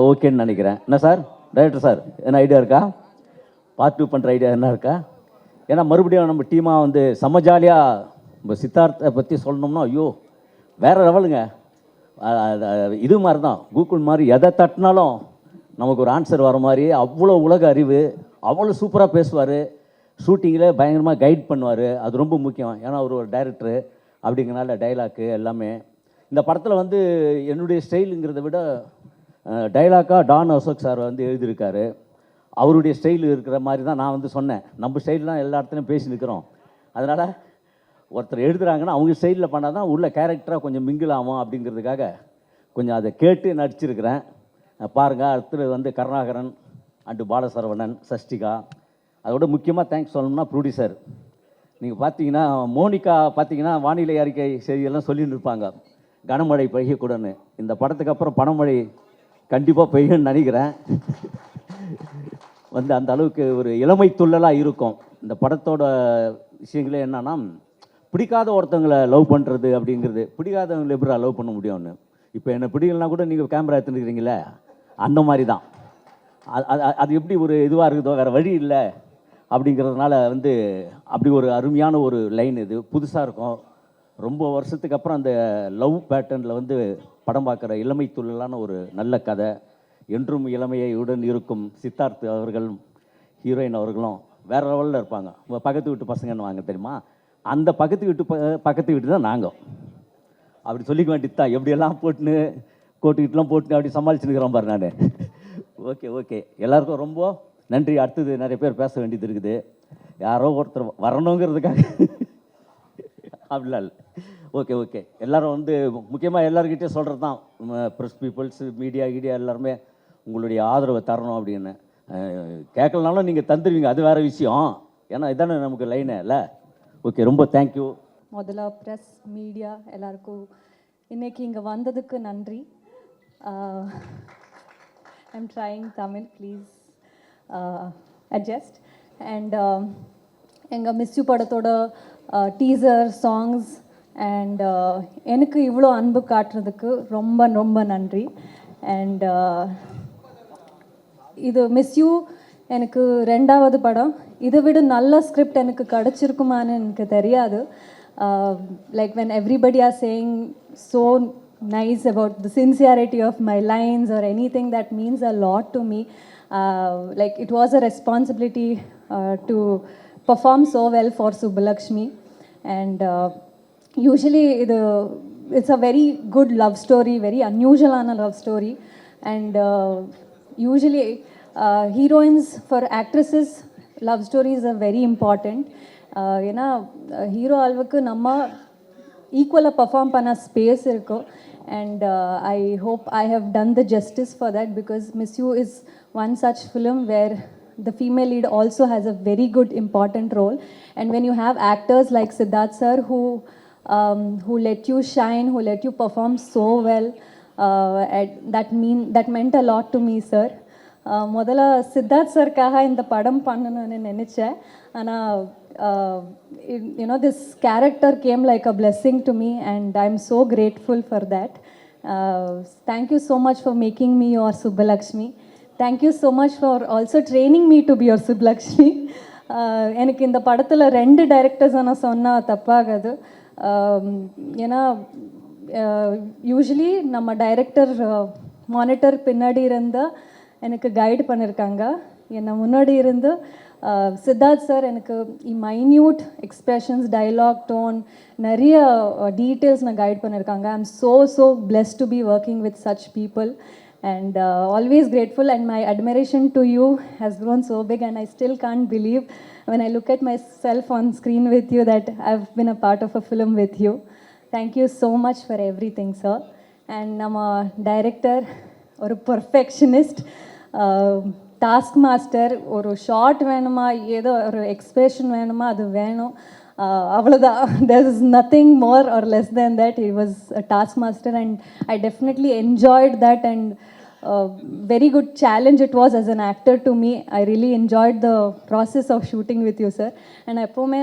ஓகேன்னு நினைக்கிறேன். என்ன சார் டைரக்டர் சார், என்ன ஐடியா இருக்கா? பார்ட் 2 பண்ணுற ஐடியா என்ன இருக்கா? ஏன்னா மறுபடியும் நம்ம டீமாக வந்து செம்ம ஜாலியாக நம்ம சித்தார்த்தை பற்றி சொல்லணும்னா ஐயோ வேறு லெவலுங்க. இது மாதிரி தான் கூகுள் மாதிரி எதை தட்டினாலும் நமக்கு ஒரு ஆன்சர் வர மாதிரி அவ்வளோ உலக அறிவு, அவ்வளோ சூப்பராக பேசுவார். ஷூட்டிங்கில் பயங்கரமாக கைட் பண்ணுவார். அது ரொம்ப முக்கியம். ஏன்னா அவர் ஒரு டைரக்டரு அப்படிங்கிறனால டைலாக்கு எல்லாமே இந்த படத்தில் வந்து என்னுடைய ஸ்டைலுங்கிறத விட டைலாக்காக டான் அசோக் சார் வந்து எழுதியிருக்காரு. அவருடைய ஸ்டைல் இருக்கிற மாதிரி தான் நான் வந்து சொன்னேன். நம்ம ஸ்டைல்லாம் எல்லா இடத்துலையும் பேசி நிற்கிறோம். அதனால் ஒருத்தர் எழுதுகிறாங்கன்னா அவங்க ஸ்டைலில் பண்ணால் தான் உள்ள கேரக்டராக கொஞ்சம் மிங்கிள் ஆகும் அப்படிங்கிறதுக்காக கொஞ்சம் அதை கேட்டு நடிச்சிருக்கிறேன். பாருங்கள், அடுத்தது வந்து கருணாகரன் அண்டு பாலசரவணன், சஷ்டிகா. அதோட முக்கியமாக தேங்க்ஸ் சொல்லணும்னா ப்ரொடியூசர். நீங்கள் பார்த்தீங்கன்னா மோனிகா பார்த்தீங்கன்னா வானிலை அறிக்கை செய்தியெல்லாம் சொல்லின்னு இருப்பாங்க, கனமழை பெய்யக்கூடாதுன்னு. இந்த படத்துக்கு அப்புறம் பனமழை கண்டிப்பாக பெய்யும்னு நினைக்கிறேன். வந்து அந்த அளவுக்கு ஒரு இளமை துள்ளலாக இருக்கும். இந்த படத்தோட விஷயங்களே என்னன்னா, பிடிக்காத ஒருத்தவங்களை லவ் பண்ணுறது அப்படிங்கிறது, பிடிக்காதவங்களை எப்படி லவ் பண்ண முடியும்னு. இப்போ என்னை பிடிக்கலனா கூட நீங்கள் கேமரா எடுத்துருக்கிறீங்களே, அந்த மாதிரி தான். அது எப்படி ஒரு இதுவாக இருக்குதோ, வேறு வழி இல்லை அப்படிங்கிறதுனால வந்து அப்படி ஒரு அருமையான ஒரு லைன். இது புதுசாக இருக்கும். ரொம்ப வருஷத்துக்கு அப்புறம் அந்த லவ் பேட்டர்னில் வந்து படம் பார்க்குற இளமை துள்ளலான ஒரு நல்ல கதை. என்றும் இளமையை உடன் இருக்கும் சித்தார்த் அவர்களும் ஹீரோயின் அவர்களும் வேறு லெவலில் இருப்பாங்க. பக்கத்து வீட்டு பசங்கன்னு வாங்க தெரியுமா, அந்த பக்கத்து வீட்டு தான் நாங்கள். அப்படி சொல்லிக்க வேண்டியது தான். எப்படியெல்லாம் போட்டுன்னு கோட்டுக்கிட்டலாம் போட்டுன்னு அப்படி சமாளிச்சுருக்கிறோம் பாரு நான். ஓகே எல்லாருக்கும் ரொம்ப நன்றி. அடுத்தது நிறைய பேர் பேச வேண்டியது இருக்குது. யாரோ ஒருத்தர் வரணுங்கிறதுக்காக அப்படிலாம் இல்லை. ஓகே எல்லோரும் வந்து முக்கியமாக எல்லாருக்கிட்டே சொல்கிறது தான், ப்ரெஸ் பீப்புள்ஸ், மீடியா எல்லாருமே உங்களுடைய ஆதரவை தரணும் அப்படின்னு. கேட்கலனாலும் நீங்கள் தந்துடுவீங்க, அது வேறு விஷயம். ஏன்னா இதானே நமக்கு லைனே இல்லை. ஓகே, ரொம்ப தேங்க்யூ. முதல்ல ப்ரெஸ் மீடியா எல்லாருக்கும் இன்னைக்கு இங்கே வந்ததுக்கு நன்றி. I'm trying Tamil, please adjust. And எங்கள் மிஸ் யூ படத்தோட டீசர் சாங்ஸ் அண்ட் எனக்கு இவ்வளோ அன்பு காட்டுறதுக்கு ரொம்ப ரொம்ப நன்றி. அண்ட் இது மிஸ் யூ எனக்கு 2வது படம். இதை விட நல்ல ஸ்கிரிப்ட் எனக்கு கிடச்சிருக்குமான்னு எனக்கு தெரியாது. Like when everybody are saying so nice about the sincerity of my lines or anything, that means a lot to me. Like it was a responsibility to perform so well for Subbulakshmi. And usually it's a very good love story, very unusual love story. And usually heroines for actresses love stories are very important. ஏன்னா hero அளவுக்கு நம்ம ஈக்குவலாக perform பண்ண space இருக்கும். And I hope I have done the justice for that, because miss you is one such film where the female lead also has a very good important role. And when you have actors like Siddharth sir who let you shine, who let you perform so well, that meant a lot to me, sir. முதல்ல சித்தார்த் சர்க்காக இந்த படம் பண்ணணும்னு நினச்சேன். ஆனால் this character came like a blessing to me, and I'm so grateful for that. Thank you so much for making me your Subbulakshmi. Thank you so much for also training me to be your Subbulakshmi. எனக்கு இந்த படத்தில் 2 டைரக்டர்ஸை நான் சொன்னால் தப்பாகாது. ஏன்னா usually நம்ம director monitor பின்னாடி இருந்தால் எனக்கு கைடு பண்ணியிருக்காங்க. என்னை முன்னாடி இருந்து சித்தார்த் சார் எனக்கு மைன்யூட் எக்ஸ்ப்ரெஷன்ஸ், டைலாக், டோன், நிறைய டீட்டெயில்ஸ் நான் கைட் பண்ணியிருக்காங்க. I am so blessed to be working with such people. And always grateful, and my admiration to you has grown so big, and I still can't believe when I look at myself on screen with you that I've been a part of a film with you. Thank you so much for everything, sir. And nama director or perfectionist, task master, ஒரு short வேணுமா, ஏதோ ஒரு expression வேணுமா, அது வேணும், அவ்வளோதான். there is nothing more or less than that. He was a task master, and I definitely enjoyed that, and very good challenge it was as an actor to me. I really enjoyed the process of shooting with you, sir. And எப்போவுமே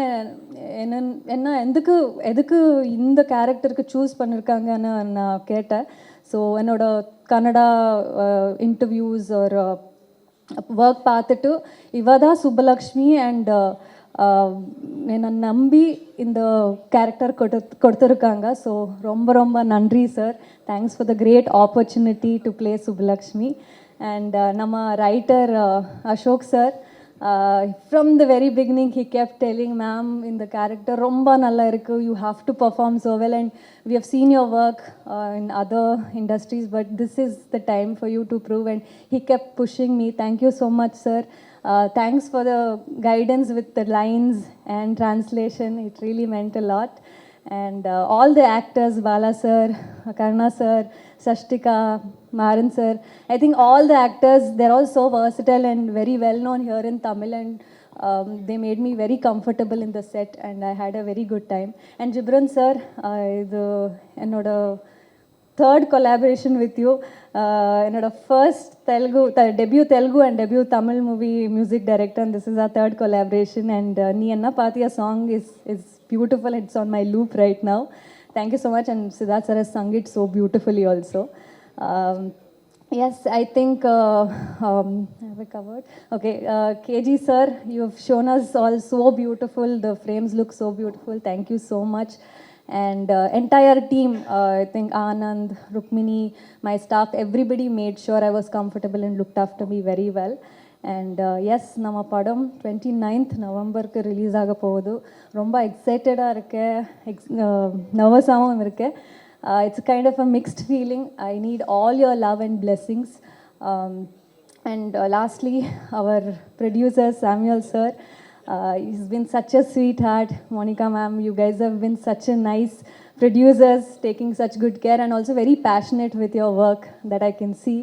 எதுக்கு இந்த கேரக்டருக்கு choose பண்ணியிருக்காங்கன்னு நான் கேட்டேன். So என்னோட Kannada interviews ஒரு work பார்த்துட்டு இவ தான் சுப்பலக்ஷ்மி அண்ட் என்னை நம்பி இந்த கேரக்டர் கொடுத்துருக்காங்க. ஸோ ரொம்ப ரொம்ப நன்றி sir. Thanks for the great opportunity to play Subbalakshmi. And நம்ம writer Ashok sir, from the very beginning he kept telling, ma'am, in the character romba nalla irukku, you have to perform so well, and we have seen your work in other industries, but this is the time for you to prove. And he kept pushing me. Thank you so much, sir. Thanks for the guidance with the lines and translation. It really meant a lot. And all the actors, Bala sir, Karna sir, Sashtika, Maran sir, I think all the actors, they're all so versatile and very well known here in Tamil, and they made me very comfortable in the set, and I had a very good time. And Jibran sir, இது என்னோட third collaboration with you. என்னோட first debut Telugu and debut Tamil movie music director, and this is our third collaboration. And நீ என்ன பாத்தியா song is beautiful. It's on my loop right now. Thank you so much. And Siddharth sir has sung it so beautifully also. Yes, I think have I covered? Okay, KG sir, you have shown us all so beautiful. The frames look so beautiful. Thank you so much. And entire team, I think Anand, Rukmini, my staff, everybody made sure I was comfortable and looked after me very well. And yes, நம்ம படம் 29th நவம்பருக்கு release ஆக போகுது. ரொம்ப எக்ஸைட்டடாக இருக்கேன், நர்வஸாகவும் இருக்கேன். It's kind of a mixed feeling. I need all your love and blessings. And lastly, our producer Samuel sir, he's been such a sweetheart. Monica ma'am, you guys have been such a nice producers, taking such good care and also very passionate with your work that I can see.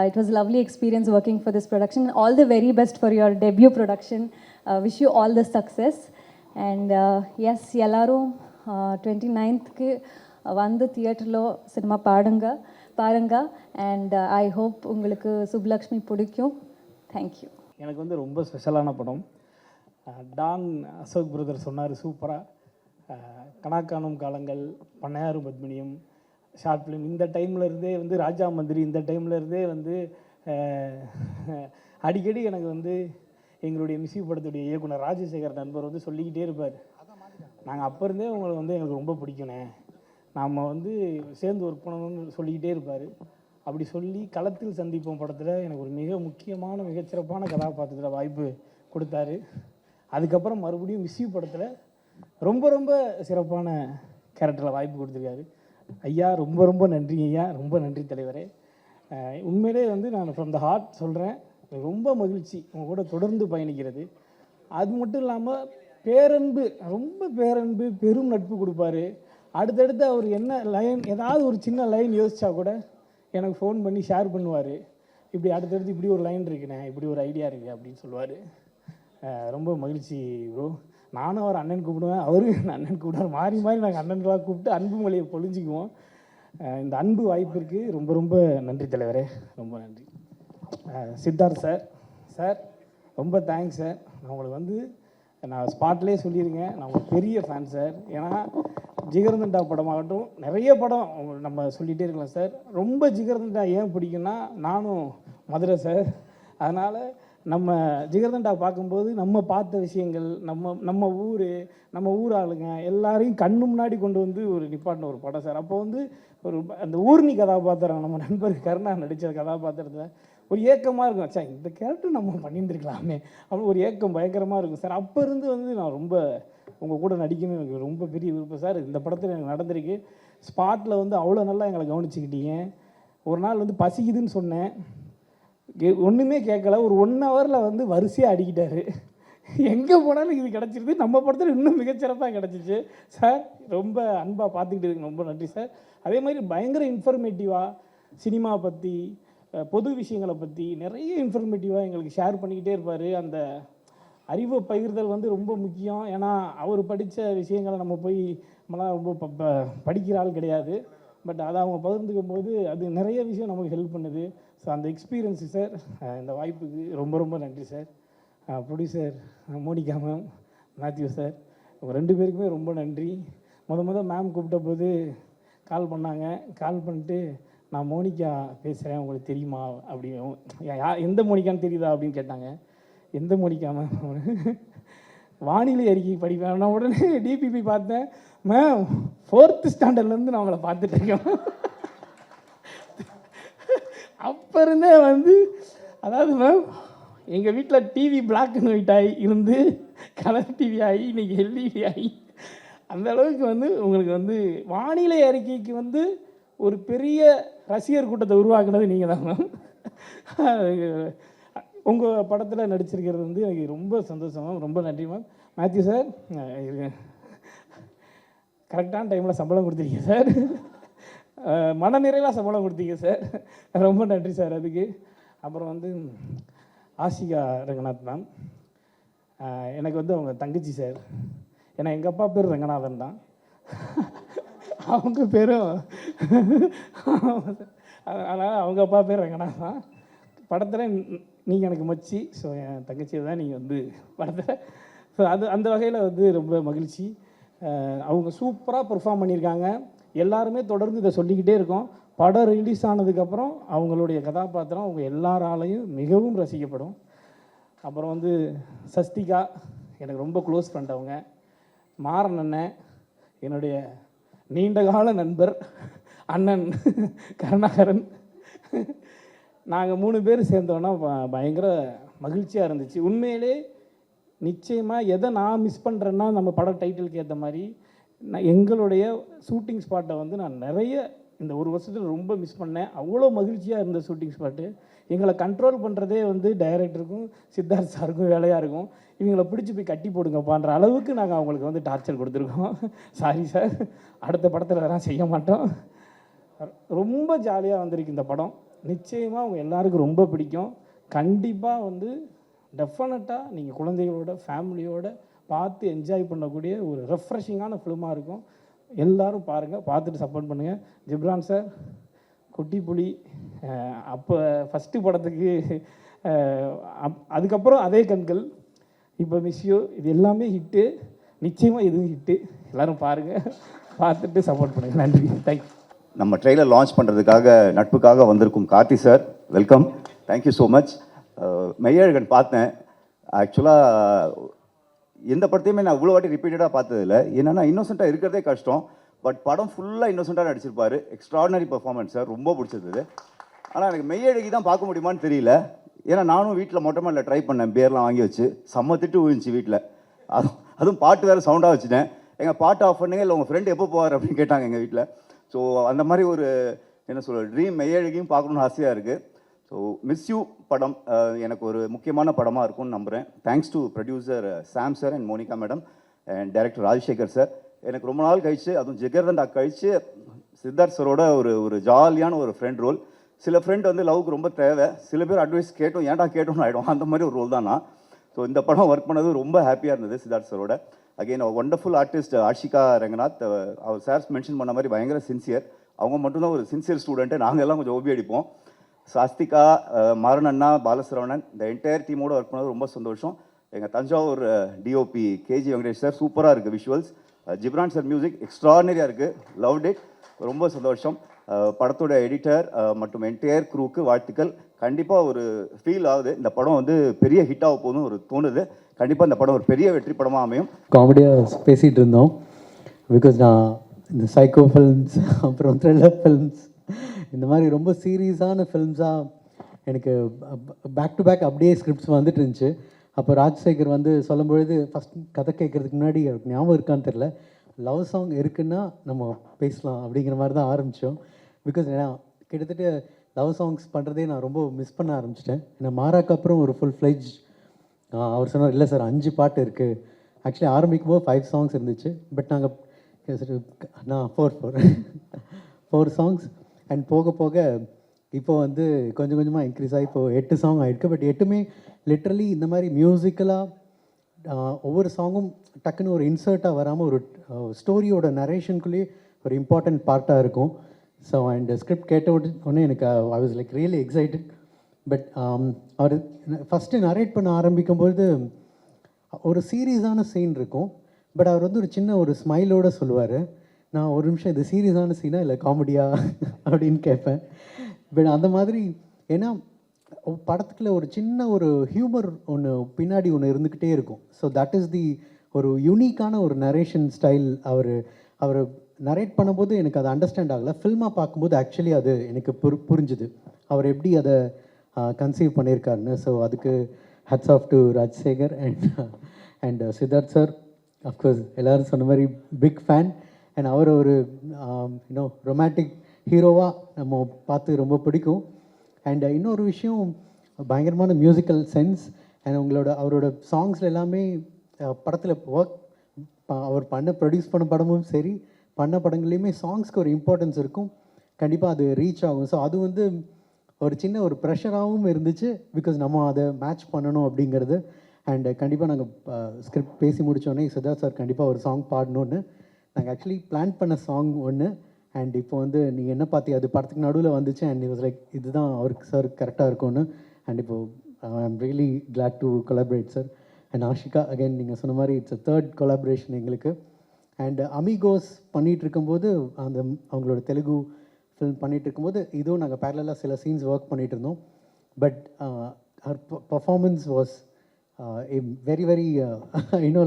It was a lovely experience working for this production. All the very best for your debut production. Wish you all the success. And yes, எல்லாரும் 29th வந்து தியேட்டரில் cinema பாருங்க. And I hope உங்களுக்கு சுப்லக்ஷ்மி பிடிக்கும். Thank you. எனக்கு வந்து ரொம்ப ஸ்பெஷலான படம். டான் அசோக் பிரதர் சொன்னார் சூப்பராக. கணக்கானும் காலங்கள், பண்ணையாரும் பத்மினியும், ஷார்ட் ஃபிலிம், இந்த டைமில் இருந்தே வந்து ராஜா மந்திரி, இந்த டைமில் இருந்தே வந்து அடிக்கடி எனக்கு வந்து எங்களுடைய மிஸ்யூ படத்துடைய இயக்குனர் ராஜசேகர் நண்பர் வந்து சொல்லிக்கிட்டே இருப்பார், நாங்கள் அப்போ இருந்தே உங்களை வந்து எங்களுக்கு ரொம்ப பிடிக்குண்ணே, நாம் வந்து சேர்ந்து ஒர்க் பண்ணணும்னு சொல்லிக்கிட்டே இருப்பார். அப்படி சொல்லி களத்தில் சந்திப்போம் படத்தில் எனக்கு ஒரு மிக முக்கியமான மிகச்சிறப்பான கதாபாத்திரத்தில் வாய்ப்பு கொடுத்தாரு. அதுக்கப்புறம் மறுபடியும் மிஸ்யூ படத்தில் ரொம்ப ரொம்ப சிறப்பான கேரக்டரில் வாய்ப்பு கொடுத்துருக்காரு. ஐயா ரொம்ப ரொம்ப நன்றி ஐயா, ரொம்ப நன்றி தலைவரே. உண்மையிலே வந்து நான் ஃப்ரம் த ஹார்ட் சொல்கிறேன், ரொம்ப மகிழ்ச்சி உங்கள் கூட தொடர்ந்து பயணிக்கிறது. அது மட்டும் இல்லாமல் பேரன்பு, ரொம்ப பேரன்பு, பெரும் நட்பு கொடுப்பாரு. அடுத்தடுத்து அவர் என்ன லைன், ஏதாவது ஒரு சின்ன லைன் யோசித்தா கூட எனக்கு ஃபோன் பண்ணி ஷேர் பண்ணுவார். இப்படி அடுத்தடுத்து இப்படி ஒரு லைன் இருக்குண்ணே, இப்படி ஒரு ஐடியா இருக்குது அப்படின்னு சொல்லுவார். ரொம்ப மகிழ்ச்சி ப்ரோ. நானும் அவர் அண்ணன் கூப்பிடுவேன், அவரும் என் அண்ணன் கூப்பிடுவார். மாறி மாறி நாங்கள் அண்ணன்களாக கூப்பிட்டு அன்பு மொழியை பொழிஞ்சிக்குவோம். இந்த அன்பு வாய்ப்பிற்கு ரொம்ப ரொம்ப நன்றி தலைவரே, ரொம்ப நன்றி. சித்தார்த் சார் ரொம்ப தேங்க்ஸ் சார். நான் உங்களுக்கு வந்து நான் ஸ்பாட்லேயே சொல்லியிருக்கேன், நான் உங்களுக்கு பெரிய ஃபேன் சார். ஏன்னா ஜிகர்தண்டா படமாகட்டும், நிறைய படம் நம்ம சொல்லிகிட்டே இருக்கலாம் சார். ரொம்ப ஜிகர்தண்டா ஏன் பிடிக்குன்னா, நானும் மதுரை சார். அதனால் நம்ம ஜிகர்தண்டா பார்க்கும்போது நம்ம பார்த்த விஷயங்கள், நம்ம ஊர் ஆளுங்க எல்லாரையும் கண்ணு முன்னாடி கொண்டு வந்து ஒரு நிப்பாட்டின ஒரு படம் சார். அப்போ வந்து ஒரு அந்த ஊர்னி கதாபாத்திரம், நம்ம நண்பர் கருணா நடித்த கதாபாத்திரத்தில் ஒரு ஏக்கமாக இருக்கும், சார் இந்த கேரக்டர் நம்ம பண்ணியிருந்துருக்கலாமே அப்படின்னு ஒரு ஏக்கம் பயங்கரமாக இருக்கும் சார். அப்போ இருந்து வந்து நான் ரொம்ப உங்கள் கூட நடிக்கணும்னு எனக்கு ரொம்ப பெரிய விருப்பம் சார். இந்த படத்தில் எனக்கு நடந்திருக்கு. ஸ்பாட்டில் வந்து அவ்வளோ நல்லா எங்களை கவனிச்சுக்கிட்டீங்க. ஒரு நாள் வந்து பசிக்குதுன்னு சொன்னேன், ஒன்றுமே கேட்கல. ஒரு 1 ஹவரில் வந்து வரிசையாக அடிக்கிட்டார். எங்கே போனாலும் இது கிடச்சிருது. நம்ம படத்தில் இன்னும் மிகச்சிறப்பாக கிடச்சிச்சு சார். ரொம்ப அன்பாக பார்த்துக்கிட்டு இருக்கு, ரொம்ப நன்றி சார். அதே மாதிரி பயங்கர இன்ஃபர்மேட்டிவாக சினிமா பற்றி, பொது விஷயங்களை பற்றி நிறைய இன்ஃபர்மேட்டிவாக எங்களுக்கு ஷேர் பண்ணிக்கிட்டே இருப்பார். அந்த அறிவை பகிர்தல் வந்து ரொம்ப முக்கியம். ஏன்னா அவர் படித்த விஷயங்களை நம்ம போய் நம்மளாம் ரொம்ப படிக்கிற ஆள் கிடையாது. பட் அதை அவங்க பகிர்ந்துக்கும் போது அது நிறைய விஷயம் நமக்கு ஹெல்ப் பண்ணுது. ஸோ அந்த எக்ஸ்பீரியன்ஸு சார், இந்த வாய்ப்புக்கு ரொம்ப ரொம்ப நன்றி sir. Producer Monica ma'am, Matthew sir, உங்கள் 2 பேருக்குமே ரொம்ப நன்றி. மேம் கூப்பிட்ட போது கால் பண்ணாங்க. கால் பண்ணிட்டு நான் மோனிகா பேசுகிறேன், உங்களுக்கு தெரியுமா அப்படி. எந்த மோனிகான்னு தெரியுதா அப்படின்னு கேட்டாங்க. எந்த மோனிகா மேம்? வானிலை அறிக்கை படிப்பேன். நான் உடனே டிபிபி பார்த்தேன். மேம் 4th ஸ்டாண்டர்ட்லேருந்து நான் அவங்கள பார்த்துட்ருக்கேன். அப்போ இருந்தே வந்து அதாவது மேம் எங்கள் வீட்டில் டிவி பிளாக் அண்ட் ஒயிட் ஆகி இருந்து கலர் டிவி ஆகி இன்றைக்கி எல்இடி ஆகி அந்த அளவுக்கு வந்து உங்களுக்கு வந்து வானிலை அறிக்கைக்கு வந்து ஒரு பெரிய ரசிகர் கூட்டத்தை உருவாக்குனது நீங்கள் தான் மேம். உங்கள் படத்தில் நடிச்சிருக்கிறது வந்து எனக்கு ரொம்ப சந்தோஷம் மேம். ரொம்ப நன்றி மேம். மேத்யூ சார் கரெக்டான டைமில் சம்பளம் கொடுத்துருக்கீங்க சார். மனநிறைவாக சம்பளம் கொடுத்தீங்க சார். ரொம்ப நன்றி சார் அதுக்கு. அப்புறம் வந்து ஆஷிகா ரங்கநாத் மேம், எனக்கு வந்து அவங்க தங்கச்சி சார். ஏன்னா எங்கள் அப்பா பேர் ரங்கநாதன் தான், அவங்க பேரும் அதனால் அவங்க அப்பா பேர் ரங்கநாத் தான். படத்தில் நீங்கள் எனக்கு மச்சி. ஸோ என் தங்கச்சியை தான் நீங்கள் வந்து படத்தில். ஸோ அந்த வகையில் வந்து ரொம்ப மகிழ்ச்சி. அவங்க சூப்பராக பெர்ஃபார்ம் பண்ணியிருக்காங்க. எல்லாருமே தொடர்ந்து இதை சொல்லிக்கிட்டே இருக்கோம். படம் ரிலீஸ் ஆனதுக்கப்புறம் அவங்களுடைய கதாபாத்திரம் அவங்க எல்லாராலையும் மிகவும் ரசிக்கப்படும். அப்புறம் வந்து சஸ்திகா எனக்கு ரொம்ப க்ளோஸ் பண்ணுறவங்க. மாறன் அண்ணன் என்னுடைய நீண்டகால நண்பர் அண்ணன் கருணாகரன். நாங்கள் 3 பேர் சேர்ந்தோன்னா பயங்கர மகிழ்ச்சியாக இருந்துச்சு. உண்மையிலே நிச்சயமாக எதை நான் மிஸ் பண்ணுறேன்னா நம்ம படம் டைட்டிலுக்கு ஏற்ற மாதிரி எங்களுடைய ஷூட்டிங் ஸ்பாட்டை வந்து நான் நிறைய இந்த ஒரு வருஷத்தில் ரொம்ப மிஸ் பண்ணேன். அவ்வளோ மகிழ்ச்சியாக இருந்த ஷூட்டிங் ஸ்பாட்டு. எங்களை கண்ட்ரோல் பண்ணுறதே வந்து டைரக்டருக்கும் சித்தார்த் சாருக்கும் வேலையாக இருக்கும். இவங்களை பிடிச்சி போய் கட்டி போடுங்கப்பான்ற அளவுக்கு நாங்கள் அவங்களுக்கு வந்து டார்ச்சர் கொடுத்துருக்கோம். சாரி சார், அடுத்த படத்தில் அதெல்லாம் செய்ய மாட்டோம். ரொம்ப ஜாலியாக வந்திருக்கு இந்த படம். நிச்சயமாக அவங்க எல்லாருக்கும் ரொம்ப பிடிக்கும். கண்டிப்பாக வந்து டெஃபினட்டாக நீங்கள் குழந்தைகளோட ஃபேமிலியோட பார்த்து என்ஜாய் பண்ணக்கூடிய ஒரு ரெஃப்ரெஷிங்கான ஃபிலிமாக இருக்கும். எல்லோரும் பாருங்கள், பார்த்துட்டு சப்போர்ட் பண்ணுங்கள். ஜிப்ரான் சார், குட்டி புலி, அப்போ ஃபஸ்ட்டு படத்துக்கு அதுக்கப்புறம் அதே கண்கள், இப்போ மிஸ்யூ, இது எல்லாமே ஹிட்டு. நிச்சயமாக இதுவும் ஹிட்டு. எல்லோரும் பாருங்கள், பார்த்துட்டு சப்போர்ட் பண்ணுங்கள். நன்றி, தேங்க்யூ. நம்ம ட்ரெய்லர் லான்ச் பண்ணுறதுக்காக நட்புக்காக வந்திருக்கும் Karthi sir, welcome. Thank you so much. Meiyazhagan பார்த்தேன். ஆக்சுவலாக எந்த படத்தையுமே நான் இவ்வளோ வாட்டி ரிப்பீட்டடாக பார்த்ததில்ல. என்னென்னா இன்னோசென்ட்டாக இருக்கிறதே கஷ்டம். பட் படம் ஃபுல்லாக இன்னோசென்ட்டாக நடிச்சிருப்பார். எக்ஸ்ட்ராடினரி பர்ஃபார்மன்ஸ் சார், ரொம்ப பிடிச்சிருந்தது. ஆனால் எனக்கு மெய்யழகி தான் பார்க்க முடியுமான்னு தெரியல. ஏன்னா நானும் வீட்டில் மொட்டை மாடியில் ட்ரை பண்ணேன், பேர்லாம் வாங்கி வச்சு. செம்ம திட்டு விழுந்துச்சு வீட்டில். அதுவும் பாட்டு வேறு சவுண்டாக வச்சுட்டேன். எங்கள் பாட்டு ஆஃப் பண்ணுங்க, இல்லை உங்கள் ஃப்ரெண்டு எப்போ போவார் அப்படின்னு கேட்டாங்க எங்கள் வீட்டில். ஸோ அந்த மாதிரி ஒரு என்ன சொல்ல ட்ரீம் மெய்யழகியும் பார்க்கணுன்னு ஆசையாக இருக்குது. ஸோ மிஸ்யூ படம் எனக்கு ஒரு முக்கியமான படமாக இருக்கும்னு நம்புகிறேன். Thanks to producer Sam sir and Monica madam and director Rajasekar sir. எனக்கு ரொம்ப நாள் கழிச்சு, அதுவும் ஜிகர்தண்டா கழிச்சு சித்தார்த் சரோட ஒரு ஜாலியான ஒரு ஃப்ரெண்ட் ரோல். சில ஃப்ரெண்ட் வந்து லவ்க்கு ரொம்ப தேவை. சில பேர் அட்வைஸ் கேட்டோம், ஏன்டா கேட்டோம்னு ஆகிடும். அந்த மாதிரி ஒரு ரோல் தான் நான். ஸோ இந்த படம் ஒர்க் பண்ணது ரொம்ப ஹாப்பியாக இருந்தது சித்தார்த் சரோட. Again wonderful artist Ashika Ranganath. அவர் சார்ஸ் மென்ஷன் பண்ண மாதிரி பயங்கர சின்சியர். அவங்க மட்டும்தான் ஒரு சின்சியர் ஸ்டூடெண்ட்டு. நாங்கள் எல்லாம் கொஞ்சம் ஓபி அடிப்போம். சாஸ்திகா, மாறன் அண்ணா, பாலசரவணன், இந்த என்டையர் டீமோடு ஒர்க் பண்ணது ரொம்ப சந்தோஷம். எங்கள் Thanjavur DOP KG Venkatesh sir, சூப்பராக இருக்குது விஷுவல்ஸ். ஜிப்ரான் சார் மியூசிக் எக்ஸ்ட்ராடினரியாக இருக்குது, லவ்ட் இட், ரொம்ப சந்தோஷம். படத்தோட எடிட்டர் மற்றும் என்டையர் க்ரூக்கு வாழ்த்துக்கள். கண்டிப்பாக ஒரு ஃபீல் ஆகுது, இந்த படம் வந்து பெரிய ஹிட் ஆக போகுதுன்னு ஒரு தோணுது. கண்டிப்பாக இந்த படம் ஒரு பெரிய வெற்றி படமாக அமையும். காமெடியாக பேசிகிட்டு இருந்தோம். பிகாஸ் நான் இந்த சைக்கோ ஃபில்ம்ஸ், அப்புறம் த்ரில்லர் ஃபில்ம்ஸ், இந்த மாதிரி ரொம்ப சீரியஸான ஃபில்ம்ஸாக எனக்கு பேக் டு பேக் அப்படியே ஸ்கிரிப்ட்ஸ் வந்துட்டு இருந்துச்சு. அப்போ ராஜசேகர் வந்து சொல்லும்பொழுது ஃபஸ்ட் கதை கேட்குறதுக்கு முன்னாடி அவருக்கு ஞாபகம் இருக்கான்னு தெரில, லவ் சாங் இருக்குன்னா நம்ம பேசலாம் அப்படிங்கிற மாதிரி தான் ஆரம்பித்தோம். பிகாஸ் ஏன்னா கிட்டத்தட்ட லவ் சாங்ஸ் பண்ணுறதே நான் ரொம்ப மிஸ் பண்ண ஆரம்பிச்சிட்டேன். ஏன்னா மாறாக்கு அப்புறம் ஒரு ஃபுல் ஃப்ளெஜ் அவர் சொன்னார், இல்லை சார் 5 பாட்டு இருக்குது. ஆக்சுவலி ஆரம்பிக்கும் போது 5 சாங்ஸ் இருந்துச்சு. பட் நாங்கள் நான் 4 சாங்ஸ் அண்ட் போக போக இப்போ வந்து கொஞ்சம் கொஞ்சமாக இன்க்ரீஸ் ஆகி இப்போ 8 சாங் ஆகிருக்கு. பட் 8மே லிட்ரலி இந்த மாதிரி மியூசிக்கலாக ஒவ்வொரு சாங்கும் டக்குன்னு ஒரு இன்சர்ட்டாக வராமல் ஒரு ஸ்டோரியோட நரேஷனுக்குள்ளேயே ஒரு இம்பார்ட்டண்ட் பார்ட்டாக இருக்கும். ஸோ அண்ட் ஸ்கிரிப்ட் கேட்ட உடனே எனக்கு I was like really excited. But அவர் ஃபஸ்ட்டு நரேட் பண்ண ஆரம்பிக்கும்போது ஒரு சீரியஸான சீன் இருக்கும். பட் அவர் வந்து ஒரு சின்ன ஒரு ஸ்மைலோடு சொல்லுவார், நான் ஒரு நிமிஷம் இது சீரியஸான சீனா இல்லை காமெடியா அப்படின்னு கேட்பேன். பட் அந்த மாதிரி ஏன்னா படத்துக்குள்ள ஒரு சின்ன ஒரு ஹியூமர் ஒன்று பின்னாடி ஒன்று இருந்துக்கிட்டே இருக்கும். ஸோ தட் இஸ் தி ஒரு யூனிக்கான ஒரு நரேஷன் ஸ்டைல். அவர் நரேட் பண்ணும்போது எனக்கு அது அண்டர்ஸ்டாண்ட் ஆகலை. ஃபில்மாக பார்க்கும்போது ஆக்சுவலி அது எனக்கு புரிஞ்சுது அவர் எப்படி அதை கன்சீவ் பண்ணியிருக்காருன்னு. ஸோ அதுக்கு hats off to Rajasekar and Siddharth sir. Of course எல்லோரும் சொன்ன மாதிரி பிக் ஃபேன். அண்ட் அவர் ஒரு ரொமான்டிக் ஹீரோவாக நம்ம பார்த்து ரொம்ப பிடிக்கும். அண்ட் இன்னொரு விஷயம் பயங்கரமான மியூசிக்கல் சென்ஸ். அண்ட் அவரோட சாங்ஸில் எல்லாமே படத்தில் ஒர்க் அவர் ப்ரொடியூஸ் பண்ண படமும் சரி பண்ண படங்கள்லேயுமே சாங்ஸ்க்கு ஒரு இம்பார்ட்டன்ஸ் இருக்கும். கண்டிப்பாக அது ரீச் ஆகும். ஸோ அது வந்து ஒரு சின்ன ஒரு ப்ரெஷராகவும் இருந்துச்சு, பிகாஸ் நம்ம அதை மேட்ச் பண்ணணும் அப்படிங்கிறது. அண்ட் கண்டிப்பாக நாங்கள் ஸ்கிரிப்ட் பேசி முடித்தோடனே சித்தார்த் சார் கண்டிப்பாக ஒரு சாங் பாடணுன்னு நாங்கள் ஆக்சுவலி பிளான் பண்ண சாங் ஒன்று. அண்ட் இப்போ வந்து நீங்கள் என்ன பார்த்தி அது படத்துக்கு நடுவில் வந்துச்சு. அண்ட் இட் வாஸ் லைக் இதுதான் அவருக்கு சார் கரெக்டாக இருக்கும்னு. அண்ட் இப்போது I am really glad to collaborate sir. And Ashika again நீங்கள் சொன்ன மாதிரி இட்ஸ் அ தேர்ட் கொலாபரேஷன் எங்களுக்கு. அண்ட் அமிகோஸ் பண்ணிகிட்டு இருக்கும்போது அவங்களோட தெலுங்கு ஃபில்ம் பண்ணிகிட்டு இருக்கும்போது இதுவும் நாங்கள் பேரலாக சில சீன்ஸ் ஒர்க் பண்ணிகிட்டு இருந்தோம். But her performance was very very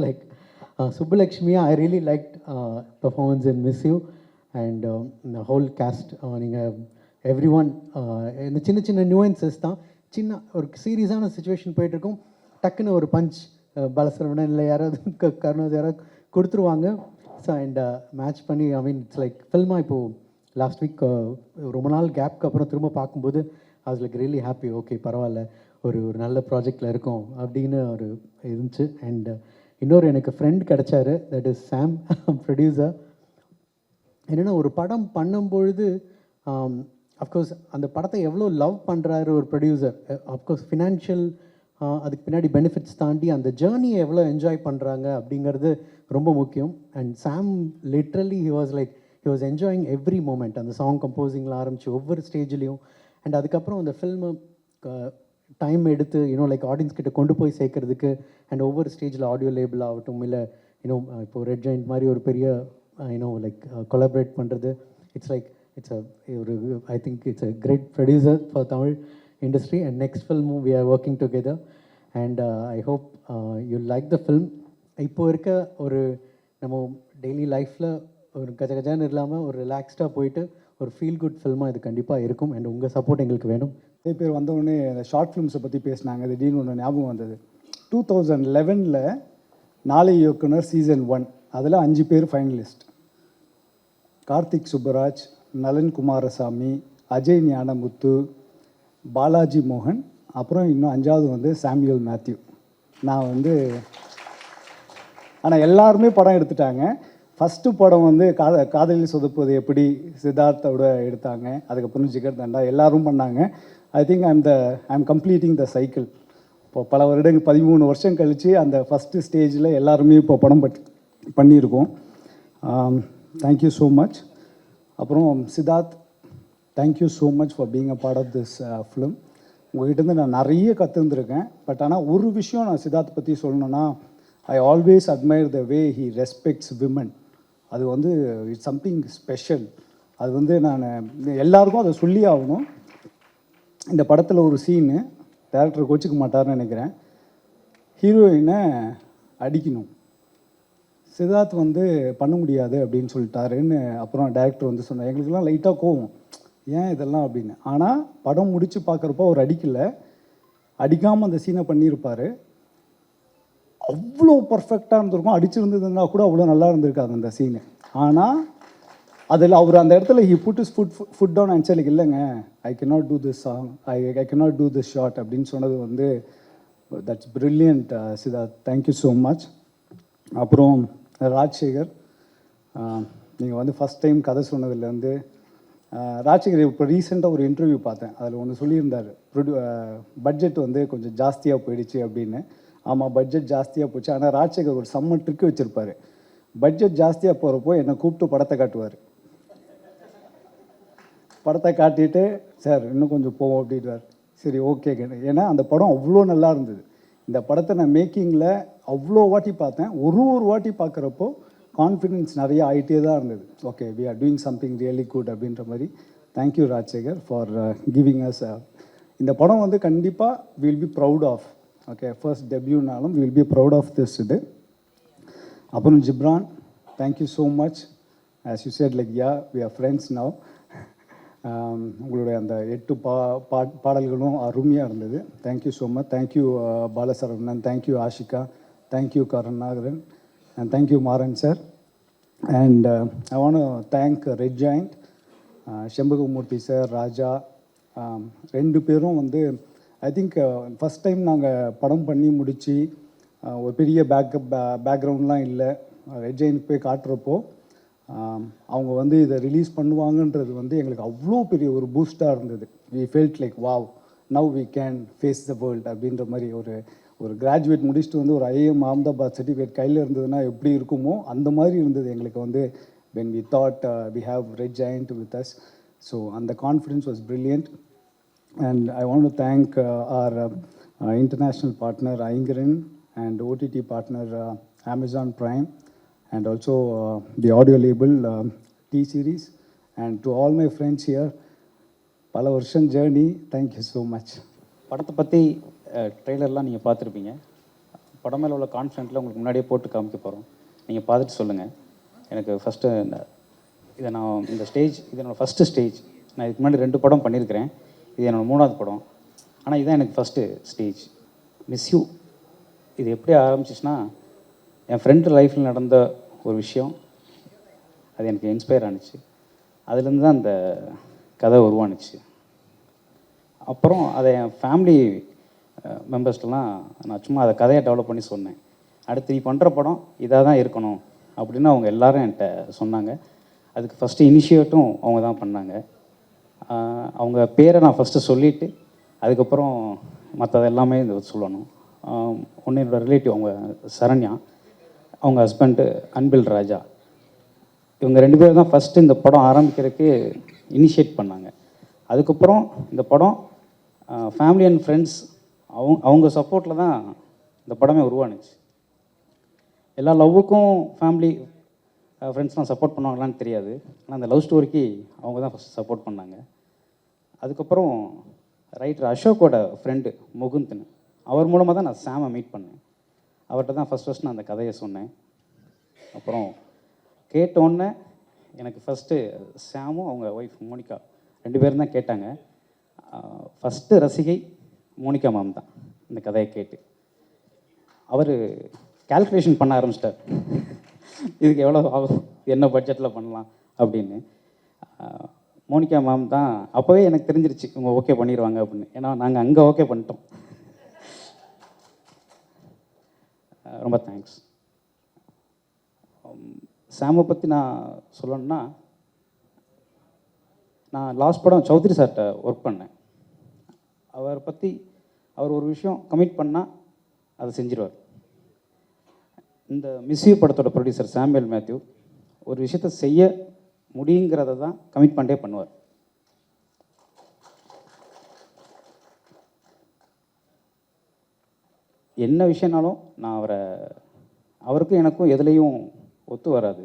like சுப்புலக்ஷ்மியா. I really like performance in Miss You and whole cast. நீங்கள் எவ்ரி ஒன் இந்த சின்ன சின்ன நியூவன்சஸ் தான். சின்ன ஒரு சீரியஸான சுச்சுவேஷன் போயிட்டுருக்கும், டக்குன்னு ஒரு பஞ்ச் பலசரவணன் இல்லை யாராவது கருணாஸ் யாராவது கொடுத்துருவாங்க. ஸோ அண்ட் மேட்ச் பண்ணி ஐ மீன் இட்ஸ் லைக் ஃபில்மாக இப்போது லாஸ்ட் வீக் ரொம்ப நாள் கேப்க்கு அப்புறம் திரும்ப பார்க்கும்போது அது லைக் ரியலி ஹாப்பி. ஓகே பரவாயில்ல, ஒரு நல்ல ப்ராஜெக்டில் இருக்கோம் அப்படின்னு ஒரு இருந்துச்சு. அண்ட் இன்னொரு எனக்கு ஃப்ரெண்ட் கிடச்சாரு, தட் இஸ் சாம் ப்ரொடியூசர். என்னென்னா ஒரு படம் பண்ணும்பொழுது அஃப்கோர்ஸ் அந்த படத்தை எவ்வளோ லவ் பண்ணுறாரு ஒரு ப்ரொடியூசர். அஃப்கோர்ஸ் ஃபினான்ஷியல் அதுக்கு பின்னாடி பெனிஃபிட்ஸ் தாண்டி அந்த ஜேர்னியை எவ்வளோ என்ஜாய் பண்ணுறாங்க அப்படிங்கிறது ரொம்ப முக்கியம். And Sam literally he was enjoying every moment. அந்த சாங் கம்போசிங்கில் ஆரம்பித்து ஒவ்வொரு ஸ்டேஜ்லேயும். அண்ட் அதுக்கப்புறம் அந்த ஃபில்மு டைம் எடுத்து லைக் ஆடியன்ஸ் கிட்ட கொண்டு போய் சேர்க்கறதுக்கு. அண்ட் ஒவ்வொரு ஸ்டேஜில் ஆடியோ லேபிள் ஆகட்டும் இல்லை இப்போ ரெட் ஜெயிண்ட் மாதிரி ஒரு பெரிய லைக் கொலாபரேட் பண்ணுறது. இட்ஸ் ஒரு I think it's a great producer for Tamil industry. And next film we are working together and I hope you like the film. இப்போ இருக்க ஒரு நம்ம டெய்லி லைஃப்பில் ஒரு கஜகஜான்னு இல்லாமல் ஒரு ரிலாக்ஸ்டாக போயிட்டு ஒரு ஃபீல் குட் ஃபில்மாக இது கண்டிப்பாக இருக்கும். அண்ட் உங்கள் சப்போர்ட் எங்களுக்கு வேணும். நிறைய பேர் வந்தவுடனே அந்த ஷார்ட் ஃபிலிம்ஸை பற்றி பேசினாங்க. திடீர்னு ஒன்று ஞாபகம் வந்தது. 2011 நாளை இயக்குனர் சீசன் 1 அதில் 5 பேர் ஃபைனலிஸ்ட். கார்த்திக் சுப்பராஜ், நலன் குமாரசாமி, அஜய் ஞானமுத்து, பாலாஜி மோகன், அப்புறம் இன்னும் 5வது வந்து சாமுவேல் மேத்யூ. நான் வந்து ஆனால் எல்லாருமே படம் எடுத்துட்டாங்க. ஃபஸ்ட்டு படம் வந்து காதலில் சொதப்புவது எப்படி சித்தார்த்தோட எடுத்தாங்க. அதுக்கப்புறம் ஜிகர் தண்டா எல்லோரும் பண்ணாங்க. I think I am completing the cycle. இப்போ பல வருடங்கள் 13 வருஷம் கழித்து அந்த ஃபஸ்ட்டு ஸ்டேஜில் எல்லாருமே இப்போ படம் பண்ணியிருக்கோம். Thank you so much. அப்புறம் Siddharth, thank you so much for being a part of this film. உங்கள்கிட்டருந்து நான் நிறைய கற்றுருந்துருக்கேன். பட் ஆனால் ஒரு விஷயம் நான் சித்தார்த் பற்றி சொல்லணுன்னா, I always admire the way he respects women. அது வந்து இட்ஸ் சம்திங் ஸ்பெஷல். அது வந்து நான் எல்லாருக்கும் அதை சொல்லி ஆகணும். இந்த படத்தில் ஒரு சீனு டேரக்டர் கோச்சிக்க மாட்டார்னு நினைக்கிறேன். ஹீரோயினை அடிக்கணும், சித்தார்த் வந்து பண்ண முடியாது அப்படின்னு சொல்லிட்டாருன்னு அப்புறம் டேரக்டர் வந்து சொன்னார். எங்களுக்கெல்லாம் லைட்டாக கோவம், ஏன் இதெல்லாம் அப்படின்னு. ஆனால் படம் முடித்து பார்க்குறப்போ அவர் அடிக்காமல் அந்த சீனை பண்ணியிருப்பார். அவ்வளோ பர்ஃபெக்டாக இருந்திருக்கும். அடிச்சிருந்ததுன்னா கூட அவ்வளோ நல்லா இருந்திருக்காது அந்த சீனு. ஆனால் அதில் அவர் அந்த இடத்துல he put his foot down and சரி இல்லைங்க, I cannot do this song, I cannot do this shot அப்படின்னு சொன்னது வந்து that's brilliant Siddharth. Thank you so much. அப்புறம் ராஜசேகர், நீங்கள் வந்து ஃபஸ்ட் டைம் கதை சொன்னதுலேருந்து ராஜசேகர் இப்போ ரீசெண்டாக ஒரு இன்டர்வியூ பார்த்தேன். அதில் ஒன்று சொல்லியிருந்தார், பட்ஜெட் வந்து கொஞ்சம் ஜாஸ்தியாக போயிடுச்சு அப்படின்னு. ஆமாம், பட்ஜெட் ஜாஸ்தியாக போச்சு. ஆனால் ராஜசேகர் ஒரு செம்ம ட்ரிக்கு வச்சுருப்பார். பட்ஜெட் ஜாஸ்தியாக போகிறப்போ என்னை கூப்பிட்டு படத்தை காட்டுவார். படத்தை காட்டிட்டு சார் இன்னும் கொஞ்சம் போவோம் அப்படின்வார். சரி ஓகே. ஏன்னா அந்த படம் அவ்வளோ நல்லா இருந்தது. இந்த படத்தை நான் மேக்கிங்கில் அவ்வளோ வாட்டி பார்த்தேன். ஒரு வாட்டி பார்க்குறப்போ கான்ஃபிடென்ஸ் நிறைய ஆகிட்டே தான் இருந்தது. Okay, we are doing something really good அப்படின்ற மாதிரி. Thank you Rajasekar for giving us. இந்த படம் வந்து கண்டிப்பாக will be proud of. Okay, first டெபியூனாலும் will be proud of this இது. அப்புறம் Ghibran, thank you so much. As you said like yeah we are friends now. உங்களுடைய அந்த 8 பாடல்களும் அருமையாக இருந்தது. Thank you so much. Thank you Balasaravanan, thank you Ashika, thank you Karunakaran, and thank you Maran sir. And I want to thank Red Giant, Chembakamoorthy sir, Raja, 2 பேரும் வந்து I think first time நாங்கள் படம் பண்ணி முடித்து ஒரு பெரிய பேக்ரவுண்ட்லாம் இல்லை, ரெட் ஜாயிண்ட் போய் காட்டுறப்போ அவங்க வந்து இதை ரிலீஸ் பண்ணுவாங்கன்றது வந்து எங்களுக்கு அவ்வளோ பெரிய ஒரு பூஸ்டாக இருந்தது. We felt like wow, now we can face the world அப்படின்ற மாதிரி. ஒரு கிராஜுவேட் முடிச்சுட்டு வந்து ஒரு ஐஏஎம் அஹமதாபாத் சர்டிஃபிகேட் கையில் இருந்ததுன்னா எப்படி இருக்குமோ அந்த மாதிரி இருந்தது எங்களுக்கு வந்து when we thought we have Red Giant with us. So and the confidence was brilliant. And I want to thank our international partner Aingaran and OTT partner Amazon Prime, and also the audio label T-Series, and to all my friends here, பல வருஷம் journey, thank you so much. படத்தை பற்றி ட்ரெய்லர்லாம் நீங்கள் பார்த்துருப்பீங்க. படம் மேலே உள்ள கான்ஃபிடென்ட்டில் உங்களுக்கு முன்னாடியே போட்டு காமிக்க போகிறோம். நீங்கள் பார்த்துட்டு சொல்லுங்கள். எனக்கு ஃபஸ்ட்டு இதை நான் இந்த ஸ்டேஜ் இது என்னோடய ஃபஸ்ட்டு ஸ்டேஜ். நான் இதுக்கு முன்னாடி 2 படம் பண்ணியிருக்கிறேன். இது என்னோடய 3வது படம். ஆனால் இதுதான் எனக்கு ஃபஸ்ட்டு ஸ்டேஜ். மிஸ் யூ இது எப்படி ஆரம்பிச்சிச்சுன்னா, என் ஃப்ரெண்டு லைஃப்பில் நடந்த ஒரு விஷயம், அது எனக்கு இன்ஸ்பயர் ஆணுச்சு. அதுலேருந்து தான் அந்த கதை உருவானுச்சு. அப்புறம் அதை என் ஃபேமிலி மெம்பர்ஸ்லாம் நான் சும்மா அதை கதையை டெவலப் பண்ணி சொன்னேன். அடுத்து நீ பண்ணுற படம் இதாக தான் இருக்கணும் அப்படின்னு அவங்க எல்லோரும் என்கிட்ட சொன்னாங்க. அதுக்கு ஃபஸ்ட்டு இனிஷியேட்டும் அவங்க தான் பண்ணாங்க. அவங்க பேரை நான் ஃபஸ்ட்டு சொல்லிவிட்டு அதுக்கப்புறம் மற்றது எல்லாமே சொல்லணும். ஒன்று என்னோடய ரிலேட்டிவ், அவங்க சரண்யா, அவங்க ஹஸ்பண்டு அன்பில் ராஜா, இவங்க 2 பேரும் தான் ஃபஸ்ட்டு இந்த படம் ஆரம்பிக்கிறதுக்கு இனிஷியேட் பண்ணாங்க. அதுக்கப்புறம் இந்த படம் ஃபேமிலி அண்ட் ஃப்ரெண்ட்ஸ் அவங்க சப்போர்ட்டில் தான் இந்த படமே உருவானுச்சு. எல்லா லவ்வுக்கும் ஃபேமிலி ஃப்ரெண்ட்ஸ்லாம் சப்போர்ட் பண்ணுவாங்களான்னு தெரியாது. ஆனால் அந்த லவ் ஸ்டோரிக்கு அவங்க தான் ஃபஸ்ட் சப்போர்ட் பண்ணாங்க. அதுக்கப்புறம் ரைட்டர் அசோக்கோட ஃப்ரெண்டு முகுந்த்னு, அவர் மூலமாக தான் நான் சாமை மீட் பண்ணேன். அவர்கிட்ட தான் ஃபஸ்ட் நான் அந்த கதையை சொன்னேன். அப்புறம் கேட்டோன்னே எனக்கு ஃபஸ்ட்டு சாமும் அவங்க ஒய்ஃப் மோனிகா 2 பேரும் தான் கேட்டாங்க. ஃபஸ்ட்டு ரசிகை மோனிகா மேம் தான் இந்த கதையை கேட்டு. அவர் கால்குலேஷன் பண்ண ஆரம்பிச்சிட்டார், இதுக்கு எவ்வளோ ஆகும், என்ன பட்ஜெட்டில் பண்ணலாம் அப்படின்னு. மோனிகா மேம் தான் அப்போவே எனக்கு தெரிஞ்சிருச்சு இவங்க ஓகே பண்ணிடுவாங்க அப்படின்னு. ஏன்னா நாங்கள் அங்கே ஓகே பண்ணிட்டோம். ரொம்ப தேங்க்ஸ். சாமை பற்றி நான் சொல்லணுன்னா, நான் லாஸ்ட் படம் சௌத்ரி சார்கிட்ட ஒர்க் பண்ணேன். அவர் ஒரு விஷயம் கமிட் பண்ணால் அதை செஞ்சிருவார். இந்த மிஸ்யூ படத்தோட ப்ரொடியூசர் சாமுவேல் மேத்யூ ஒரு விஷயத்தை செய்ய முடியுங்கிறத தான் கமிட்மெண்ட்டே பண்ணுவார். என்ன விஷயம்னாலும் நான் அவருக்கும் எனக்கும் எதுலேயும் ஒத்து வராது.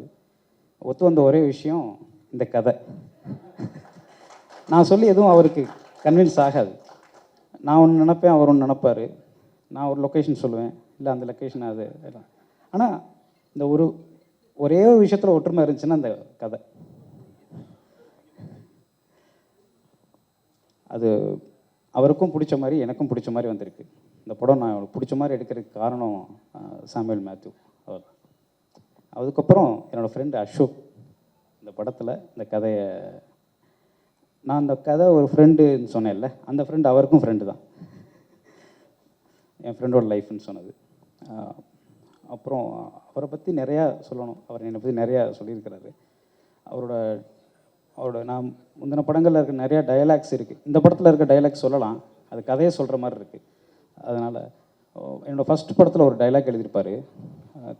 ஒத்து வந்த ஒரே விஷயம் இந்த கதை. நான் சொல்லி எதுவும் அவருக்கு கன்வின்ஸ் ஆகாது. நான் ஒன்று நினப்பேன், அவர் ஒன்று நினப்பார். நான் ஒரு லொக்கேஷன் சொல்லுவேன், இல்லை அந்த லொக்கேஷன் அது. ஆனால் இந்த ஒரே ஒரு விஷயத்தில் ஒற்றுமை இருந்துச்சுன்னா அந்த கதை அது அவருக்கும் பிடிச்ச மாதிரி எனக்கும் பிடிச்ச மாதிரி வந்திருக்கு. இந்த படம் நான் அவருக்கு பிடிச்ச மாதிரி எடுக்கிறதுக்கு காரணம் சாமுவேல் மேத்யூ அவர். அதுக்கப்புறம் என்னோடய ஃப்ரெண்டு அசோக் இந்த படத்தில் இந்த கதையை, நான் அந்த கதை ஒரு ஃப்ரெண்டுன்னு சொன்னேன்ல, அந்த ஃப்ரெண்டு அவருக்கும் ஃப்ரெண்டு தான், என் ஃப்ரெண்டோட லைஃப்னு சொன்னது. அப்புறம் அவரை பற்றி நிறையா சொல்லணும். அவர் என்னை பற்றி நிறையா சொல்லியிருக்கிறாரு. அவரோட நான் முந்தின படங்களில் இருக்க நிறையா டயலாக்ஸ் இருக்குது. இந்த படத்தில் இருக்க டயலாக்ஸ் சொல்லலாம், அது கதையை சொல்கிற மாதிரி இருக்குது. அதனால் என்னோடய ஃபஸ்ட் படத்தில் ஒரு டைலாக் எழுதியிருப்பார்.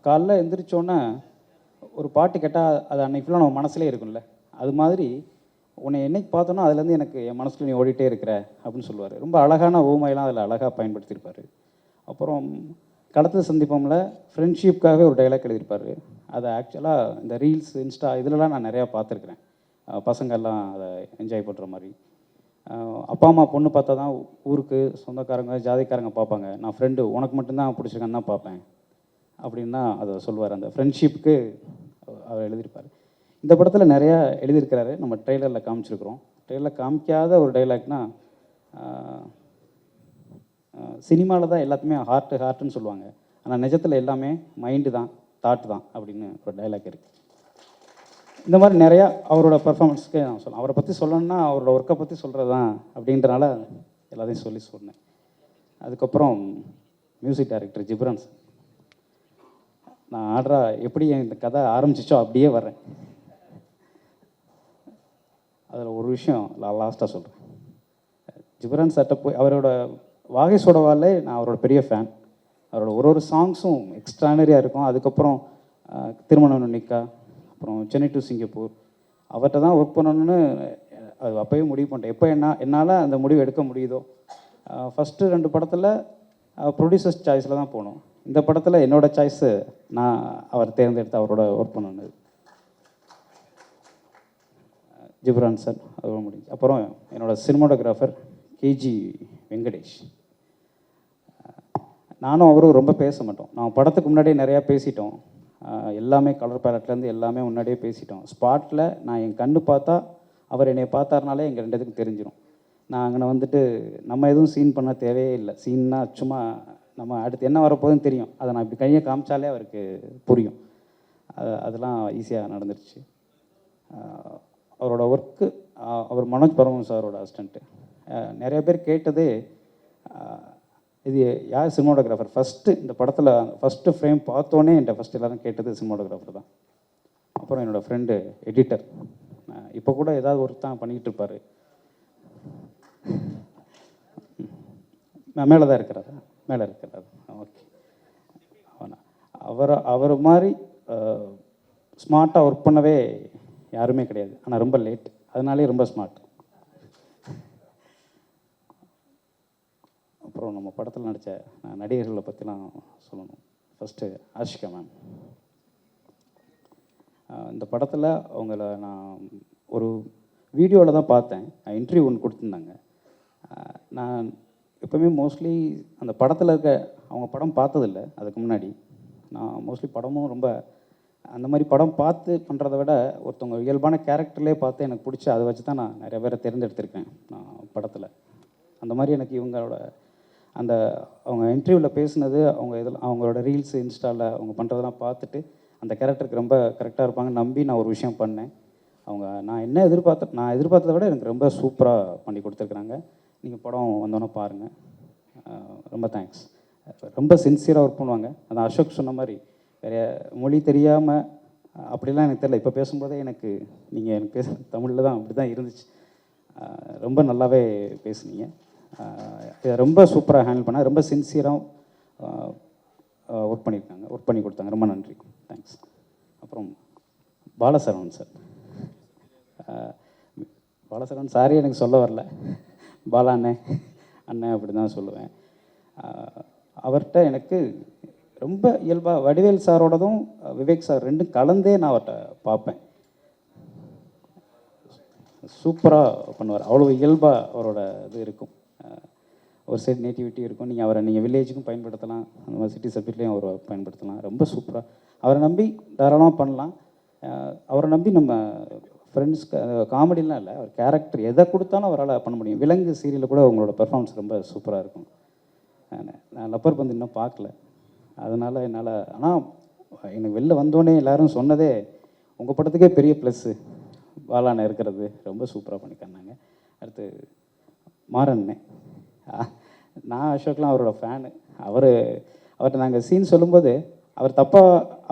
காலைல எந்திரிச்சோன்னே ஒரு பாட்டு கேட்டால் அது அன்னைக்கு ஃபுல்லாக நம்ம மனசுலேயே இருக்கும்ல, அது மாதிரி உன்னை என்னைக்கு பார்த்தோன்னா அதுலேருந்து எனக்கு என் மனசில் நீ ஓடிட்டே இருக்கிற அப்படின்னு சொல்லுவார். ரொம்ப அழகான ஊமையெல்லாம் அதில் அழகாக பயன்படுத்தியிருப்பார். அப்புறம் களத்தில் சந்திப்போம்ல ஃப்ரெண்ட்ஷிப்காகவே ஒரு டைலாக் எழுதியிருப்பார். அதை ஆக்சுவலாக இந்த ரீல்ஸ், இன்ஸ்டா இதிலலாம் நான் நிறையா பார்த்துருக்குறேன். பசங்கள்லாம் அதை என்ஜாய் பண்ணுற மாதிரி. அப்பா அம்மா பொண்ணு பார்த்தா தான் ஊருக்கு சொந்தக்காரங்க ஜாதிக்காரங்க பார்ப்பாங்க. நான் ஃப்ரெண்டு உனக்கு மட்டும்தான் பிடிச்சிருக்கேன்னு தான் பார்ப்பேன் அப்படின்னா அதை சொல்லுவார். அந்த ஃப்ரெண்ட்ஷிப்புக்கு அவர் எழுதியிருப்பார். இந்த படத்தில் நிறையா எழுதியிருக்கிறாரு. நம்ம ட்ரெய்லரில் காமிச்சிருக்கிறோம். ட்ரெய்லரில் காமிக்காத ஒரு டைலாக்னா, சினிமாவில் தான் எல்லாத்துமே ஹார்ட்டுன்னு சொல்லுவாங்க, ஆனால் நிஜத்தில் எல்லாமே மைண்டு தான், தாட்டு தான் அப்படின்னு ஒரு டைலாக் இருக்குது. இந்த மாதிரி நிறையா அவரோட பர்ஃபார்மன்ஸ்க்கு நான் சொல்லலாம். அவரை பற்றி சொல்லணும்னா அவரோட ஒர்க்கை பற்றி சொல்கிறது தான் அப்படின்றனால எல்லாத்தையும் சொன்னேன். அதுக்கப்புறம் மியூசிக் டைரக்டர் ஜிப்ரான் சார். நான் எப்படி இந்த கதை ஆரம்பிச்சிச்சோ அப்படியே வர்றேன். அதில் ஒரு விஷயம் லாஸ்ட்டாக சொல்கிறேன். ஜிப்ரான் சார்ட்ட போய் அவரோட வாகை சோடவாலே நான் அவரோட பெரிய ஃபேன். அவரோட ஒரு சாங்ஸும் எக்ஸ்ட்ரானரியாக இருக்கும். அதுக்கப்புறம் திருமணம் நிக்கா, அப்புறம் சென்னை டு சிங்கப்பூர், அவர்கிட்ட தான் ஒர்க் பண்ணணும்னு அது அப்போயே முடிவு பண்ணிட்டேன். எப்போ என்னால் அந்த முடிவு எடுக்க முடியுதோ. ஃபஸ்ட்டு 2 படத்தில் ப்ரொடியூசர்ஸ் சாய்ஸில் தான் போனோம். இந்த படத்தில் என்னோடய சாய்ஸு நான் அவர் தேர்ந்தெடுத்து அவரோட ஒர்க் பண்ணணும். ஜிப்ரான் சார் அதோட முடிஞ்சு. அப்புறம் என்னோடய சினிமாட்டோகிராஃபர் கேஜி வெங்கடேஷ். நானும் அவரும் ரொம்ப பேச மாட்டோம். நான் படத்துக்கு முன்னாடியே நிறையா பேசிட்டோம். எல்லாமே கலர் பேலட்லேருந்து எல்லாமே முன்னாடியே பேசிட்டோம். ஸ்பாட்டில் நான் என் கண்ணு பார்த்தா அவர் என்னை பார்த்தாருனாலே எங்கள் 2 பேத்துக்கும் தெரிஞ்சிடும். நான் அங்கே வந்துட்டு நம்ம எதுவும் சீன் பண்ண தேவையே இல்லை. சீன்னா சும்மா நம்ம அடுத்து என்ன வரப்போகுதுன்னு தெரியும். அதை நான் இப்படி கையை காமிச்சாலே அவருக்கு புரியும். அதெல்லாம் ஈஸியாக நடந்துருச்சு. அவரோட ஒர்க்கு, அவர் மனோஜ் பரமன் சாரோட அசிஸ்டண்ட்டு. நிறைய பேர் கேட்டதே இது யார் சினிமாட்டோகிராஃபர். ஃபஸ்ட்டு இந்த படத்தில் ஃபஸ்ட்டு ஃப்ரேம் பார்த்தோன்னே என்கிட்ட ஃபஸ்ட்டு எல்லோரும் கேட்டது சினிமாட்டோகிராஃபர் தான். அப்புறம் என்னோடய ஃப்ரெண்டு எடிட்டர். இப்போ கூட ஏதாவது ஒர்க் தான் பண்ணிக்கிட்டு இருப்பார். மேலே தான் இருக்கிறாரா? மேலே இருக்கிறாரு. ஓகே. அவர் மாதிரி ஸ்மார்ட்டாக ஒர்க் பண்ணவே யாருமே கிடையாது. ஆனால் ரொம்ப லேட், அதனாலே ரொம்ப ஸ்மார்ட். அப்புறம் நம்ம படத்தில் நடித்த நடிகர்களை பற்றிலாம் சொல்லணும். First Ashika ma'am. இந்த படத்தில் அவங்கள நான் ஒரு வீடியோவில் தான் பார்த்தேன். இன்டர்வியூ ஒன்று கொடுத்துருந்தாங்க. நான் எப்போவுமே மோஸ்ட்லி அந்த படத்தில் இருக்க அவங்க படம் பார்த்ததில்ல. அதுக்கு முன்னாடி நான் மோஸ்ட்லி படமும் ரொம்ப அந்த மாதிரி படம் பார்த்து பண்ணுறத விட ஒருத்தவங்க இயல்பான கேரக்டர்லேயே பார்த்து எனக்கு பிடிச்சி அதை வச்சு தான் நான் நிறைய பேரை தேர்ந்தெடுத்திருக்கேன் நான் படத்தில். அந்த மாதிரி எனக்கு இவங்களோட அந்த அவங்க இன்டர்வியூவில் பேசுனது, அவங்களோட ரீல்ஸ் இன்ஸ்டாவில் அவங்க பண்ணுறதெல்லாம் பார்த்துட்டு அந்த கேரக்டருக்கு ரொம்ப கரெக்டாக இருப்பாங்கன்னு நம்பி நான் ஒரு விஷயம் பண்ணேன். நான் எதிர்பார்த்ததை விட எனக்கு ரொம்ப சூப்பராக பண்ணி கொடுத்துருக்குறாங்க. நீங்கள் படம் வந்தோன்னே பாருங்கள். ரொம்ப தேங்க்ஸ். ரொம்ப சின்சியராக ஒர்க் பண்ணுவாங்க. அதான் அசோக் சொன்ன மாதிரி வேறு மொழி தெரியாமல் அப்படிலாம் எனக்கு தெரியல. இப்போ பேசும்போதே எனக்கு எனக்கு பேச தமிழில் தான் அப்படி தான் இருந்துச்சு. ரொம்ப நல்லாவே பேசுனீங்க. இதை ரொம்ப சூப்பராக ஹேண்டில் பண்ணால், ரொம்ப சின்சியராக ஒர்க் பண்ணி கொடுத்தாங்க. ரொம்ப நன்றி, தேங்க்ஸ். அப்புறம் பாலசரவணன் சார். பாலசரவணன் சாரே எனக்கு சொல்ல வரல, பாலா அண்ணன் அப்படி தான் சொல்லுவேன். அவர்கிட்ட எனக்கு ரொம்ப இயல்பாக வடிவேல் சாரோடதும் விவேக் சார் ரெண்டும் கலந்தே நான் அவர்கிட்ட பார்ப்பேன். சூப்பராக பண்ணுவார். அவ்வளோ இயல்பாக அவரோட இது இருக்கும். ஒரு சைடு நேட்டிவிட்டி இருக்கும். நீங்கள் வில்லேஜுக்கும் பயன்படுத்தலாம், அந்த மாதிரி சிட்டி சப்ஜெக்ட்லேயும் அவரை பயன்படுத்தலாம். ரொம்ப சூப்பராக அவரை நம்பி தாராளமாக பண்ணலாம். அவரை நம்பி நம்ம ஃப்ரெண்ட்ஸ்க்கு காமெடிலாம் இல்லை, அவர் கேரக்டர் எதை கொடுத்தாலும் அவரால் பண்ண முடியும். விலங்கு சீரியலில் கூட அவங்களோட பெர்ஃபார்மன்ஸ் ரொம்ப சூப்பராக இருக்கும். நான் லப்பர் பந்து இன்னும் பார்க்கல, அதனால் என்னால். ஆனால் எனக்கு வெளில வந்தோடனே எல்லோரும் சொன்னதே உங்கள் படத்துக்கே பெரிய ப்ளஸ்ஸு பாலாண்ணே இருக்கிறது, ரொம்ப சூப்பராக பண்ணிக்காங்க. அடுத்து மாறண்ணே. நான் அசோக்லாம் அவரோட ஃபேனு. அவர்கிட்ட நாங்கள் சீன் சொல்லும்போது அவர் தப்பாக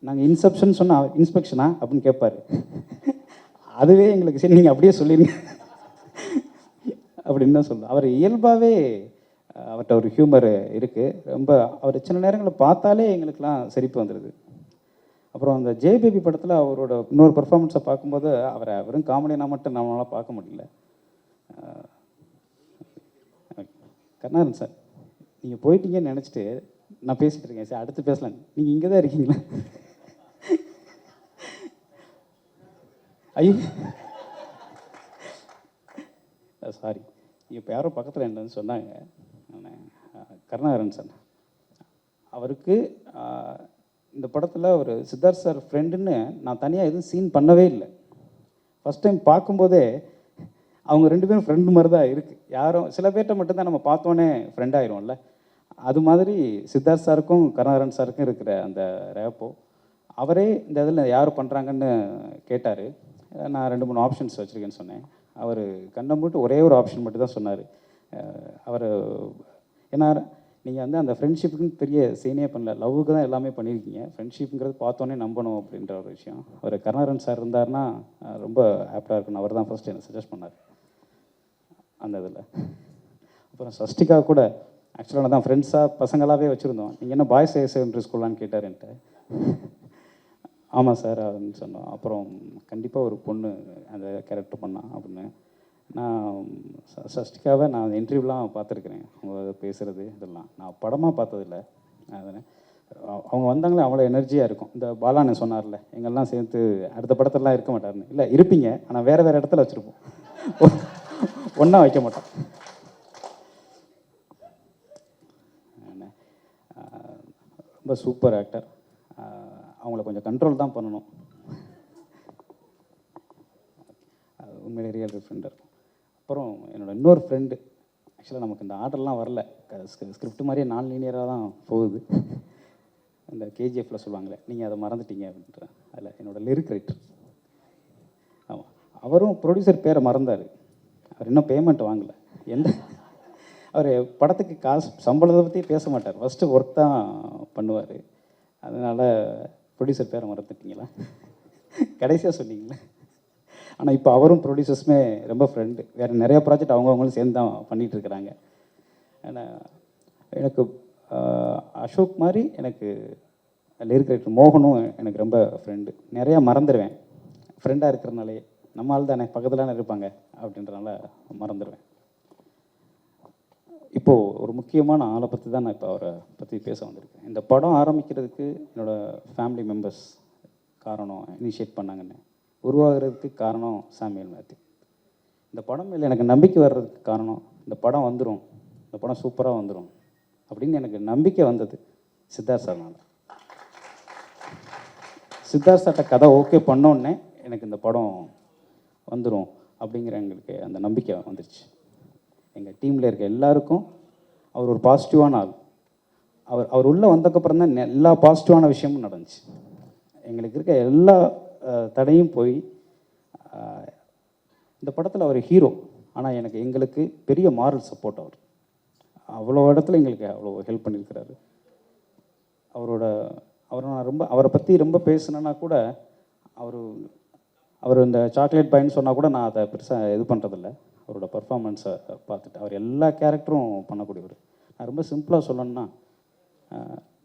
நாங்கள் இன்செப்ஷன் சொன்னால் இன்ஸ்பெக்ஷனா அப்படின்னு கேட்பார். அதுவே எங்களுக்கு சரி நீங்கள் அப்படியே சொல்லிடுங்க அப்படின்னு தான் சொல்லுவோம். அவர் இயல்பாகவே அவர்கிட்ட ஒரு ஹியூமர் இருக்குது. ரொம்ப அவர் சின்ன நேரங்களில் பார்த்தாலே எங்களுக்கெல்லாம் சிரிப்பு வந்துடுது. அப்புறம் அந்த ஜெயபேபி படத்தில் அவரோட இன்னொரு பர்ஃபார்மன்ஸை பார்க்கும்போது அவரை வெறும் காமெடினா மட்டும் நம்மளால் பார்க்க முடியல. கருணாகரன் சார் நீங்கள் போயிட்டீங்கன்னு நினச்சிட்டு நான் பேசிகிட்டு இருக்கேன் சார், அடுத்து பேசலாம். நீங்கள் இங்கே தான் இருக்கீங்களா? ஐயோ சாரி, இப்போ யாரோ பக்கத்தில் என்னன்னு சொன்னாங்க. கருணாகரன் சார், அவருக்கு இந்த படத்தில் ஒரு சித்தார்த் சார் ஃப்ரெண்டுன்னு நான் தனியாக எதுவும் சீன் பண்ணவே இல்லை. ஃபஸ்ட் டைம் பார்க்கும்போதே அவங்க 2 பேரும் ஃப்ரெண்டு மாதிரி தான் இருக்குது. யாரும் சில பேர்கிட்ட மட்டும்தான் நம்ம பார்த்தோன்னே ஃப்ரெண்ட் ஆயிரும்ல, அது மாதிரி சித்தார்த் சாருக்கும் கருணாகரன் சாருக்கும் இருக்கிற அந்த ரேப்போ. அவரே இந்த இதில் யார் பண்ணுறாங்கன்னு கேட்டார். நான் 2-3 ஆப்ஷன்ஸ் வச்சுருக்கேன்னு சொன்னேன். அவர் கண்ணை மூட்டு ஒரே ஒரு ஆப்ஷன் மட்டும் தான் சொன்னார். அவர் ஏன்னா நீங்கள் வந்து அந்த ஃப்ரெண்ட்ஷிப்புக்குன்னு பெரிய சீனே பண்ணல, லவ்வுக்கு தான் எல்லாமே பண்ணியிருக்கீங்க. ஃப்ரெண்ட்ஷிப்புங்கிறது பார்த்தோன்னே நம்பணும் அப்படின்ற ஒரு விஷயம். அவர் கருணாகரன் சார் இருந்தார்னா ரொம்ப ஆப்டாக இருக்குன்னு அவர் தான் ஃபஸ்ட் எனக்கு சஜஸ்ட் பண்ணார் அந்த இதில். அப்புறம் சஷ்டிகா கூட ஆக்சுவலாக நான் தான் ஃப்ரெண்ட்ஸாக பசங்களாகவே வச்சுருந்தோம். நீங்கள் என்ன பாய்ஸ் ஹையர் செகண்டரி ஸ்கூலான்னு கேட்டார் என்கிட்ட. ஆமாம் சார் அப்படின்னு சொன்னோம். அப்புறம் கண்டிப்பாக ஒரு பொண்ணு அந்த கேரக்டர் பண்ணா அப்படின்னு. நான் சஷ்டிகாவை நான் இன்டர்வியூலாம் பார்த்துருக்குறேன், அவங்க பேசுகிறது இதெல்லாம். நான் படமாக பார்த்ததில்ல. அதனால் அவங்க வந்தாங்களே அவ்வளோ எனர்ஜியாக இருக்கும். இந்த பாலான்னு சொன்னார்ல, எங்கெல்லாம் சேர்த்து அடுத்த படத்தெல்லாம் இருக்க மாட்டாருன்னு. இல்லை இருப்பீங்க, ஆனால் வேறு வேறு இடத்துல வச்சுருப்போம், ஒன்றா வைக்க மாட்டோம். ரொம்ப சூப்பர் ஆக்டர். அவங்கள கொஞ்சம் கண்ட்ரோல் தான் பண்ணணும். உண்மையிலே ரியல் ஃப்ரெண்டாக இருக்கும். அப்புறம் என்னோடய இன்னொரு ஃப்ரெண்டு, ஆக்சுவலாக நமக்கு இந்த ஆர்டர்லாம் வரல, ஸ்கிரிப்ட் மாதிரியே நான் லீனியராக தான் போகுது. இந்த கேஜிஎஃப்பில் சொல்லுவாங்களே, நீங்கள் அதை மறந்துட்டீங்க அப்படின்ற, அதில் என்னோடய லிரிக் ரைட்டர். ஆமாம், அவரும் ப்ரொடியூசர் பேரை மறந்தார். அவர் இன்னும் பேமெண்ட் வாங்கலை. அவர் படத்துக்கு காசு சம்பளத்தை பற்றி பேச மாட்டார், ஃபஸ்ட்டு ஒர்க் தான் பண்ணுவார். அதனால் ப்ரொடியூசர் பேரை மறந்துட்டீங்களா? கடைசியாக சொன்னீங்களே. ஆனால் இப்போ அவரும் ப்ரொடியூசர்ஸுமே ரொம்ப ஃப்ரெண்டு. வேறு நிறையா ப்ராஜெக்ட் அவங்கவுங்களும் சேர்ந்து தான் பண்ணிகிட்ருக்குறாங்க. ஆனால் எனக்கு அசோக் மாதிரி எனக்கு லிரிக் ரைட்டர் மோகனும் எனக்கு ரொம்ப ஃப்ரெண்டு. நிறையா மறந்துடுவேன் ஃப்ரெண்டாக இருக்கிறனாலே. நம்ம ஆள் தானே, பக்கத்தில் தானே இருப்பாங்க அப்படின்றனால மறந்துடுவேன். இப்போது ஒரு முக்கியமான ஆளை பற்றி தான் நான் இப்போ அவரை பற்றி பேச வந்திருக்கேன். இந்த படம் ஆரம்பிக்கிறதுக்கு என்னோடய ஃபேமிலி மெம்பர்ஸ் காரணம், இனிஷியேட் பண்ணாங்கன்னு. உருவாகிறதுக்கு காரணம் சாமுவேல் மேத்யூ. இந்த படம் மேலே எனக்கு நம்பிக்கை வர்றதுக்கு காரணம், இந்த படம் வந்துடும், இந்த படம் சூப்பராக வந்துடும் அப்படின்னு எனக்கு நம்பிக்கை வந்தது சித்தார்த் சார்னால. சித்தார்த் சார்ட்ட கதை ஓகே பண்ணோன்னே எனக்கு இந்த படம் வந்துடும் அப்படிங்கிற எங்களுக்கு அந்த நம்பிக்கை வந்துடுச்சு. எங்கள் டீமில் இருக்க எல்லாருக்கும் அவர் ஒரு பாசிட்டிவான ஆள். அவர் உள்ளே வந்ததுக்கப்புறம் தான் எல்லா பாசிட்டிவான விஷயமும் நடந்துச்சு. எங்களுக்கு இருக்க எல்லா தடையும் போய் இந்த படத்தில் அவர் ஹீரோ, ஆனால் எங்களுக்கு பெரிய மாரல் சப்போர்ட் அவர். அவ்வளோ இடத்துல எங்களுக்கு அவ்வளோ ஹெல்ப் பண்ணியிருக்கிறாரு. அவரை பற்றி ரொம்ப பேசுனேன்னா கூட, அவர் இந்த சாக்லேட் பாயின்னு சொன்னால் கூட நான் அதை பெருசாக இது பண்ணுறதில்ல. அவரோட பர்ஃபார்மன்ஸை பார்த்துட்டு அவர் எல்லா கேரக்டரும் பண்ணக்கூடியவர். நான் ரொம்ப சிம்பிளாக சொல்லணுன்னா,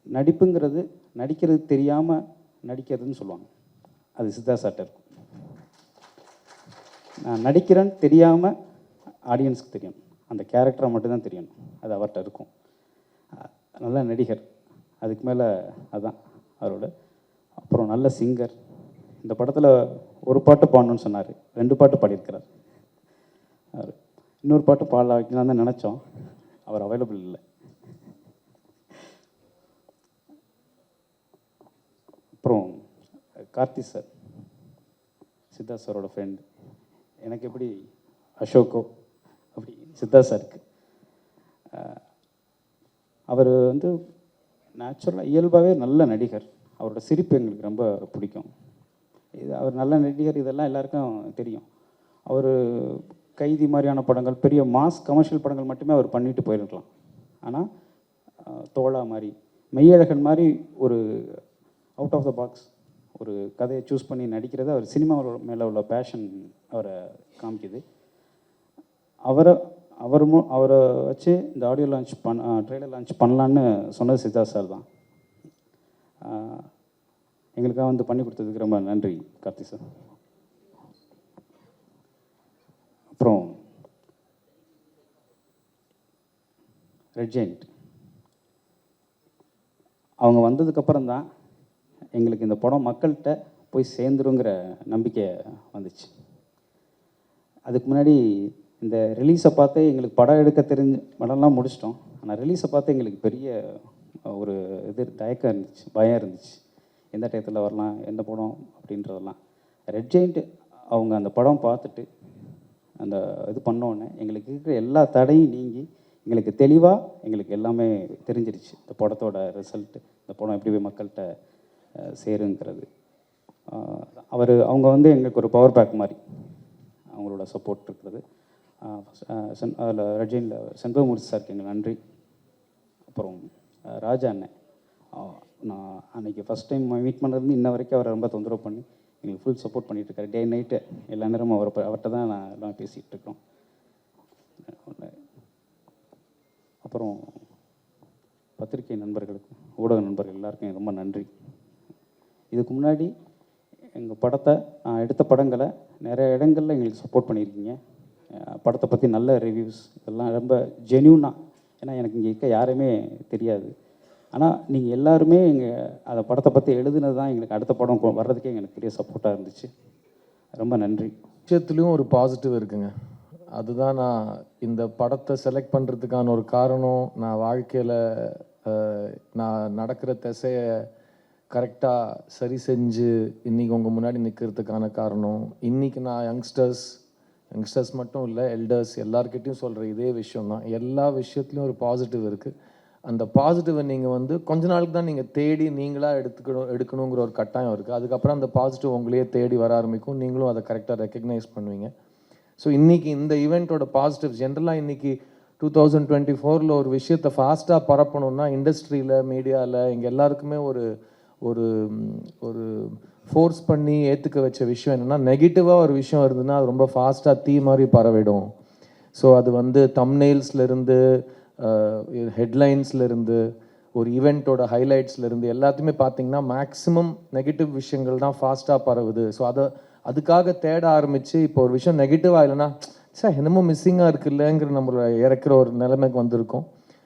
நடிப்புங்கிறது நடிக்கிறது தெரியாமல் நடிக்கிறதுன்னு சொல்லுவாங்க, அது சித்தார்த் சார்ட்ட இருக்கும். நான் நடிக்கிறேன்னு தெரியாமல் ஆடியன்ஸுக்கு தெரியும், அந்த கேரக்டரை மட்டும்தான் தெரியணும், அது அவர்கிட்ட இருக்கும். நல்ல நடிகர், அதுக்கு மேலே அதுதான் அவரோட. அப்புறம் நல்ல சிங்கர். இந்த படத்தில் ஒரு பாட்டு பாடணுன்னு சொன்னார், 2 பாட்டு பாடியிருக்கிறார். அவர் இன்னொரு பாட்டு பாட வைக்கலாம் தான் நினச்சோம், அவர் அவைலபிள் இல்லை. அப்புறம் கார்த்தி சார், சித்தார்த் சாரோட ஃப்ரெண்டு. எனக்கு எப்படி அசோக்கோ அப்படி சித்தார்த் சாருக்கு. அவர் வந்து நேச்சுரலாக இயல்பாகவே நல்ல நடிகர். அவரோட சிரிப்பு எங்களுக்கு ரொம்ப பிடிக்கும். அவர் நல்ல நடிகர், இதெல்லாம் எல்லாருக்கும் தெரியும். அவர் கைதி மாதிரியான படங்கள், பெரிய மாஸ் கமர்ஷியல் படங்கள் மட்டுமே அவர் பண்ணிட்டு போயிருக்கலாம். ஆனால் தோழா மாதிரி, மெய்யழகன் மாதிரி ஒரு அவுட் ஆஃப் த பாக்ஸ் ஒரு கதையை சூஸ் பண்ணி நடிக்கிறது அவர் சினிமா மேலே உள்ள பேஷன் அவரை காமிக்குது. அவரை வச்சு இந்த ஆடியோ லான்ச் ட்ரெய்லர் லான்ச் பண்ணலான்னு சொன்னது சித்தார்த் சார் தான். எங்களுக்காக வந்து பண்ணி கொடுத்ததுக்கு ரொம்ப நன்றி கார்த்தி சார். அப்புறம் ரெட் ஜெயண்ட் அவங்க வந்ததுக்கப்புறம் தான் எங்களுக்கு இந்த படம் மக்கள்கிட்ட போய் சேர்ந்துருங்கிற நம்பிக்கை வந்துச்சு. அதுக்கு முன்னாடி இந்த ரிலீஸை பார்த்தே எங்களுக்கு படம் எடுக்க தெரிஞ்ச படம்லாம் முடிச்சிட்டோம். ஆனால் ரிலீஸை பார்த்து எங்களுக்கு பெரிய ஒரு தயக்கம் இருந்துச்சு, பயம் இருந்துச்சு. எந்த டயத்தில் வரலாம், எந்த படம் அப்படின்றதெல்லாம். ரெட் ஜெயிண்ட் அவங்க அந்த படம் பார்த்துட்டு அந்த இது பண்ணோன்னே எங்களுக்கு இருக்கிற எல்லா தடையும் நீங்கி எங்களுக்கு தெளிவாக எங்களுக்கு எல்லாமே தெரிஞ்சிருச்சு. இந்த படத்தோட ரிசல்ட்டு, இந்த படம் எப்படி போய் மக்கள்கிட்ட சேருங்கிறது. அவங்க வந்து எங்களுக்கு ஒரு பவர் பேக் மாதிரி அவங்களோட சப்போர்ட் இருக்கிறது. அதில் ரெட்ஜெயினில் செண்பகமூர்த்தி சாருக்கு எங்களுக்கு நன்றி. அப்புறம் ராஜா அண்ணன், நான் அன்றைக்கி ஃபஸ்ட் டைம் மீட் பண்ணுறது இன்ன வரைக்கும் அவரை ரொம்ப தொந்தரவு பண்ணி எங்களுக்கு ஃபுல் சப்போர்ட் பண்ணிகிட்ருக்காரு. டே நைட்டு எல்லா நேரமும் அவர்கிட்ட தான் நான் எல்லாம் பேசிகிட்டு இருக்கோம். அப்புறம் பத்திரிகை நண்பர்களுக்கு, ஊடக நண்பர்கள் எல்லாருக்கும் ரொம்ப நன்றி. இதுக்கு முன்னாடி எங்கள் படத்தை, நான் எடுத்த படங்களை நிறைய இடங்களில் எங்களுக்கு சப்போர்ட் பண்ணியிருக்கீங்க. படத்தை பற்றி நல்ல ரிவ்யூஸ் இதெல்லாம் ரொம்ப ஜென்யூனாக, ஏன்னா எனக்கு இங்கே இருக்க யாருமே தெரியாது. ஆனால் நீங்கள் எல்லாருமே அந்த படத்தை பற்றி எழுதுனது தான் எங்களுக்கு அடுத்த படம் வர்றதுக்கே எங்களுக்கு பெரிய சப்போர்ட்டாக இருந்துச்சு. ரொம்ப நன்றி. விஷயத்துலேயும் ஒரு பாசிட்டிவ் இருக்குங்க. அதுதான் நான் இந்த படத்தை செலக்ட் பண்ணுறதுக்கான ஒரு காரணம். நான் வாழ்க்கையில் நான் நடக்கிற திசையை கரெக்டாக சரி செஞ்சு இன்றைக்கி உங்கள் முன்னாடி நிற்கிறதுக்கான காரணம். இன்றைக்கி நான் யங்ஸ்டர்ஸ் மட்டும் இல்லை, எல்டர்ஸ் எல்லார்கிட்டையும் சொல்கிற இதே விஷயம் தான். எல்லா விஷயத்துலையும் ஒரு பாசிட்டிவ் இருக்குது. அந்த பாசிட்டிவை நீங்கள் வந்து கொஞ்ச நாளுக்கு தான் நீங்கள் தேடி நீங்களாக எடுக்கணுங்கிற ஒரு கட்டாயம் இருக்குது. அதுக்கப்புறம் அந்த பாசிட்டிவ் உங்களையே தேடி வர ஆரம்பிக்கும். நீங்களும் அதை கரெக்டாக ரெக்கக்னைஸ் பண்ணுவீங்க. ஸோ இன்றைக்கி இந்த ஈவெண்ட்டோட பாசிட்டிவ் ஜென்ரலாக இன்றைக்கி 2024 ஒரு விஷயத்தை ஃபாஸ்ட்டாக பரப்பணுன்னா இண்டஸ்ட்ரியில், மீடியாவில் எங்கள் எல்லாருக்குமே ஒரு ஒரு ஒரு ஃபோர்ஸ் பண்ணி ஏற்றுக்க வச்ச விஷயம் என்னென்னா, நெகட்டிவாக ஒரு விஷயம் இருந்ததுன்னா அது ரொம்ப ஃபாஸ்ட்டாக தீ மாதிரி பரவிடும். ஸோ அது வந்து தம்ப்நெயில்ஸ்லேருந்து, ஹெட்லைன்ஸ்லேருந்து, ஒரு ஈவெண்ட்டோட ஹைலைட்ஸ்லேருந்து எல்லாத்தையுமே பார்த்திங்கன்னா மேக்ஸிமம் நெகட்டிவ் விஷயங்கள் தான் ஃபாஸ்ட்டாக பரவுது. ஸோ அதுக்காக தேட ஆரம்பித்து இப்போ ஒரு விஷயம் நெகட்டிவாக இல்லைன்னா சார் என்னமோ மிஸ்ஸிங்காக இருக்குல்லங்கிற நம்மளை இறக்குற ஒரு நிலைமைக்கு வந்திருக்கோம்.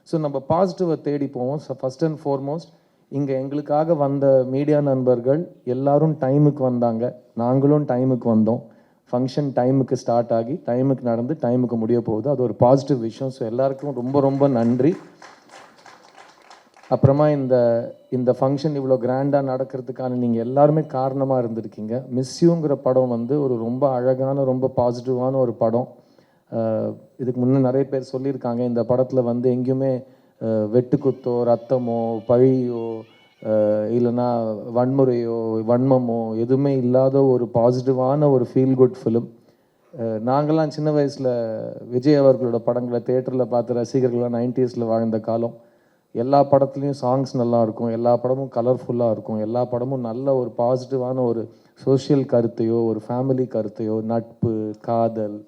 ஸோ நம்ம பாசிட்டிவை தேடி போவோம். ஸோ ஃபஸ்ட் அண்ட் ஃபார்மோஸ்ட் இங்கே எங்களுக்காக வந்த மீடியா நண்பர்கள் எல்லாரும் டைமுக்கு வந்தாங்க, நாங்களும் டைமுக்கு வந்தோம். ஃபங்க்ஷன் டைமுக்கு ஸ்டார்ட் ஆகி டைமுக்கு நடந்து டைமுக்கு முடிய போகுது. அது ஒரு பாசிட்டிவ் விஷயம். ஸோ எல்லாருக்கும் ரொம்ப ரொம்ப நன்றி. அப்புறமா இந்த ஃபங்க்ஷன் இவ்வளோ கிராண்டாக நடக்கிறதுக்கான நீங்கள் எல்லாருமே காரணமாக இருந்திருக்கீங்க. மிஸ்யூங்கிற படம் வந்து ஒரு ரொம்ப அழகான, ரொம்ப பாசிட்டிவான ஒரு படம். இதுக்கு முன்னே நிறைய பேர் சொல்லியிருக்காங்க, இந்த படத்தில் வந்து எங்கேயுமே வெட்டுக்குத்தோ, ரத்தமோ, பழியோ, இல்லைன்னா வன்முறையோ, வன்மமோ எதுவுமே இல்லாத ஒரு பாசிட்டிவான ஒரு ஃபீல் குட் ஃபிலிம். நாங்கள்லாம் சின்ன வயசில் விஜய் அவர்களோட படங்களை தேட்டரில் பார்த்து ரசிகர்கள்லாம் 90s வாழ்ந்த காலம். எல்லா படத்துலேயும் சாங்ஸ் நல்லா இருக்கும், எல்லா படமும் கலர்ஃபுல்லாக இருக்கும், எல்லா படமும் நல்ல ஒரு பாசிட்டிவான ஒரு சோஷியல் கருத்தையோ, ஒரு ஃபேமிலி கருத்தையோ, நட்பு, காதல்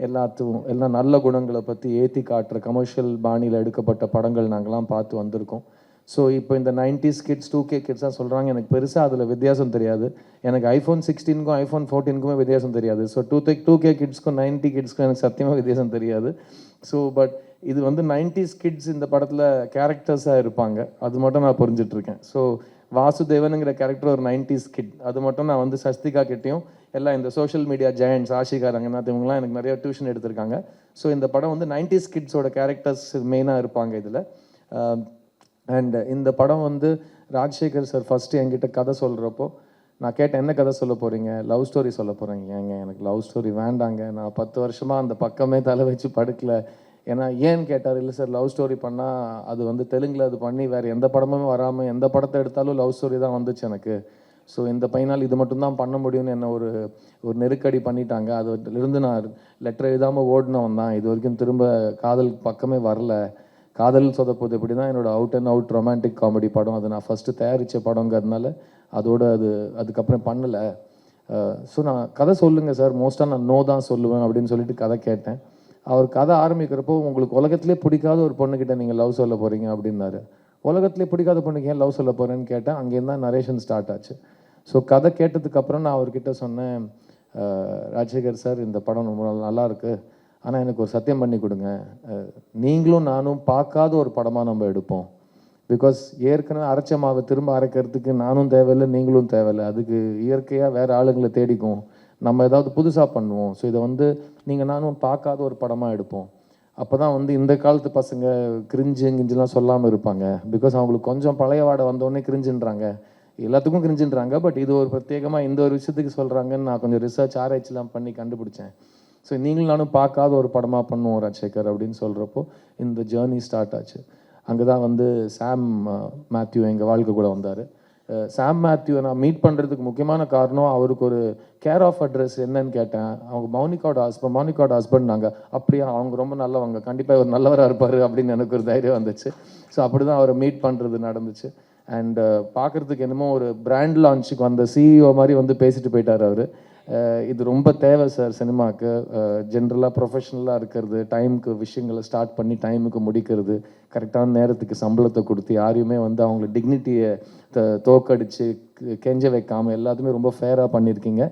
எல்லாம் நல்ல குணங்களை பற்றி ஏற்றி காட்டுற கமர்ஷியல் பாணியில் எடுக்கப்பட்ட படங்கள் நாங்கள்லாம் பார்த்து வந்திருக்கோம். ஸோ இப்போ இந்த 90s கிட்ஸ் 2K கிட்ஸாக சொல்கிறாங்க. எனக்கு பெருசாக அதில் வித்தியாசம் தெரியாது. எனக்கு iPhone 16க்கும் iPhone 14க்குமே வித்தியாசம் தெரியாது. ஸோ 2K கிட்ஸ்க்கும் 90 கிட்ஸ்க்கும் எனக்கு சத்தியமாக வித்தியாசம் தெரியாது. ஸோ பட் இது வந்து 90s கிட்ஸ் இந்த படத்தில் கேரக்டர்ஸாக இருப்பாங்க, அது மட்டும் நான் புரிஞ்சிட்ருக்கேன். ஸோ வாசுதேவனுங்கிற கேரக்டர் ஒரு 90s கிட், அது மட்டும் நான் வந்து சஸ்திகா கிட்டேயும் எல்லாம் இந்த social media giants Ashika Ranganath இவங்கலாம் எனக்கு நிறைய டியூஷன் எடுத்திருக்காங்க. ஸோ இந்த படம் வந்து 90s கிட்ஸோட கேரக்டர்ஸ் மெயினாக இருப்பாங்க இதில். அண்ட் இந்த படம் வந்து ராஜசேகர் சார் ஃபஸ்ட்டு என்கிட்ட கதை சொல்கிறப்போ நான் கேட்டேன், என்ன கதை சொல்ல போகிறீங்க? லவ் ஸ்டோரி சொல்ல போகிறீங்க. ஏங்க எனக்கு லவ் ஸ்டோரி வேண்டாங்க, நான் 10 வருஷமாக அந்த பக்கமே தலை வச்சு படுக்கல. ஏன்னா ஏன்னு கேட்டார். இல்லை சார், லவ் ஸ்டோரி பண்ணால் அது வந்து தெலுங்கில் அது பண்ணி வேறு எந்த படமுமே வராமல் எந்த படத்தை எடுத்தாலும் லவ் ஸ்டோரி தான் வந்துச்சு எனக்கு. ஸோ இந்த பையனால் இது மட்டும்தான் பண்ண முடியும்னு என்ன ஒரு நெருக்கடி பண்ணிட்டாங்க. அதிலிருந்து நான் லெட்டர் எழுதாமல் ஓடினவன் தான். இது வரைக்கும் திரும்ப காதல் பக்கமே வரல. காதல் சொதப்போது எப்படி தான் என்னோடய out and out romantic comedy படம். அது நான் ஃபஸ்ட்டு தயாரித்த படங்கிறதுனால அதுக்கப்புறம் பண்ணலை. ஸோ நான் கதை சொல்லுங்கள் சார், மோஸ்ட்டாக நான் நோ தான் சொல்லுவேன் அப்படின்னு சொல்லிட்டு கதை கேட்டேன். அவர் கதை ஆரம்பிக்கிறப்போ, உங்களுக்கு உலகத்திலே பிடிக்காத ஒரு பொண்ணுக்கிட்ட நீங்கள் லவ் சொல்ல போகிறீங்க அப்படின்னாரு. உலகத்திலே பிடிக்காத பொண்ணுக்கு ஏன் லவ் சொல்ல போகிறேன்னு கேட்டேன். அங்கேருந்து தான் நரேஷன் ஸ்டார்ட் ஆச்சு. ஸோ கதை கேட்டதுக்கப்புறம் நான் அவர்கிட்ட சொன்னேன், ராஜசேகர் சார் இந்த படம் ரொம்ப நல்லா இருக்குது, ஆனால் எனக்கு ஒரு சத்தியம் பண்ணி கொடுங்க, நீங்களும் நானும் பார்க்காத ஒரு படமாக நம்ம எடுப்போம். பிகாஸ் ஏற்கனவே அரைச்ச மாவை திரும்ப அரைக்கிறதுக்கு நானும் தேவையில்லை, நீங்களும் தேவையில்லை. அதுக்கு இயற்கையாக வேறு ஆளுங்களை தேடிக்கும். நம்ம ஏதாவது புதுசாக பண்ணுவோம். ஸோ இதை வந்து நீங்கள் நானும் பார்க்காத ஒரு படமாக எடுப்போம். அப்போ தான் வந்து இந்த காலத்து பசங்க கிரிஞ்சுலாம் சொல்லாமல் இருப்பாங்க. பிகாஸ் அவங்களுக்கு கொஞ்சம் பழைய வாடை வந்தோடனே கிரிஞ்சுன்றாங்க, எல்லாத்துக்கும் கிரிஞ்சுன்றாங்க. பட் இது ஒரு பிரத்யேகமாக இந்த ஒரு விஷயத்துக்கு சொல்கிறாங்கன்னு நான் கொஞ்சம் ரிசர்ச் ஆராய்ச்சிலாம் பண்ணி கண்டுபிடிச்சேன். ஸோ நீங்களும் நானும் பார்க்காத ஒரு படமாக பண்ணுவோம் ராஜசேகர் அப்படின்னு சொல்கிறப்போ இந்த ஜேர்னி ஸ்டார்ட் ஆச்சு. அங்கே தான் வந்து சாம் மேத்யூ எங்கள் வாழ்க்கை கூட வந்தார். சாம் மேத்யூவை நான் மீட் பண்ணுறதுக்கு முக்கியமான காரணம், அவருக்கு ஒரு கேர் ஆஃப் அட்ரஸ் என்னன்னு கேட்டேன். அவங்க மௌனிகாவோட ஹஸ்பண்ட் நாங்கள். அப்படியே அவங்க ரொம்ப நல்லவங்க, கண்டிப்பாக ஒரு நல்லவராக இருப்பார் அப்படின்னு எனக்கு ஒரு தைரியம் வந்துச்சு. ஸோ அப்படி தான் அவரை மீட் பண்ணுறது நடந்துச்சு. அண்டு பார்க்குறதுக்கு என்னமோ ஒரு பிராண்ட் லான்ச்சுக்கு வந்த சிஇஓ மாதிரி வந்து பேசிட்டு போயிட்டார் அவர். இது ரொம்ப தேவை சார் சினிமாவுக்கு. ஜென்ரலாக ப்ரொஃபஷ்னலாக இருக்கிறது, டைமுக்கு விஷயங்களை ஸ்டார்ட் பண்ணி டைமுக்கு முடிக்கிறது, கரெக்டான நேரத்துக்கு சம்பளத்தை கொடுத்து யாரையுமே வந்து அவங்கள டிக்னிட்டியை தோக்கடிச்சு கெஞ்ச வைக்காமல் எல்லாத்துமே ரொம்ப ஃபேராக பண்ணியிருக்கீங்க.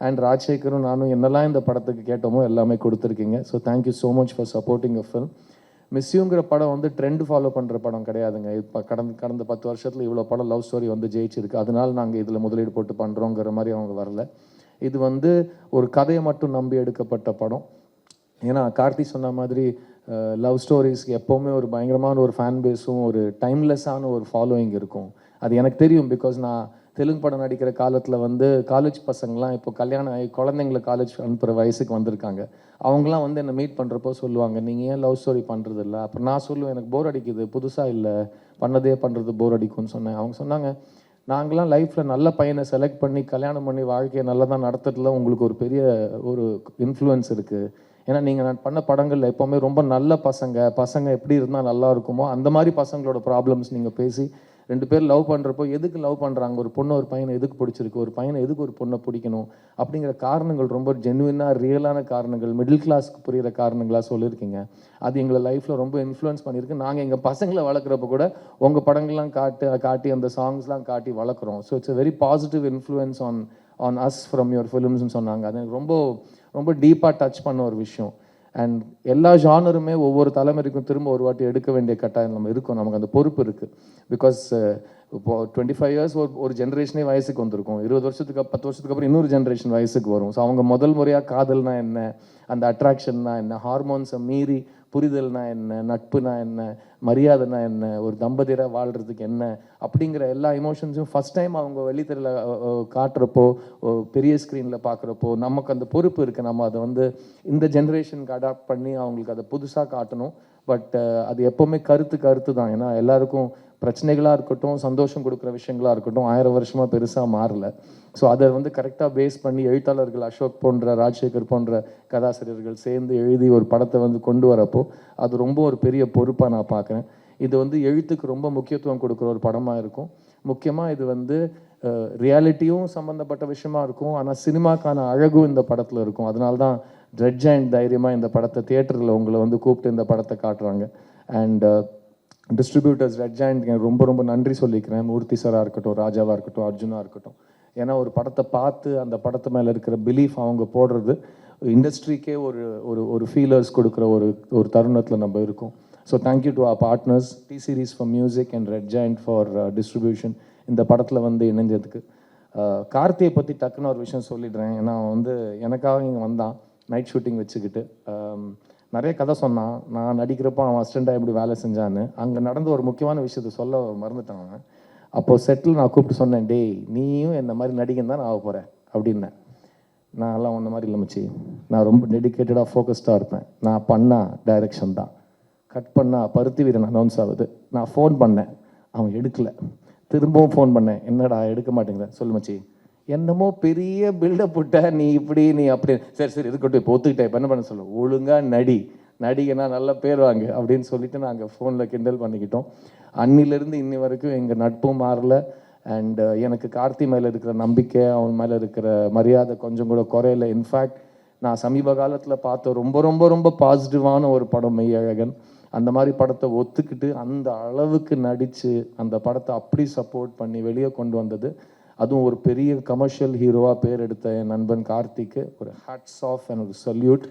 அண்ட் ராஜசேகரும் நானும் என்னெல்லாம் இந்த படத்துக்கு கேட்டோமோ எல்லாமே கொடுத்துருக்கீங்க. So thank you so much for supporting a film. மிஸ்யூங்கிற படம் வந்து ட்ரெண்ட் ஃபாலோ பண்ணுற படம் கிடையாதுங்க. இப்போ கடந்த 10 வருஷத்தில் இவ்வளோ படம் லவ் ஸ்டோரி வந்து ஜெயிச்சிருக்கு, அதனால நாங்கள் இதில் முதலீடு போட்டு பண்ணுறோங்கிற மாதிரி அவங்க வரல. இது வந்து ஒரு கதையை மட்டும் நம்பி எடுக்கப்பட்ட படம். ஏன்னா கார்த்தி சொன்ன மாதிரி லவ் ஸ்டோரிஸ்க்கு எப்போவுமே ஒரு பயங்கரமான ஒரு ஃபேன் பேஸும் ஒரு டைம்லெஸ்ஸான ஒரு ஃபாலோயிங் இருக்கும். அது எனக்கு தெரியும். பிகாஸ் நான் தெலுங்கு படம் நடிக்கிற காலத்தில் வந்து காலேஜ் பசங்களாம் இப்போ கல்யாணம் ஆகி குழந்தைங்களை காலேஜ் அனுப்புகிற வயசுக்கு வந்திருக்காங்க. அவங்களாம் வந்து என்னை மீட் பண்ணுறப்போ சொல்லுவாங்க, நீங்கள் ஏன் லவ் ஸ்டோரி பண்ணுறது இல்லை? அப்போ நான் சொல்லுவேன், எனக்கு போர் அடிக்குது, புதுசாக இல்லை, பண்ணுறது போர் அடிக்கும்னு சொன்னேன். அவங்க சொன்னாங்க, நாங்களாம் லைஃப்பில் நல்ல பையனை செலக்ட் பண்ணி கல்யாணம் பண்ணி வாழ்க்கையை நல்லா தான் நடத்துறதுல உங்களுக்கு ஒரு பெரிய ஒரு இன்ஃப்ளூயன்ஸ் இருக்குது. ஏன்னா நீங்கள் பண்ண படங்களில் எப்போவுமே ரொம்ப நல்ல பசங்க எப்படி இருந்தால் நல்லா இருக்குமோ அந்த மாதிரி பசங்களோட ப்ராப்ளம்ஸ் நீங்கள் பேசி 2 பேர் லவ் பண்ணுறப்போ எதுக்கு லவ் பண்ணுறாங்க, ஒரு பொண்ணு ஒரு பையனை எதுக்கு பிடிச்சிருக்கு, ஒரு பையனை எதுக்கு ஒரு பொண்ணை பிடிக்கணும் அப்படிங்கிற காரணங்கள் ரொம்ப ஜென்யூனாக ரியலான காரணங்கள், மிடில் கிளாஸ்க்கு புரிகிற காரணங்களாக சொல்லியிருக்கீங்க. அது எங்களை லைஃப்பில் ரொம்ப இன்ஃப்ளூயன்ஸ் பண்ணியிருக்கு. நாங்கள் எங்கள் பசங்களை வளர்க்குறப்ப கூட உங்கள் படங்கள்லாம் காட்டி அந்த சாங்ஸ்லாம் காட்டி வளர்க்குறோம். So it's a very positive influence on us from your ஃபிலிம்ஸ்னு சொன்னாங்க. அது எனக்கு ரொம்ப டீப்பாக டச் பண்ண ஒரு விஷயம். அண்ட் எல்லா ஜானருமே ஒவ்வொரு தலைமுறைக்கும் திரும்ப ஒரு வாட்டி எடுக்க வேண்டிய கட்டாயம் நம்ம இருக்கும், நமக்கு அந்த பொறுப்பு இருக்குது. பிகாஸ் இப்போது 25 இயர்ஸ் ஒரு ஜென்ரேஷனே வயசுக்கு வந்திருக்கும், 20 வருஷத்துக்கு 10 வருஷத்துக்கு அப்புறம் இன்னொரு ஜென்ரேஷன் வயசுக்கு வரும். ஸோ அவங்க முதல் முறையாக காதல்னா என்ன, அந்த அட்ராக்ஷன்னா என்ன, ஹார்மோன்ஸை மீறி புரிதல்னா என்ன, நட்புனா என்ன, மரியாதைனா என்ன, ஒரு தம்பதியராக வாழ்கிறதுக்கு என்ன அப்படிங்கிற எல்லா எமோஷன்ஸும் ஃபஸ்ட் டைம் அவங்க வெளித்தரையில் காட்டுறப்போ, பெரிய ஸ்க்ரீனில் பார்க்குறப்போ நமக்கு அந்த பொறுப்பு இருக்குது. நம்ம அதை வந்து இந்த ஜென்ரேஷனுக்கு அடாப்ட் பண்ணி அவங்களுக்கு அதை புதுசாக காட்டணும். பட் அது எப்போவுமே கருத்து தான். ஏன்னா எல்லாருக்கும் பிரச்சனைகளாக இருக்கட்டும், சந்தோஷம் கொடுக்குற விஷயங்களாக இருக்கட்டும், 1000 வருஷமாக பெருசாக மாறல. ஸோ அதை வந்து கரெக்டாக பேஸ் பண்ணி எழுத்தாளர்கள் அசோக் போன்ற, ராஜசேகர் போன்ற கதாசிரியர்கள் சேர்ந்து எழுதி ஒரு படத்தை வந்து கொண்டு வரப்போ அது ரொம்ப ஒரு பெரிய பொறுப்பாக நான் பார்க்குறேன். இது வந்து எழுத்துக்கு ரொம்ப முக்கியத்துவம் கொடுக்குற ஒரு படமாக இருக்கும். முக்கியமாக இது வந்து ரியாலிட்டியும் சம்மந்தப்பட்ட விஷயமா இருக்கும், ஆனால் சினிமாக்கான அழகும் இந்த படத்தில் இருக்கும். அதனால தான் ரெட் ஜெயண்ட் தைரியமாக இந்த படத்தை தியேட்டரில் உங்களை வந்து கூப்பிட்டு இந்த படத்தை காட்டுறாங்க. அண்ட் டிஸ்ட்ரிபியூட்டர்ஸ் ரெட் ஜெயண்ட் ரொம்ப நன்றி சொல்லிக்கிறேன். மூர்த்தி சாராக இருக்கட்டும், ராஜாவாக இருக்கட்டும், அர்ஜுனாக இருக்கட்டும். ஏன்னா ஒரு படத்தை பார்த்து அந்த படத்து மேலே இருக்கிற பிலீஃப் அவங்க போடுறது இண்டஸ்ட்ரிக்கே ஒரு ஃபீலர்ஸ் கொடுக்குற ஒரு தருணத்தில் நம்ம இருக்கோம். So thank you to our partners T Series for music and Red Giant for distribution இந்த படத்தில் வந்து இணைஞ்சதுக்கு. கார்த்தியை பற்றி டக்குன்னு ஒரு விஷயம் சொல்லிடுறேன். ஏன்னா வந்து எனக்காக இங்கே வந்தான் நைட் ஷூட்டிங் வச்சுக்கிட்டு நிறைய கதை சொன்னான். நான் நடிக்கிறப்போ அவன் அசிஸ்டண்ட்டாக எப்படி வேலை செஞ்சான்னு. அங்கே நடந்த ஒரு முக்கியமான விஷயத்த சொல்ல மறந்துட்டான் அவன். அப்போது செட்டில் நான் கூப்பிட்டு சொன்னேன், டேய் நீயும் என்ன மாதிரி நடிகன் தான் நான் ஆக போகிறேன் அப்படின்னேன். நான் எல்லாம் ஒன்ற மாதிரி இல்லை மச்சி, நான் ரொம்ப டெடிக்கேட்டடாக ஃபோக்கஸ்டாக இருப்பேன். நான் பண்ணால் டைரக்ஷன் தான், கட் பண்ணால் பருத்தி வீரன் அனௌன்ஸ் ஆகுது. நான் ஃபோன் பண்ணேன், அவன் எடுக்கலை. திரும்பவும் ஃபோன் பண்ணேன், என்னடா எடுக்க மாட்டேங்கிற, சொல்லு மச்சி, என்னமோ பெரிய பில்டப் விட்ட, நீ இப்படி நீ அப்படி, சரி இருக்கட்டும் இப்போ ஒத்துக்கிட்டேன், இப்போ என்ன பண்ண சொல்ல, ஒழுங்காக நடிகனா நல்ல பேர் வாங்க அப்படின்னு சொல்லிட்டு நாங்கள் ஃபோனில் கிண்டல் பண்ணிக்கிட்டோம். அன்னிலேருந்து இன்னி வரைக்கும் எங்கள் நட்பும் மாறல. அண்ட் எனக்கு கார்த்தி மேலே இருக்கிற நம்பிக்கை, அவன் மேலே இருக்கிற மரியாதை கொஞ்சம் கூட குறையல. இன்ஃபேக்ட் நான் சமீப காலத்தில் பார்த்த ரொம்ப பாசிட்டிவான ஒரு படம் மெய்யழகன். அந்த மாதிரி படத்தை ஒத்துக்கிட்டு அந்த அளவுக்கு நடித்து அந்த படத்தை அப்படி சப்போர்ட் பண்ணி வெளியே கொண்டு வந்தது, அதுவும் ஒரு பெரிய கமர்ஷியல் ஹீரோவாக பேர் எடுத்த என் நண்பன் கார்த்திக்கு ஒரு ஹேட்ஸ் ஆஃப் அண்ட் ஒரு சல்யூட்.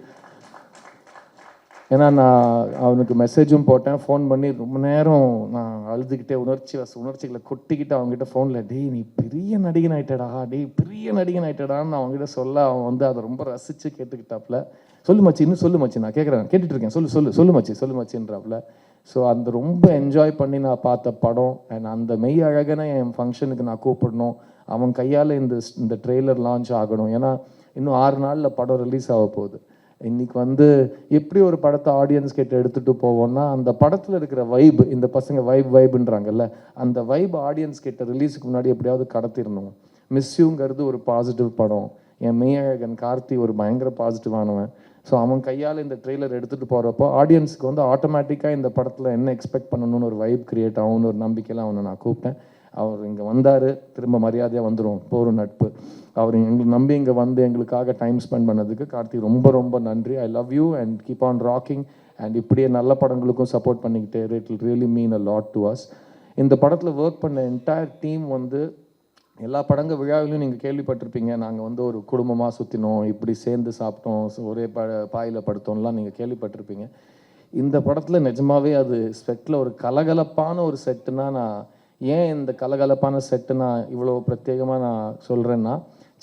ஏன்னா நான் அவனுக்கு மெசேஜும் போட்டேன், ஃபோன் பண்ணி ரொம்ப நேரம் நான் அழுதுகிட்டே உணர்ச்சிகளை கொட்டிக்கிட்டு அவங்ககிட்ட ஃபோனில் டேய் நீ பெரிய நடிகன் ஆயிட்டடா, டேய் பெரிய நடிகன் ஆயிட்டடான்னு அவங்ககிட்ட சொல்ல அவன் வந்து அதை ரொம்ப ரசித்து கேட்டுக்கிட்டாப்புல. சொல்லு மச்சி, இன்னும் சொல்லு மச்சி, நான் கேட்குறேன், கேட்டுட்டு இருக்கேன், சொல்லு மச்சின்றாப்புல. ஸோ அந்த ரொம்ப என்ஜாய் பண்ணி நான் பார்த்த படம். அண்ட் அந்த மெய் அழகனை என் ஃபங்க்ஷனுக்கு நான் கூப்பிடணும், அவன் கையால் இந்த ட்ரெய்லர் லான்ச் ஆகணும். ஏன்னா இன்னும் 6 நாளில் படம் ரிலீஸ் ஆக போகுது. இன்னைக்கு வந்து எப்படி ஒரு படத்தை ஆடியன்ஸ் கிட்ட எடுத்துகிட்டு போவோம்னா, அந்த படத்தில் இருக்கிற வைப், இந்த பசங்க வைப்ன்றாங்கல்ல, அந்த வைப் ஆடியன்ஸ் கிட்ட ரிலீஸுக்கு முன்னாடி எப்படியாவது கடத்திடணும். மிஸ்யூங்கிறது ஒரு பாசிட்டிவ் படம், என் மெய்யழகன் கார்த்தி ஒரு பயங்கர பாசிட்டிவானவன். ஸோ அவன் கையால் இந்த ட்ரெய்லர் எடுத்துகிட்டு போகிறப்போ ஆடியன்ஸுக்கு வந்து ஆட்டோமேட்டிக்காக இந்த படத்தில் என்ன எக்ஸ்பெக்ட் பண்ணணும்னு ஒரு வைப் கிரியேட் ஆகும்னு ஒரு நம்பிக்கையில் அவனை நான் கூப்பிட்டேன். அவர் இங்கே வந்தார், திரும்ப மரியாதையாக வந்துடும், போகிற நட்பு. அவர் எங்களுக்கு நம்பி இங்கே வந்து எங்களுக்காக டைம் ஸ்பெண்ட் பண்ணதுக்கு கார்த்தி ரொம்ப ரொம்ப நன்றி. ஐ love you and keep on rocking. And இப்படியே நல்ல படங்களுக்கும் சப்போர்ட் பண்ணிக்கிட்டே it will really mean a lot to us. இந்த படத்தில் ஒர்க் பண்ண என்டையர் டீம் வந்து எல்லா படங்க விழாவிலையும் நீங்கள் கேள்விப்பட்டிருப்பீங்க, நாங்கள் வந்து ஒரு குடும்பமாக சுற்றினோம், இப்படி சேர்ந்து சாப்பிட்டோம், ஒரே பாயில் படுத்தோம்லாம் நீங்கள் கேள்விப்பட்டிருப்பீங்க. இந்த படத்தில் நிஜமாவே அது செட்டில் ஒரு கலகலப்பான ஒரு செட்டுனா, நான் ஏன் இந்த கலகலப்பான செட்டு நான் இவ்வளோ பிரத்யேகமாக நான் சொல்கிறேன்னா,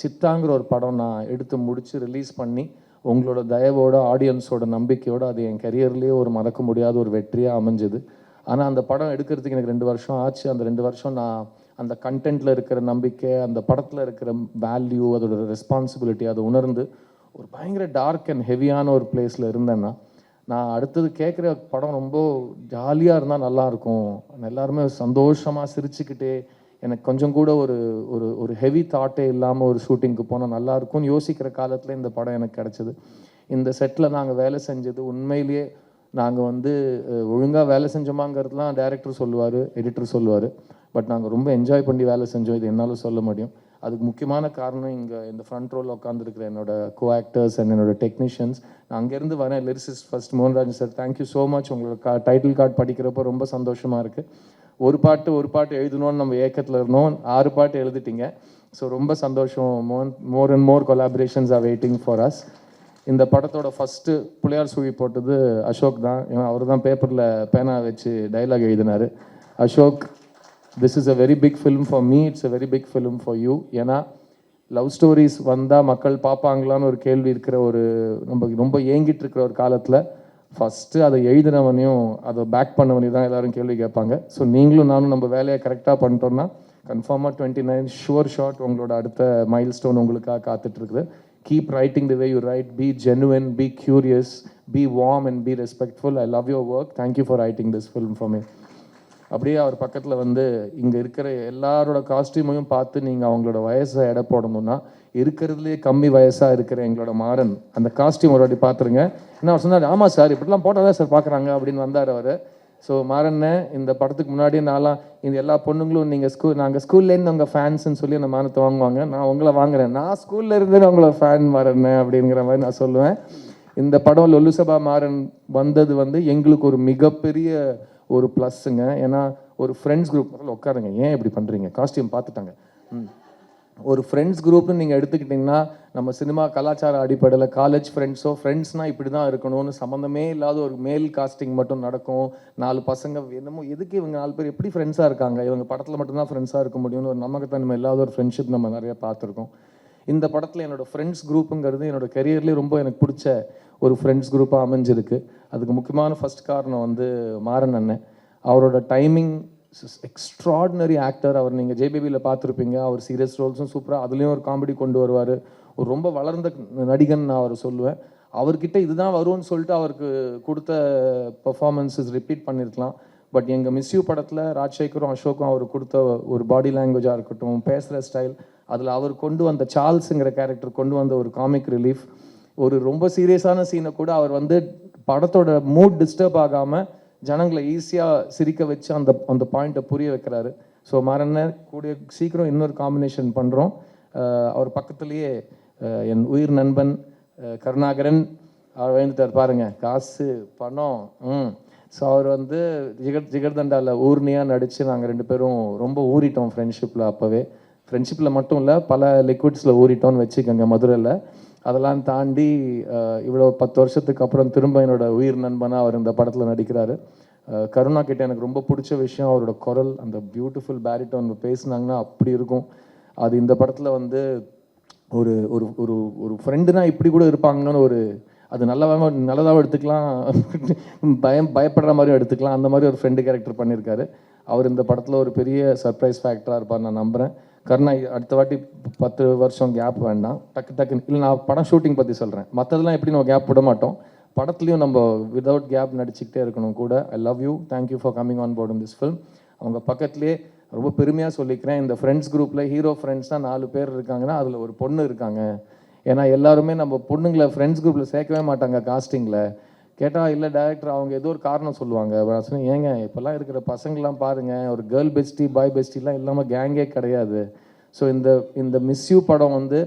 சித்தாங்கிற ஒரு படம் நான் எடுத்து முடித்து ரிலீஸ் பண்ணி உங்களோட தயவோட ஆடியன்ஸோட நம்பிக்கையோடு அது என் கரியர்லேயே ஒரு மறக்க முடியாத ஒரு வெற்றியாக அமைஞ்சது. ஆனால் அந்த படம் எடுக்கிறதுக்கு எனக்கு 2 வருஷம் ஆச்சு. அந்த 2 வருஷம் நான் அந்த கண்டென்ட்டில் இருக்கிற நம்பிக்கை, அந்த படத்தில் இருக்கிற வேல்யூ, அதோட ரெஸ்பான்சிபிலிட்டி அதை உணர்ந்து ஒரு பயங்கர டார்க் அண்ட் ஹெவியான ஒரு பிளேஸில் இருந்தேன்னா, நான் அடுத்தது கேட்குற படம் ரொம்ப ஜாலியாக இருந்தால் நல்லாயிருக்கும், எல்லாருமே சந்தோஷமாக சிரிச்சுக்கிட்டே, எனக்கு கொஞ்சம் கூட ஒரு ஒரு ஒரு ஹெவி தாட்டே இல்லாமல் ஒரு ஷூட்டிங்க்கு போனால் நல்லாயிருக்கும்னு யோசிக்கிற காலத்தில் இந்த படம் எனக்கு கிடச்சிது. இந்த செட்டில் நாங்கள் வேலை செஞ்சது உண்மையிலேயே நாங்கள் வந்து ஒழுங்காக வேலை செஞ்சோமாங்கிறதுலாம் டைரக்டர் சொல்லுவார், எடிட்டர் சொல்லுவார். பட் நாங்கள் ரொம்ப என்ஜாய் பண்ணி வேலை செஞ்சோம், இது என்னால் சொல்ல முடியும். அதுக்கு முக்கியமான காரணம் இங்கே இந்த ஃப்ரண்ட் ரோலில் உட்காந்துருக்கிற என்னோட கோ ஆக்டர்ஸ் அண்ட் என்னோட டெக்னீஷியன்ஸ். நான் அங்கேருந்து வரேன், lyricist first Mohanrajan sir, thank you so much. உங்களோட டைட்டில் கார்டு படிக்கிறப்போ ரொம்ப சந்தோஷமாக இருக்குது. ஒரு பாட்டு எழுதணும்னு நம்ம ஏக்கத்தில் இருந்தோம், 6 பாட்டு எழுதிட்டீங்க. ஸோ ரொம்ப சந்தோஷம். More and more collaborations are waiting for us. இந்த படத்தோட ஃபஸ்ட்டு புள்ளையார் சுழி போட்டது அசோக் தான். அவர் தான் பேப்பரில் பேனா வச்சு டைலாக் எழுதினார். Ashok, this is a very big film for me, it's a very big film for you. ஏன்னா லவ் ஸ்டோரிஸ் வந்தால் மக்கள் பார்ப்பாங்களான்னு ஒரு கேள்வி இருக்கிற ஒரு நம்ம ரொம்ப ஏங்கிட்டு இருக்கிற ஒரு காலத்தில் ஃபஸ்ட்டு அதை எழுதினவனையும் அதை பேக் பண்ணவனையும் தான் எல்லோரும் கேள்வி கேட்பாங்க. ஸோ நீங்களும் நானும் நம்ம வேலையை கரெக்டாக பண்ணிட்டோம்னா கன்ஃபார்மாக 29 ஷுவர் ஷாட் உங்களோட அடுத்த மைல் ஸ்டோன் உங்களுக்காக காத்துட்ருக்குது. Keep writing the way you write, be genuine, be curious, be warm and be respectful. I love your work. Thank you for writing this film for me. அப்படியே அவர் பக்கத்தில் வந்து இங்கே இருக்கிற எல்லாரோட காஸ்டியூமையும் பார்த்து நீங்கள் அவங்களோட வயசை எடை போடணும்னா, இருக்கிறதுலே கம்மி வயசாக இருக்கிற எங்களோட மாறன் அந்த காஸ்டியூம் ஒரு வாட்டி பார்த்துருங்க. என்ன அவர் சொன்னார், ஆமாம் சார் இப்படிலாம் போட்டால் தான் சார் பார்க்குறாங்க அப்படின்னு வந்தார் அவர். ஸோ மாறண்ணே, இந்த படத்துக்கு முன்னாடி நான்லாம் இந்த எல்லா பொண்ணுங்களும் நீங்கள் நாங்கள் ஸ்கூல்லேருந்து உங்கள் ஃபேன்ஸ்ன்னு சொல்லி அந்த மானத்தை வாங்குவாங்க, நான் உங்களை வாங்குறேன், நான் ஸ்கூலில் இருந்து உங்களை ஃபேன் மாறண்ணே அப்படிங்கிற மாதிரி நான் சொல்லுவேன். இந்த படம் லொல்லுசபா மாறன் வந்தது வந்து எங்களுக்கு ஒரு மிகப்பெரிய ஒரு ப்ளஸ்ஸுங்க. ஏன்னா ஒரு ஃப்ரெண்ட்ஸ் குரூப் உட்காருங்க, ஏன் இப்படி பண்ணுறீங்க, காஸ்டியூம் பார்த்துட்டாங்க. ஒரு ஃப்ரெண்ட்ஸ் குரூப்னு நீங்கள் எடுத்துக்கிட்டிங்கன்னா நம்ம சினிமா கலாச்சார அடிப்படையில் காலேஜ் ஃப்ரெண்ட்ஸ்னால் இப்படி தான் இருக்கணும்னு சம்மந்தமே இல்லாத ஒரு மேல் காஸ்டிங் மட்டும் நடக்கும். 4 பசங்க என்னமோ எதுக்கு இவங்க 4 பேர் எப்படி ஃப்ரெண்ட்ஸாக இருக்காங்க, இவங்க படத்தில் மட்டும்தான் ஃப்ரெண்ட்ஸாக இருக்க முடியும்னு ஒரு நமக்குத்தன்மை இல்லாத ஒரு ஃப்ரெண்ட்ஷிப் நம்ம நிறைய பார்த்துருக்கோம். இந்த படத்தில் என்னோடய ஃப்ரெண்ட்ஸ் குரூப்புங்கிறது என்னோடய கெரியர்லேயே ரொம்ப எனக்கு பிடிச்ச ஒரு ஃப்ரெண்ட்ஸ் குரூப்பாக அமைஞ்சிருக்கு. அதுக்கு முக்கியமான ஃபர்ஸ்ட் காரணம் வந்து மாறன் அண்ணன். அவரோட டைமிங் எக்ஸ்ட்ராடினரி ஆக்டர். அவர் நீங்கள் ஜேபிபியில் பார்த்துருப்பீங்க, அவர் சீரியஸ் ரோல்ஸும் சூப்பராக, அதுலேயும் ஒரு காமெடி கொண்டு வருவார். ஒரு ரொம்ப வளர்ந்த நடிகன் நான் அவர் சொல்லுவேன். அவர்கிட்ட இதுதான் வரும்னு சொல்லிட்டு அவருக்கு கொடுத்த பர்ஃபார்மன்ஸஸ் ரிப்பீட் பண்ணியிருக்கலாம். பட் எங்கள் மிஸ்யூ படத்தில் ராஜசேகரும் அசோக்கும் அவர் கொடுத்த ஒரு பாடி லாங்குவேஜாக இருக்கட்டும், பேசுகிற ஸ்டைல், அதில் அவர் கொண்டு வந்த சார்ல்ஸுங்கிற கேரக்டர் கொண்டு வந்த ஒரு காமிக் ரிலீஃப், ஒரு ரொம்ப சீரியஸான சீனை கூட அவர் வந்து படத்தோட மூட் டிஸ்டர்ப் ஆகாமல் ஜனங்களை ஈஸியாக சிரிக்க வச்சு அந்த பாயிண்ட்டை புரிய வைக்கிறாரு. ஸோ மாறன்ன கூடிய சீக்கிரம் இன்னொரு காம்பினேஷன் பண்ணுறோம். அவர் பக்கத்துலேயே என் உயிர் நண்பன் கருணாகரன் அவர் வந்துட்டார் பாருங்க, காசு பணம். ஸோ அவர் வந்து ஜிகர்தண்டாவில் ஊர்னியாக நடித்து நாங்கள் 2 பேரும் ரொம்ப ஊறிட்டோம் ஃப்ரெண்ட்ஷிப்பில். அப்போவே ஃப்ரெண்ட்ஷிப்பில் மட்டும் இல்லை, பல லிக்விட்ஸில் ஊறிட்டோம்னு வச்சுக்கோங்க மதுரையில். அதெல்லாம் தாண்டி இவ்வளோ 10 வருஷத்துக்கு அப்புறம் திரும்ப என்னோட உயிர் நண்பனாக அவர் இந்த படத்தில் நடிக்கிறாரு. கருணா கிட்ட எனக்கு ரொம்ப பிடிச்ச விஷயம் அவரோட குரல், அந்த பியூட்டிஃபுல் பேரிட்டோன் பேசுனாங்கன்னா அப்படி இருக்கும். அது இந்த படத்தில் வந்து ஒரு ஒரு ஒரு ஒரு ஃப்ரெண்டுனா இப்படி கூட இருப்பாங்கன்னு ஒரு அது நல்லதாகவும் எடுத்துக்கலாம், பயப்படுற மாதிரியும் எடுத்துக்கலாம். அந்த மாதிரி ஒரு ஃப்ரெண்டு கேரக்டர் பண்ணியிருக்காரு அவர். இந்த படத்தில் ஒரு பெரிய சர்ப்ரைஸ் ஃபேக்டராக இருப்பார் நான் நம்புகிறேன். கருணா அடுத்த வாட்டி 10 வருஷம் கேப் வேண்டாம், டக்குன்னு இல்லை நான் படம் ஷூட்டிங் பற்றி சொல்கிறேன், மற்றதெல்லாம் எப்படி நம்ம கேப் விட மாட்டோம், படத்துலையும் நம்ம விதவுட் கேப் நடிச்சுக்கிட்டே இருக்கணும் கூட. I love you, thank you for coming on board in this film. அவங்க பக்கத்துலேயே ரொம்ப பெருமையாக சொல்லிக்கிறேன், இந்த ஃப்ரெண்ட்ஸ் குரூப்பில் ஹீரோ ஃப்ரெண்ட்ஸ் தான் 4 பேர் இருக்காங்கன்னா அதில் ஒரு பொண்ணு இருக்காங்க. ஏன்னா எல்லாருமே நம்ம பொண்ணுங்களை ஃப்ரெண்ட்ஸ் குரூப்பில் சேர்க்கவே மாட்டாங்க காஸ்டிங்கில். கேட்டால் இல்லை டைரக்டர் அவங்க ஏதோ ஒரு காரணம் சொல்லுவாங்க. நான் சொன்னேன், ஏங்க இப்போல்லாம் இருக்கிற பசங்கள்லாம் பாருங்கள், ஒரு கேர்ள் பெஸ்டி பாய் பெஸ்டிலாம் இல்லாமல் கேங்கே கிடையாது. ஸோ இந்த மிஸ் யூ படம் வந்து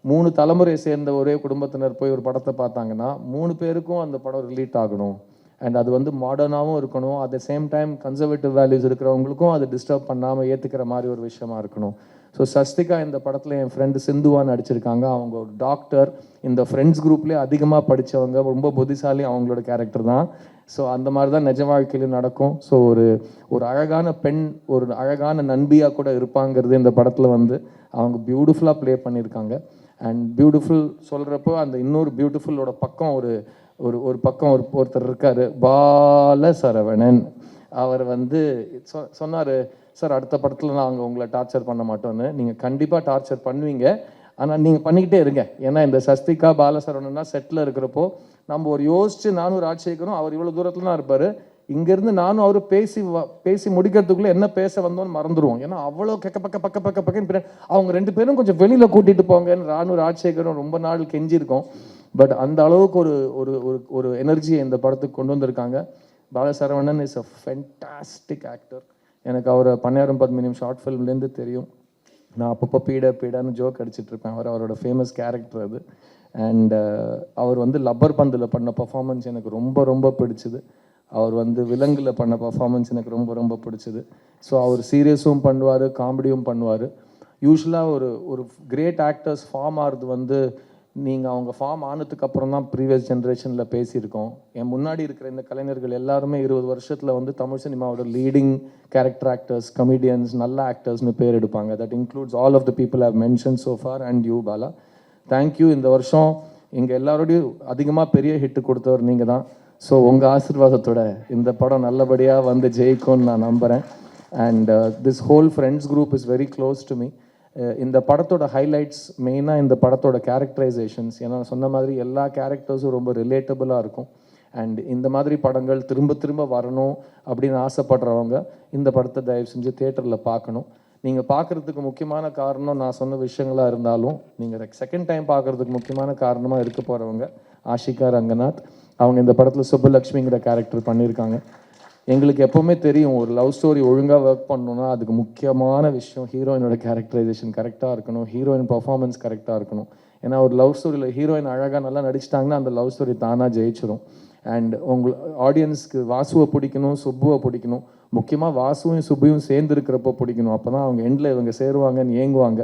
3 தலைமுறையை சேர்ந்த ஒரே குடும்பத்தினர் போய் ஒரு படத்தை பார்த்தாங்கன்னா 3 பேருக்கும் அந்த படம் ரிலேட் ஆகணும். அண்ட் அது வந்து மாடர்னாகவும் இருக்கணும், at the same time conservative values இருக்கிறவங்களுக்கும் அது டிஸ்டர்ப் பண்ணாமல் ஏற்றுக்கிற மாதிரி ஒரு விஷயமா இருக்கணும். ஸோ சஸ்திகா இந்த படத்தில் என் ஃப்ரெண்டு சிந்துவா நடிச்சிருக்காங்க. அவங்க ஒரு டாக்டர், இந்த ஃப்ரெண்ட்ஸ் குரூப்லேயே அதிகமாக படித்தவங்க, ரொம்ப புத்திசாலி அவங்களோட கேரக்டர் தான். ஸோ அந்த மாதிரி தான் நிஜ வாழ்க்கையிலும் நடக்கும். ஸோ ஒரு அழகான பெண், ஒரு அழகான நண்பியாக கூட இருப்பாங்கிறது இந்த படத்தில் வந்து அவங்க பியூட்டிஃபுல்லாக ப்ளே பண்ணியிருக்காங்க. அண்ட் பியூட்டிஃபுல் சொல்கிறப்போ அந்த இன்னொரு பியூட்டிஃபுல்லோட பக்கம் ஒரு பக்கம் ஒருத்தர் இருக்கார், பாலசரவணன். அவர் வந்து சொன்னார், சார் அடுத்த படத்தில் நாங்கள் உங்களை டார்ச்சர் பண்ண மாட்டோன்னு. நீங்கள் கண்டிப்பாக டார்ச்சர் பண்ணுவீங்க, ஆனால் நீங்கள் பண்ணிக்கிட்டே இருங்க. ஏன்னா இந்த சஸ்திகா பாலசரவணன்னா செட்டில் இருக்கிறப்போ நம்ம ஒரு யோசித்து நானும் ராஜசேகரும், அவர் இவ்வளோ தூரத்தில் தான் இருப்பார், இங்கேருந்து நானும் அவர் பேசி முடிக்கிறதுக்குள்ளே என்ன பேச வந்தோன்னு மறந்துடுவோம். ஏன்னா அவ்வளோ பக்கன்னு அவங்க 2 பேரும் கொஞ்சம் வெளியில் கூட்டிகிட்டு போங்கன்னு நானும் ராஜசேகரும் ரொம்ப நாள் கெஞ்சிருக்கோம். பட் அந்த அளவுக்கு ஒரு எனர்ஜியை இந்த படத்துக்கு கொண்டு வந்திருக்காங்க. Bala Saravanan is a fantastic actor. எனக்கு அவரை 12 பத்மினியம் ஷார்ட் ஃபிலிம்லேருந்து தெரியும். நான் அப்பப்போ பீடான்னு ஜோக் அடிச்சிட்ருப்பேன். அவரோட ஃபேமஸ் கேரக்டர் அது. அண்ட் அவர் வந்து லப்பர் பந்தில் பண்ண பர்ஃபார்மன்ஸ் எனக்கு ரொம்ப ரொம்ப பிடிச்சிது. அவர் வந்து விலங்கில் பண்ண பர்ஃபார்மன்ஸ் எனக்கு ரொம்ப ரொம்ப பிடிச்சிது. ஸோ அவர் சீரியஸும் பண்ணுவார், காமெடியும் பண்ணுவார். யூஸ்வலாக ஒரு கிரேட் ஆக்டர்ஸ் ஃபார்ம் ஆகிறது வந்து நீங்கள் அவங்க ஃபார்ம் ஆனதுக்கு அப்புறம் தான் ப்ரீவியஸ் ஜென்ரேஷனில் பேசியிருக்கோம். என் முன்னாடி இருக்கிற இந்த கலைஞர்கள் எல்லாருமே 20 வருஷத்தில் வந்து தமிழ் சினிமாவோட லீடிங் கேரக்டர் ஆக்டர்ஸ், கமெடியன்ஸ், நல்ல ஆக்டர்ஸ்னு பேர் எடுப்பாங்க. That includes all of the people I've mention so far and you Bala. Thank you. இந்த வருஷம் இங்கே எல்லாரோடையும் அதிகமாக பெரிய ஹிட்டு கொடுத்தவர் நீங்கள் தான். ஸோ உங்கள் ஆசீர்வாதத்தோட இந்த படம் நல்லபடியாக வந்து ஜெயிக்கும்னு நான் நம்புகிறேன். And this whole friends group is very close to me. இந்த படத்தோட ஹைலைட்ஸ் மெயினாக இந்த படத்தோட கேரக்டரைசேஷன்ஸ். ஏன்னா சொன்ன மாதிரி எல்லா கேரக்டர்ஸும் ரொம்ப ரிலேட்டபுளாக இருக்கும். அண்ட் இந்த மாதிரி படங்கள் திரும்ப வரணும் அப்படின்னு ஆசைப்படுறவங்க இந்த படத்தை தயவு செஞ்சு தியேட்டரில் பார்க்கணும். நீங்கள் பார்க்குறதுக்கு முக்கியமான காரணம் நான் சொன்ன விஷயங்களாக இருந்தாலும், நீங்கள் செகண்ட் டைம் பார்க்குறதுக்கு முக்கியமான காரணமாக இருக்க போகிறவங்க ஆஷிகா ரங்கநாத். அவங்க இந்த படத்தில் சுப்புலக்ஷ்மிங்கிற கேரக்டர் பண்ணியிருக்காங்க. எங்களுக்கு எப்போவுமே தெரியும், ஒரு லவ் ஸ்டோரி ஒழுங்காக ஒர்க் பண்ணணுன்னா அதுக்கு முக்கியமான விஷயம் ஹீரோயினோட கேரக்டரைசேஷன் கரெக்டாக இருக்கணும், ஹீரோயின் பர்ஃபார்மன்ஸ் கரெக்டாக இருக்கணும். ஏன்னா ஒரு லவ் ஸ்டோரியில் ஹீரோயின் அழகாக நல்லா நடிச்சிட்டாங்கன்னா அந்த லவ் ஸ்டோரி தானாக ஜெயிச்சிடும். அண்ட் ஆடியன்ஸ்க்கு வாசுவை பிடிக்கணும், சுப்புவை பிடிக்கணும். முக்கியமாக வாசுவையும் சுப்பையும் சேர்ந்து இருக்கிறப்போ பிடிக்கணும். அப்போ தான் அவங்க எண்டில் இவங்க சேருவாங்கன்னு ஏங்குவாங்க.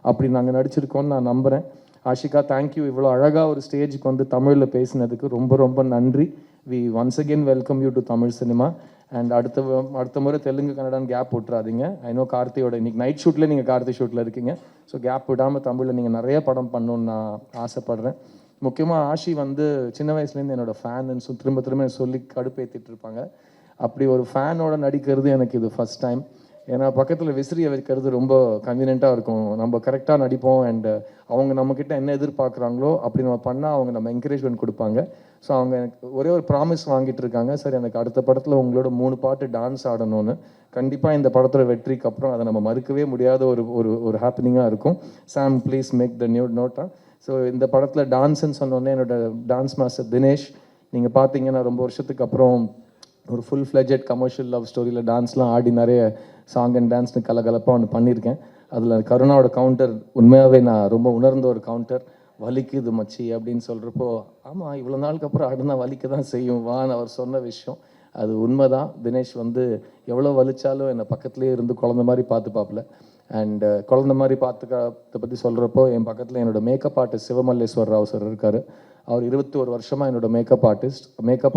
அப்படி நாங்கள் நடிச்சிருக்கோன்னு நான் நம்புகிறேன். ஆஷிகா, தேங்க்யூ. இவ்வளோ அழகாக ஒரு ஸ்டேஜுக்கு வந்து தமிழில் பேசினதுக்கு ரொம்ப ரொம்ப நன்றி. We once again welcome you to Tamil cinema. அண்ட் அடுத்த முறை தெலுங்கு கன்னடான்னு கேப் விட்டுறாதீங்க. ஐ நோ கார்த்தியோட இன்னைக்கு நைட் ஷூட்டில் நீங்கள் கார்த்தி ஷூட்டில் இருக்கீங்க. ஸோ கேப் விடாமல் தமிழில் நீங்கள் நிறைய படம் பண்ணணுன்னு நான் ஆசைப்பட்றேன். முக்கியமாக ஆஷி வந்து சின்ன வயசுலேருந்து என்னோடய ஃபேன்னு திரும்ப சொல்லி கடுப்பேற்றிட்டு இருப்பாங்க. அப்படி ஒரு ஃபேனோட நடிக்கிறது எனக்கு இது ஃபஸ்ட் டைம். ஏன்னா பக்கத்தில் விசிறியை வைக்கிறது ரொம்ப கன்வீனியண்ட்டாக இருக்கும். நம்ம கரெக்டாக நடிப்போம். அண்ட் அவங்க நம்மக்கிட்ட என்ன எதிர்பார்க்குறாங்களோ அப்படி நம்ம பண்ணால் அவங்க நம்ம என்கரேஜ்மெண்ட் கொடுப்பாங்க. ஸோ அவங்க எனக்கு ஒரே ஒரு ப்ராமிஸ் வாங்கிட்டு இருக்காங்க, சார் எனக்கு அடுத்த படத்தில் உங்களோட 3 பாட்டு டான்ஸ் ஆடணும்னு. கண்டிப்பாக இந்த படத்தில் வெற்றிக்கு அப்புறம் அதை நம்ம மறுக்கவே முடியாத ஒரு ஹாப்பனிங்காக இருக்கும். Sam please make the new நோட்டா. ஸோ இந்த படத்தில் டான்ஸுன்னு சொன்னோன்னே என்னோட டான்ஸ் மாஸ்டர் தினேஷ், நீங்கள் பார்த்தீங்கன்னா ரொம்ப வருஷத்துக்கு அப்புறம் ஒரு ஃபுல் ஃப்ளெஜட் கமர்ஷியல் லவ் ஸ்டோரியில் டான்ஸ்லாம் ஆடி நிறைய சாங் அண்ட் டான்ஸ்னு கலகலப்பாக ஒன்று பண்ணியிருக்கேன். அதில் கருணாவோட கவுண்டர் உண்மையாகவே நான் ரொம்ப உணர்ந்த ஒரு கவுண்டர். வலிக்குது மச்சி அப்படின்னு சொல்கிறப்போ, ஆமாம் இவ்வளோ நாளுக்கு அப்புறம் ஆடுனா வலிக்க தான் செய்யும் வான்னு அவர் சொன்ன விஷயம் அது உண்மை தான். தினேஷ் வந்து எவ்வளோ வலிச்சாலும் என்னை பக்கத்துலேயே இருந்து குழந்த மாதிரி பார்த்துப்பாப்புல. அண்ட் குழந்த மாதிரி பார்த்துக்கிறத பற்றி சொல்கிறப்போ என் பக்கத்தில் என்னோட makeup artist Sivamalleswar Rao sir இருக்கார். அவர் 21 வருஷமாக என்னோட மேக்கப்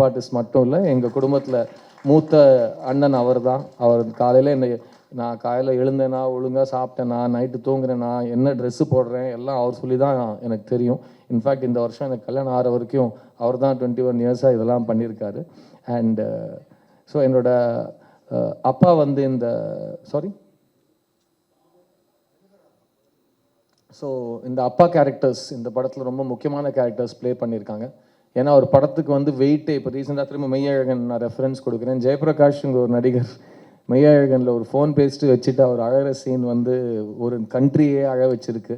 ஆர்டிஸ்ட் மட்டும் இல்லை, எங்கள் குடும்பத்தில் மூத்த அண்ணன் அவர் தான். அவர் காலையில் நான் காலையில் எழுந்தேனா, ஒழுங்காக சாப்பிட்டேனா, நைட்டு தூங்குறேனா, என்ன ட்ரெஸ்ஸு போடுறேன் எல்லாம் அவர் சொல்லி தான் எனக்கு தெரியும். இன்ஃபேக்ட் இந்த வருஷம் எனக்கு கல்யாணம் ஆகிற வரைக்கும் அவர் தான் 21 இயர்ஸாக இதெல்லாம் பண்ணியிருக்காரு. அண்ட் ஸோ என்னோட அப்பா வந்து இந்த அப்பா கேரக்டர்ஸ் இந்த படத்தில் ரொம்ப முக்கியமான கேரக்டர்ஸ் ப்ளே பண்ணியிருக்காங்க. ஏன்னா ஒரு படத்துக்கு வந்து வெயிட்டே, இப்போ ரீசெண்டாக திரும்ப மெய்யழகன் நான் ரெஃபரன்ஸ் கொடுக்குறேன். ஜெயபிரகாஷ்ங்க ஒரு நடிகர் மெய்யழகனில் ஒரு ஃபோன் பேசிட்டு வச்சுட்டு அவர் அழகிற சீன் வந்து ஒரு கண்ட்ரியே அழ வச்சிருக்கு.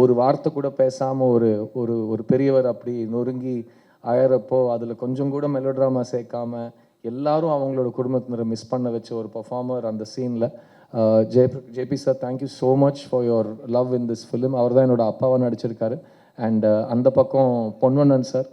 ஒரு வார்த்தை கூட பேசாமல் ஒரு பெரியவர் அப்படி நொறுங்கி அழகிறப்போ அதில் கொஞ்சம் கூட மெலோட்ராமா சேர்க்காம எல்லாரும் அவங்களோட குடும்பத்தினரை மிஸ் பண்ண வச்ச ஒரு பர்ஃபார்மர் அந்த சீனில். JP sir, thank you so much for your love in this film. அவர் தான் என்னோட அப்பாவாக நடிச்சிருக்காரு. அண்ட் அந்த பக்கம் பொன்வண்ணன் சார்,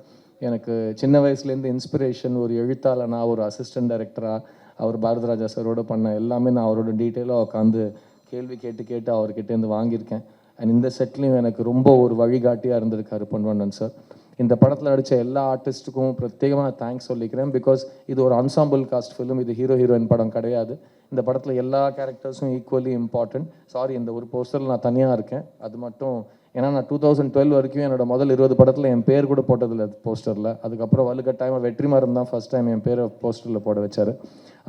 எனக்கு சின்ன வயசுலேருந்து இன்ஸ்பிரேஷன். ஒரு எழுத்தாளனா, ஒரு அசிஸ்டன்ட் டைரக்டராக அவர் பாரதிராஜா சாரோட பண்ண எல்லாமே நான் அவரோட டீட்டெயிலாக உட்காந்து கேள்வி கேட்டு அவர்கிட்டேருந்து வாங்கியிருக்கேன். அண்ட் இந்த செட்லேயும் எனக்கு ரொம்ப ஒரு வழிகாட்டியாக இருந்திருக்காரு பொன்வண்ணன் சார். இந்த படத்தில் நடித்த எல்லா ஆர்டிஸ்ட்டுக்கும் பிரத்யேகமாக தேங்க்ஸ் சொல்லிக்கிறேன். பிகாஸ் இது ஒரு அன்சாம்பிள் காஸ்ட் ஃபிலிம், இது ஹீரோ ஹீரோயின் படம் கிடையாது. இந்த படத்தில் எல்லா கேரக்டர்ஸும் ஈக்குவலி இம்பார்ட்டன்ட். சாரி, இந்த ஒரு போஸ்டரில் நான் தனியாக இருக்கேன், அது மட்டும். ஏன்னா நான் 2012 வரைக்கும் என்னோட முதல் 20 படத்தில் என் பேர் கூட போட்டதில்லை போஸ்டரில். அதுக்கப்புறம் வலுக்கட்டாயமாக வெற்றிமாறன் தான் ஃபஸ்ட் டைம் என் பேரை போஸ்டரில் போட வச்சார்.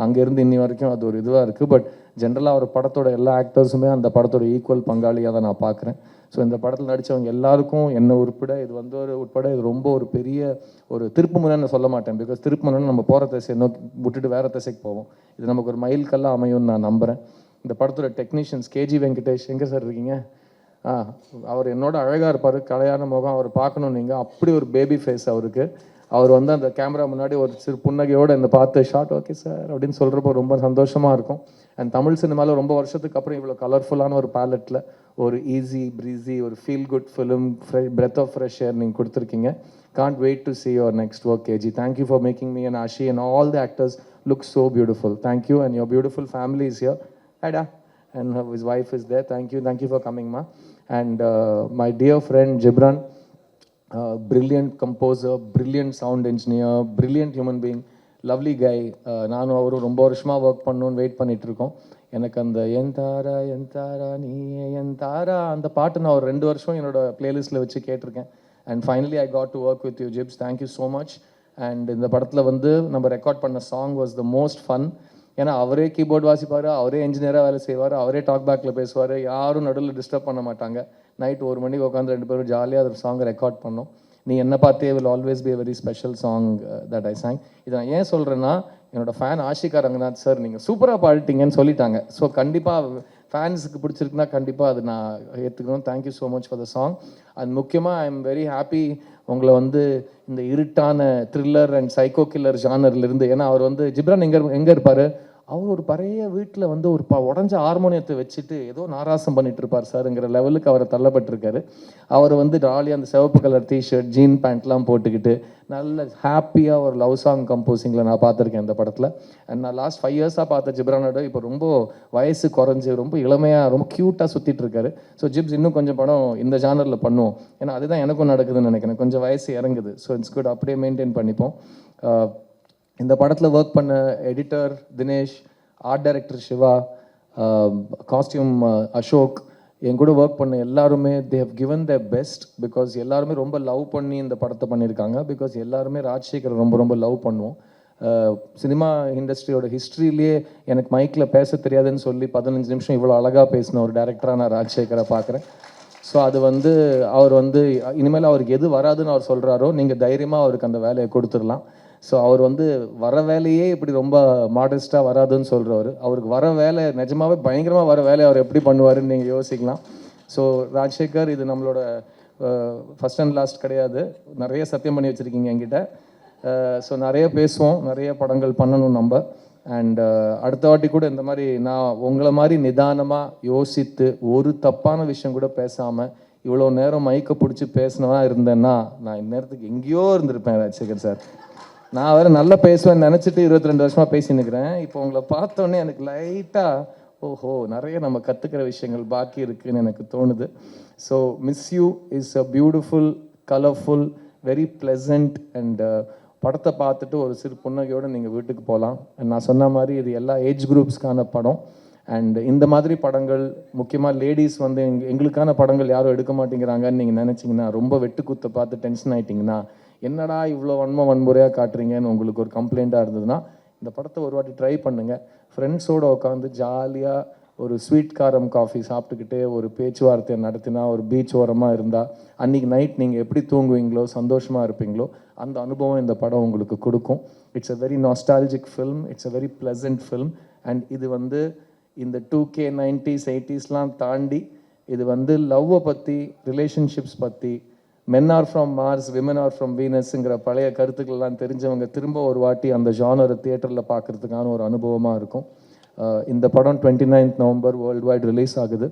அங்கேருந்து இன்னி வரைக்கும் அது ஒரு இதுவாக இருக்குது. பட் ஜென்ரலாக ஒரு படத்தோட எல்லா ஆக்டர்ஸுமே அந்த படத்தோட ஈக்குவல் பங்காளியாக தான் நான் பார்க்குறேன். ஸோ இந்த படத்தில் நடித்தவங்க எல்லாருக்கும் என்ன உட்பட இது வந்து உட்பட இது ரொம்ப ஒரு பெரிய ஒரு திருப்பு முனைன்னு சொல்ல மாட்டேன். பிகாஸ் திருப்பு முனைன்னு நம்ம போகிற திசை நோக்கி விட்டுட்டு வேறு திசைக்கு போவோம். இது நமக்கு ஒரு மைல் கல்லாக அமையும்னு நான் நம்புகிறேன். இந்த படத்தோட டெக்னீஷியன்ஸ் கேஜி வெங்கடேஷ், எங்கே சார் இருக்கீங்க? அவர் என்னோட அழகாக இருப்பார், கலையான முகம். அவர் பார்க்கணும் நீங்கள், அப்படி ஒரு பேபி ஃபேஸ் அவருக்கு. அவர் வந்து அந்த கேமரா முன்னாடி ஒரு சிறு புன்னகையோடு இந்த பார்த்து ஷார்ட் ஓகே சார் அப்படின்னு சொல்கிறப்போ ரொம்ப சந்தோஷமாக இருக்கும். அண்ட் தமிழ் சினிமாவில் ரொம்ப வருஷத்துக்கு அப்புறம் இவ்வளோ கலர்ஃபுல்லான ஒரு பேலட்டில் ஒரு ஈஸி ப்ரீஸி ஒரு feel good film, breath of fresh air நீங்கள் கொடுத்துருக்கீங்க. Can't wait to see your next work, KG. Thank you for making me and Ashi and all the actors look so beautiful. Thank you, and your beautiful family is here. Haida, and his wife is there. Thank you for coming, ma. And my dear friend Gibran, brilliant composer, brilliant sound engineer, brilliant human being, lovely guy. நானும் அவரும் ரொம்ப வருஷமாக work பண்ணணும்னு wait பண்ணிட்டு இருக்கோம். எனக்கு அந்த என் தாரா நீ என் தாரா அந்த பாட்டு நான் ஒரு 2 வருஷம் என்னோட பிளேலிஸ்ட்டில் வச்சு கேட்டிருக்கேன். And finally I got to work with you, Jibs. Thank you so much. And இந்த படத்தில் வந்து நம்ம ரெக்கார்ட் பண்ண song was the most fun. ஏன்னா அவரே கீபோர்டு வாசிப்பார், அவரே இன்ஜினியராக வேலை செய்வார், அவரே டாக் பேக்கில் பேசுவார், யாரும் நடுவில் டிஸ்டர்ப் பண்ண மாட்டாங்க. நைட் 1 மணிக்கு உட்காந்து 2 பேரும் ஜாலியாக ஒரு சாங்கை ரெக்கார்ட் பண்ணோம். நீ என்ன பார்த்தே will always be a very special song that I sang. இதை நான் ஏன் சொல்கிறேன்னா, என்னோடய ஃபேன் ஆஷிகா ரங்கநாத் சார் நீங்கள் சூப்பராக பாடிட்டீங்கன்னு சொல்லிட்டாங்க. ஸோ கண்டிப்பாக ஃபேன்ஸுக்கு பிடிச்சிருக்குன்னா கண்டிப்பாக அது நான் ஏற்றுக்கணும். Thank you so much for the song. அது முக்கியமாக ஐ எம் வெரி ஹாப்பி உங்களை வந்து இந்த இருட்டான த்ரில்லர் அண்ட் சைக்கோ கில்லர் ஜானர்லேருந்து, ஏன்னா அவர் வந்து ஜிப்ரான் எங்கே இருப்பார், அவர் ஒரு பழைய வீட்டில் வந்து ஒரு உடஞ்ச ஹார்மோனியத்தை வச்சுட்டு ஏதோ நாராசம் பண்ணிட்டு இருப்பார் சார்ங்கிற லெவலுக்கு அவரை தள்ளப்பட்டிருக்காரு. அவர் வந்து ஜாலியாக அந்த சிவப்பு கலர் டிஷர்ட் ஜீன் பேண்ட்லாம் போட்டுக்கிட்டு நல்ல ஹாப்பியாக ஒரு லவ் சாங் கம்போசிங்கில் நான் பார்த்துருக்கேன் இந்த படத்தில். அண்ட் நான் லாஸ்ட் 5 இயர்ஸாக பார்த்த ஜிப்ரானோட இப்போ ரொம்ப வயசு குறைஞ்சி ரொம்ப இளமையாக ரொம்ப க்யூட்டாக சுற்றிட்டு இருக்காரு. ஸோ ஜிப்ஸ் இன்னும் கொஞ்சம் படம் இந்த ஜானரில் பண்ணுவோம், ஏன்னா அதுதான் எனக்கும் நடக்குதுன்னு நினைக்கிறேன். கொஞ்சம் வயசு இறங்குது. ஸோ இட்ஸ் குட், அப்படியே மெயின்டைன் பண்ணிப்போம். இந்த படத்தில் ஒர்க் பண்ண editor Dinesh, art director Siva, costume Ashok, என் கூட ஒர்க் பண்ண எல்லாருமே they have given the best. Because எல்லாருமே ரொம்ப லவ் பண்ணி இந்த படத்தை பண்ணியிருக்காங்க. பிகாஸ் எல்லாருமே ராஜசேகரை ரொம்ப ரொம்ப லவ் பண்ணுவோம். சினிமா இண்டஸ்ட்ரியோட ஹிஸ்ட்ரியிலேயே எனக்கு மைக்கில் பேச தெரியாதுன்னு சொல்லி 15 நிமிஷம் இவ்வளோ அழகாக பேசின ஒரு டேரக்டராக நான் ராஜசேகரை பார்க்குறேன். ஸோ அது வந்து அவர் வந்து இனிமேல் அவருக்கு எது வராதுன்னு அவர் சொல்கிறாரோ நீங்கள் தைரியமாக அவருக்கு அந்த வேலையை கொடுத்துடலாம். ஸோ அவர் வந்து வர வேலையே இப்படி ரொம்ப மாடஸ்ட்டாக வராதுன்னு சொல்கிறவர். அவருக்கு வர வேலை நிஜமாவே பயங்கரமாக வர வேலையை அவர் எப்படி பண்ணுவாருன்னு நீங்கள் யோசிக்கலாம். ஸோ ராஜசேகர், இது நம்மளோட ஃபஸ்ட் அண்ட் லாஸ்ட் கிடையாது. நிறைய சத்தியம் பண்ணி வச்சுருக்கீங்க என்கிட்ட. ஸோ நிறைய பேசுவோம், நிறைய படங்கள் பண்ணணும் நம்ம. அண்ட் அடுத்த வாட்டி கூட இந்த மாதிரி நான் உங்களை மாதிரி நிதானமாக யோசித்து ஒரு தப்பான விஷயம் கூட பேசாமல் இவ்வளோ நேரம் மைக்கை பிடிச்சி பேசினவா இருந்தேன்னா நான் இந்நேரத்துக்கு எங்கேயோ இருந்திருப்பேன் ராஜசேகர் சார். நான் வேறு நல்லா பேசுவேன்னு நினச்சிட்டு 22 வருஷமாக பேசினுக்கிறேன். இப்போ உங்களை பார்த்தோன்னே எனக்கு லைட்டாக ஓஹோ நிறைய நம்ம கற்றுக்கிற விஷயங்கள் பாக்கி இருக்குன்னு எனக்கு தோணுது. So miss you is a beautiful, colourful, very pleasant and படத்தை பார்த்துட்டு ஒரு சிறு புன்னகையோடு நீங்கள் வீட்டுக்கு போகலாம். நான் சொன்ன மாதிரி இது எல்லா ஏஜ் குரூப்ஸ்க்கான படம். அண்ட் இந்த மாதிரி படங்கள் முக்கியமாக லேடிஸ் வந்து எங்களுக்கான படங்கள் யாரும் எடுக்க மாட்டேங்கிறாங்கன்னு நீங்கள் நினச்சிங்கன்னா, ரொம்ப வெட்டுக்குத்தை பார்த்து டென்ஷன் ஆகிட்டிங்கன்னா, என்னடா இவ்வளோ வன்முறையாக காட்டுறீங்கன்னு உங்களுக்கு ஒரு கம்ப்ளைண்ட்டாக இருந்ததுன்னா இந்த படத்தை ஒரு வாட்டி ட்ரை பண்ணுங்கள். ஃப்ரெண்ட்ஸோடு உட்காந்து ஜாலியாக ஒரு ஸ்வீட் காரம் காஃபி சாப்பிட்டுக்கிட்டே ஒரு பேச்சுவார்த்தையை நடத்தினா, ஒரு பீச் ஓரமாக இருந்தால், அன்றைக்கி நைட் நீங்கள் எப்படி தூங்குவீங்களோ, சந்தோஷமாக இருப்பீங்களோ, அந்த அனுபவம் இந்த படம் உங்களுக்கு கொடுக்கும். It's a very nostalgic film, it's a very pleasant film. And இது வந்து இந்த 2K 90s 80sலாம் தாண்டி இது வந்து லவ்வை பற்றி, ரிலேஷன்ஷிப்ஸ் பற்றி, men are from Mars, women are from வீனஸ்ங்கிற பழைய கருத்துக்கள்லாம் தெரிஞ்சவங்க திரும்ப ஒரு வாட்டி அந்த ஜானரை தியேட்டரில் பார்க்குறதுக்கான ஒரு அனுபவமாக இருக்கும். இந்த படம் 29th November world wide release ஆகுது.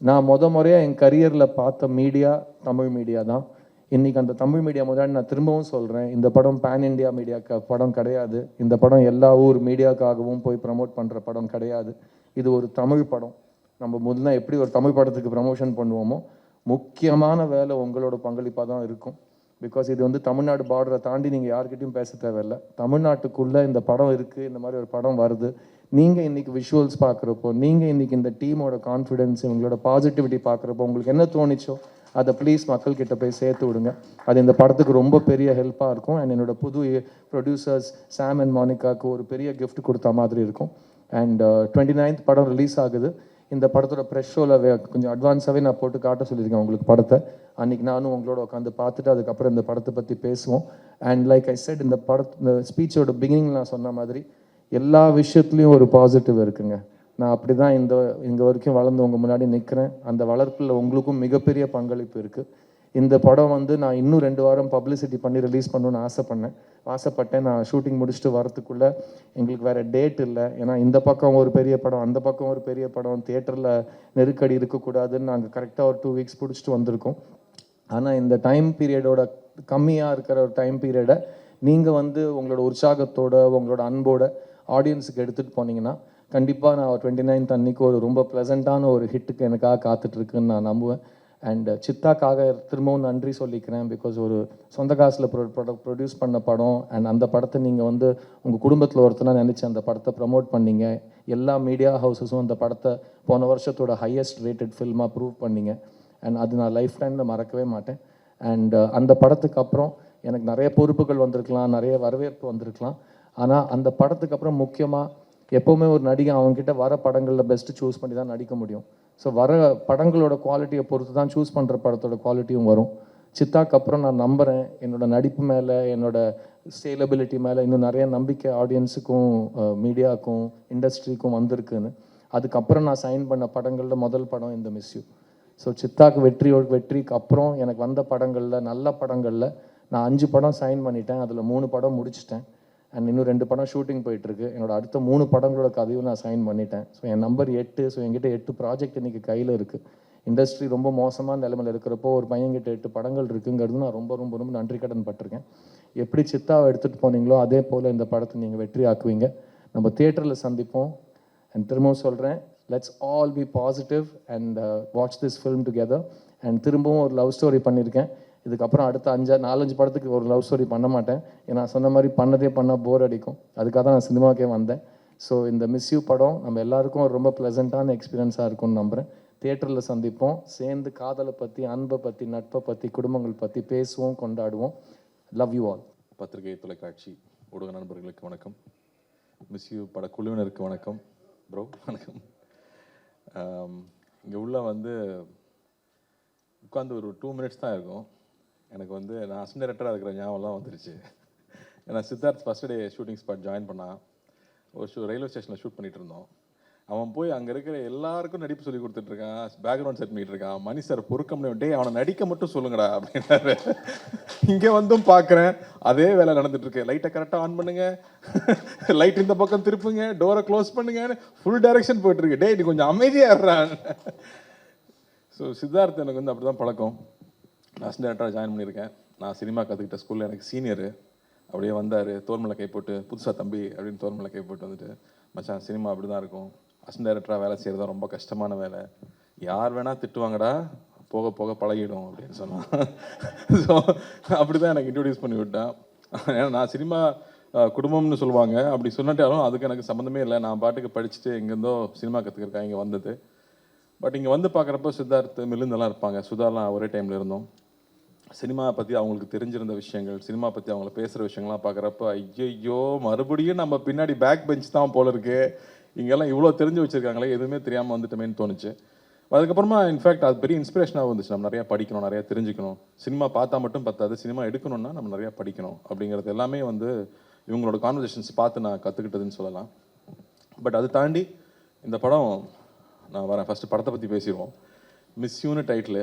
நான் முறையாக என் கரியரில் பார்த்த மீடியா தமிழ் மீடியா தான். இன்றைக்கி அந்த தமிழ் மீடியா முன்னாடி நான் திரும்பவும் சொல்கிறேன், இந்த படம் பேன் இண்டியா மீடியா படம் கிடையாது. இந்த படம் எல்லா ஊர் மீடியாக்காகவும் போய் ப்ரமோட் பண்ணுற படம் கிடையாது. இது ஒரு தமிழ் படம். நம்ம முதல்ல எப்படி ஒரு தமிழ் படத்துக்கு ப்ரமோஷன் பண்ணுவோமோ, முக்கியமான வேலை உங்களோட பங்களிப்பாக தான் இருக்கும். பிகாஸ் இது வந்து தமிழ்நாடு பார்டரை தாண்டி நீங்கள் யார்கிட்டையும் பேச தேவையில்லை. தமிழ்நாட்டுக்குள்ளே இந்த படம் இருக்குது, இந்த மாதிரி ஒரு படம் வருது. நீங்கள் இன்றைக்கி விஷுவல்ஸ் பார்க்குறப்போ, நீங்கள் இன்றைக்கி இந்த டீமோட கான்ஃபிடென்ஸ், இவங்களோட பாசிட்டிவிட்டி பார்க்குறப்போ உங்களுக்கு என்ன தோணிச்சோ அதை ப்ளீஸ் மக்கள்கிட்ட போய் சேர்த்து விடுங்க. அது இந்த படத்துக்கு ரொம்ப பெரிய ஹெல்ப்பாக இருக்கும். அண்ட் என்னோடய புது ப்ரொடியூசர்ஸ் சாம் அண்ட் மோனிகாவுக்கு ஒரு பெரிய கிஃப்ட் கொடுத்த மாதிரி இருக்கும். அண்ட் 29th படம் ரிலீஸ் ஆகுது. இந்த படத்தோட ப்ரெஷ் ஷோவில் கொஞ்சம் அட்வான்ஸாகவே நான் போட்டு காட்ட சொல்லியிருக்கேன் உங்களுக்கு படத்தை. அன்றைக்கி நானும் உங்களோட உட்காந்து பார்த்துட்டு அதுக்கப்புறம் இந்த படத்தை பற்றி பேசுவோம். அண்ட் லைக் ஐ செட், இந்த இந்த ஸ்பீச்சோட பிகினிங் நான் சொன்ன மாதிரி எல்லா விஷயத்துலேயும் ஒரு பாசிட்டிவ் இருக்குங்க. நான் அப்படி தான் இங்கே வரைக்கும் வளர்ந்து உங்கள் முன்னாடி நிற்கிறேன். அந்த வளர்ப்பில் உங்களுக்கும் மிகப்பெரிய பங்களிப்பு இருக்குது. இந்த படம் வந்து நான் இன்னும் 2 வாரம் பப்ளிசிட்டி பண்ணி ரிலீஸ் பண்ணணுன்னு ஆசைப்பட்டேன். நான் ஷூட்டிங் முடிச்சுட்டு வரத்துக்குள்ளே எங்களுக்கு வேறு டேட் இல்லை. ஏன்னா இந்த பக்கம் ஒரு பெரிய படம், அந்த பக்கம் ஒரு பெரிய படம், தியேட்டரில் நெருக்கடி இருக்கக்கூடாதுன்னு நாங்கள் கரெக்டாக ஒரு 2 வீக்ஸ் பிடிச்சிட்டு வந்திருக்கோம். ஆனால் இந்த டைம் பீரியடோட கம்மியாக இருக்கிற ஒரு டைம் பீரியடை நீங்கள் வந்து உங்களோட உற்சாகத்தோட, உங்களோட அன்போட ஆடியன்ஸுக்கு எடுத்துகிட்டு போனீங்கன்னா கண்டிப்பாக நான் 29th அன்னைக்கு ஒரு ரொம்ப ப்ளசண்ட்டான ஒரு ஹிட்டுக்கு எனக்காக காத்துட்ருக்குன்னு நான் நம்புவேன். அண்ட் சித்தாக்காக திரும்பவும் நன்றி சொல்லிக்கிறேன். பிகாஸ் ஒரு சொந்த காசில் ப்ரொடியூஸ் பண்ண படம். அண்ட் அந்த படத்தை நீங்கள் வந்து உங்கள் குடும்பத்தில் ஒருத்தனாக நினச்சி அந்த படத்தை ப்ரமோட் பண்ணீங்க. எல்லா மீடியா ஹவுஸஸும் அந்த படத்தை போன வருஷத்தோட ஹையஸ்ட் ரேட்டட் ஃபில்மாக ப்ரூவ் பண்ணீங்க. அண்ட் அது நான் லைஃப் டைமில் மறக்கவே மாட்டேன். அண்ட் அந்த படத்துக்கு அப்புறம் எனக்கு நிறைய பொறுப்புகள் வந்திருக்கலாம், நிறைய வரவேற்பு வந்திருக்கலாம். ஆனால் அந்த படத்துக்கு அப்புறம் முக்கியமாக எப்போவுமே ஒரு நடிகை அவங்ககிட்ட வர படங்களில் பெஸ்ட்டு சூஸ் பண்ணி தான் நடிக்க முடியும். ஸோ வர படங்களோட குவாலிட்டியை பொறுத்து தான் சூஸ் பண்ணுற படத்தோட குவாலிட்டியும் வரும். சித்தாக்கு அப்புறம் நான் நம்புகிறேன் என்னோடய நடிப்பு மேலே, என்னோடய சேலபிலிட்டி மேலே இன்னும் நிறைய நம்பிக்கை ஆடியன்ஸுக்கும், மீடியாவுக்கும், இண்டஸ்ட்ரிக்கும் வந்திருக்குன்னு. அதுக்கப்புறம் நான் சைன் பண்ண படங்களில் முதல் படம் இந்த மிஸ் யூ. ஸோ சித்தாக்கு வெற்றிக்கு அப்புறம் எனக்கு வந்த படங்களில், நல்ல படங்களில் நான் 5 படம் சைன் பண்ணிட்டேன். அதில் 3 படம் முடிச்சிட்டேன். அண்ட் இன்னும் 2 படம் ஷூட்டிங் போயிட்டுருக்கு. என்னோட அடுத்த 3 படங்களோட கதையும் நான் சைன் பண்ணிட்டேன். ஸோ என் நம்பர் 8. ஸோ என்கிட்ட 8 ப்ராஜெக்ட் இன்றைக்கி கையில் இருக்குது. இண்டஸ்ட்ரி ரொம்ப மோசமான நிலைமையில் இருக்கிறப்போ ஒரு பையன்கிட்ட 8 படங்கள் இருக்குங்கிறது நான் ரொம்ப ரொம்ப ரொம்ப நன்றி கடன் பட்டிருக்கேன். எப்படி சித்தாவை எடுத்துகிட்டு போனீங்களோ அதே போல் இந்த படத்தை நீங்கள் வெற்றி ஆக்குவீங்க. நம்ம தியேட்டரில் சந்திப்போம். அண்ட் திரும்பவும் சொல்கிறேன், let's all B positive and watch this film together. And திரும்பவும் ஒரு லவ் ஸ்டோரி பண்ணியிருக்கேன். இதுக்கப்புறம் அடுத்த 4-5 படத்துக்கு ஒரு லவ் ஸ்டோரி பண்ண மாட்டேன். ஏன்னா சொன்ன மாதிரி பண்ணால் போர் அடிக்கும். அதுக்காக தான் நான் சினிமாவுக்கே வந்தேன். ஸோ இந்த மிஸ் யூ படம் நம்ம எல்லாருக்கும் ஒரு ரொம்ப ப்ளசண்ட்டான எக்ஸ்பீரியன்ஸாக இருக்கும்னு நம்புகிறேன். தியேட்டரில் சந்திப்போம். சேர்ந்து காதலை பற்றி, அன்பை பற்றி, நட்பை பற்றி, குடும்பங்கள் பற்றி பேசுவோம், கொண்டாடுவோம். Love you all. பத்திரிகை, தொலைக்காட்சி, ஊடக நண்பர்களுக்கு வணக்கம். மிஸ் யூ பட குழுவினருக்கு வணக்கம். ப்ரோ வணக்கம். இங்கே உள்ள வந்து உட்காந்து ஒரு 2 மினிட்ஸ் தான் இருக்கும். எனக்கு வந்து நான் அசிஸ்டன்ட் டைரக்டராக இருக்கிற ஞாபகம்லாம் வந்துருச்சு. ஏன்னா Siddharth first day shooting spot join பண்ணான். ஒரு ரயில்வே ஸ்டேஷனில் ஷூட் பண்ணிகிட்டு இருந்தோம். அவன் போய் அங்கே இருக்கிற எல்லாருக்கும் நடிப்பு சொல்லி கொடுத்துட்ருக்கான், பேக்ரவுண்ட் செட் பண்ணிகிட்டு இருக்கான். மணி சார் பொறுக்க முடியும், டே அவனை நடிக்க மட்டும் சொல்லுங்கடா அப்படின்னாரு. இங்கே வந்தும் பார்க்குறேன் அதே வேலை நடந்துட்டுருக்கு. லைட்டை கரெக்டாக ஆன் பண்ணுங்க, லைட் இந்த பக்கம் திருப்புங்க, டோரை க்ளோஸ் பண்ணுங்கன்னு ஃபுல் டைரக்ஷன் போயிட்டுருக்கு. டே நீ கொஞ்சம் அமைதியாக இருறான். ஸோ சித்தார்த் எனக்கு வந்து அப்படி தான் பழக்கம். நான் அசிஸ்டன்ட் டைரக்டராக ஜாயின் பண்ணியிருக்கேன். நான் சினிமா கற்றுக்கிட்ட ஸ்கூலில் எனக்கு சீனியரு. அப்படியே வந்தார், தோர்மலை கை போட்டு, புதுசாக தம்பி அப்படின்னு தோர்மலை கை போட்டு வந்துட்டு, மச்சான் சினிமா அப்படி தான் இருக்கும், அசிஸ்டன்ட் டைரக்டராக வேலை செய்கிறது ரொம்ப கஷ்டமான வேலை, யார் வேணால் திட்டுவாங்கடா, போக போக பழகிடும் அப்படின்னு சொன்னான். ஸோ அப்படி தான் எனக்கு இன்ட்ரடியூஸ் பண்ணி விட்டான். ஏன்னா நான் சினிமா குடும்பம்னு சொல்லுவாங்க, அப்படி சொன்னாட்டாலும் அதுக்கு எனக்கு சம்மந்தமே இல்லை. நான் பாட்டுக்கு படிச்சுட்டு எங்கேருந்தோ சினிமா கற்றுக்கிறக்காக இங்கே வந்தது. பட் இங்கே வந்து பார்க்குறப்போ சித்தார்த், மிலிந்தெல்லாம் இருப்பாங்க, சுதாலாம் ஒரே டைமில் இருந்தோம். சினிமா பற்றி அவங்களுக்கு தெரிஞ்சிருந்த விஷயங்கள், சினிமா பற்றி அவங்கள பேசுகிற விஷயங்கள்லாம் பார்க்குறப்ப ஐயோ மறுபடியும் நம்ம பின்னாடி பேக் பெஞ்ச் தான் போல இருக்கு, இங்கெல்லாம் இவ்வளோ தெரிஞ்சு வச்சுருக்காங்களே, எதுவுமே தெரியாமல் வந்துட்டோமேன்னு தோணுச்சு. அதுக்கப்புறமா இன்ஃபேக்ட் அது பெரிய இன்ஸ்பிரேஷனாக இருந்துச்சு. நம்ம நிறையா படிக்கணும், நிறையா தெரிஞ்சுக்கணும், சினிமா பார்த்தா மட்டும் பத்தாது, சினிமா எடுக்கணும்னா நம்ம நிறையா படிக்கணும் அப்படிங்கிறது எல்லாமே வந்து இவங்களோட கான்வர்சேஷன்ஸ் பார்த்து நான் கற்றுக்கிட்டதுன்னு சொல்லலாம். பட் அது தாண்டி இந்த படம் நான் வரேன். ஃபஸ்ட்டு படத்தை பற்றி பேசிடுவோம். மிஸ் யூன்னு title.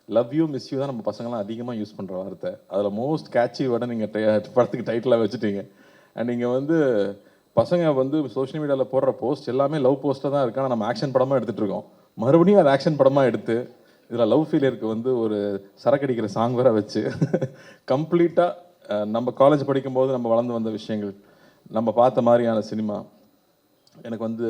Love you miss you தான் நம்ம பசங்களாம் அதிகமாக யூஸ் பண்ணுற வார்த்தை. அதில் மோஸ்ட் கேட்சி வேர்டை நீங்கள் படத்துக்கு டைட்டிலாக வச்சுட்டீங்க. அண்ட் நீங்கள் வந்து பசங்க வந்து சோஷியல் மீடியாவில் போடுற போஸ்ட் எல்லாமே லவ் போஸ்ட்டாக தான் இருக்கு. ஆனால் நம்ம ஆக்ஷன் படமாக எடுத்துகிட்டு இருக்கோம். மறுபடியும் அது ஆக்ஷன் படமாக எடுத்து இதில் லவ் ஃபீலியருக்கு வந்து ஒரு சரக்கடிக்கிற சாங் வேற வச்சு கம்ப்ளீட்டாக நம்ம காலேஜ் படிக்கும்போது நம்ம வளர்ந்து வந்த விஷயங்கள், நம்ம பார்த்த மாதிரியான சினிமா. எனக்கு வந்து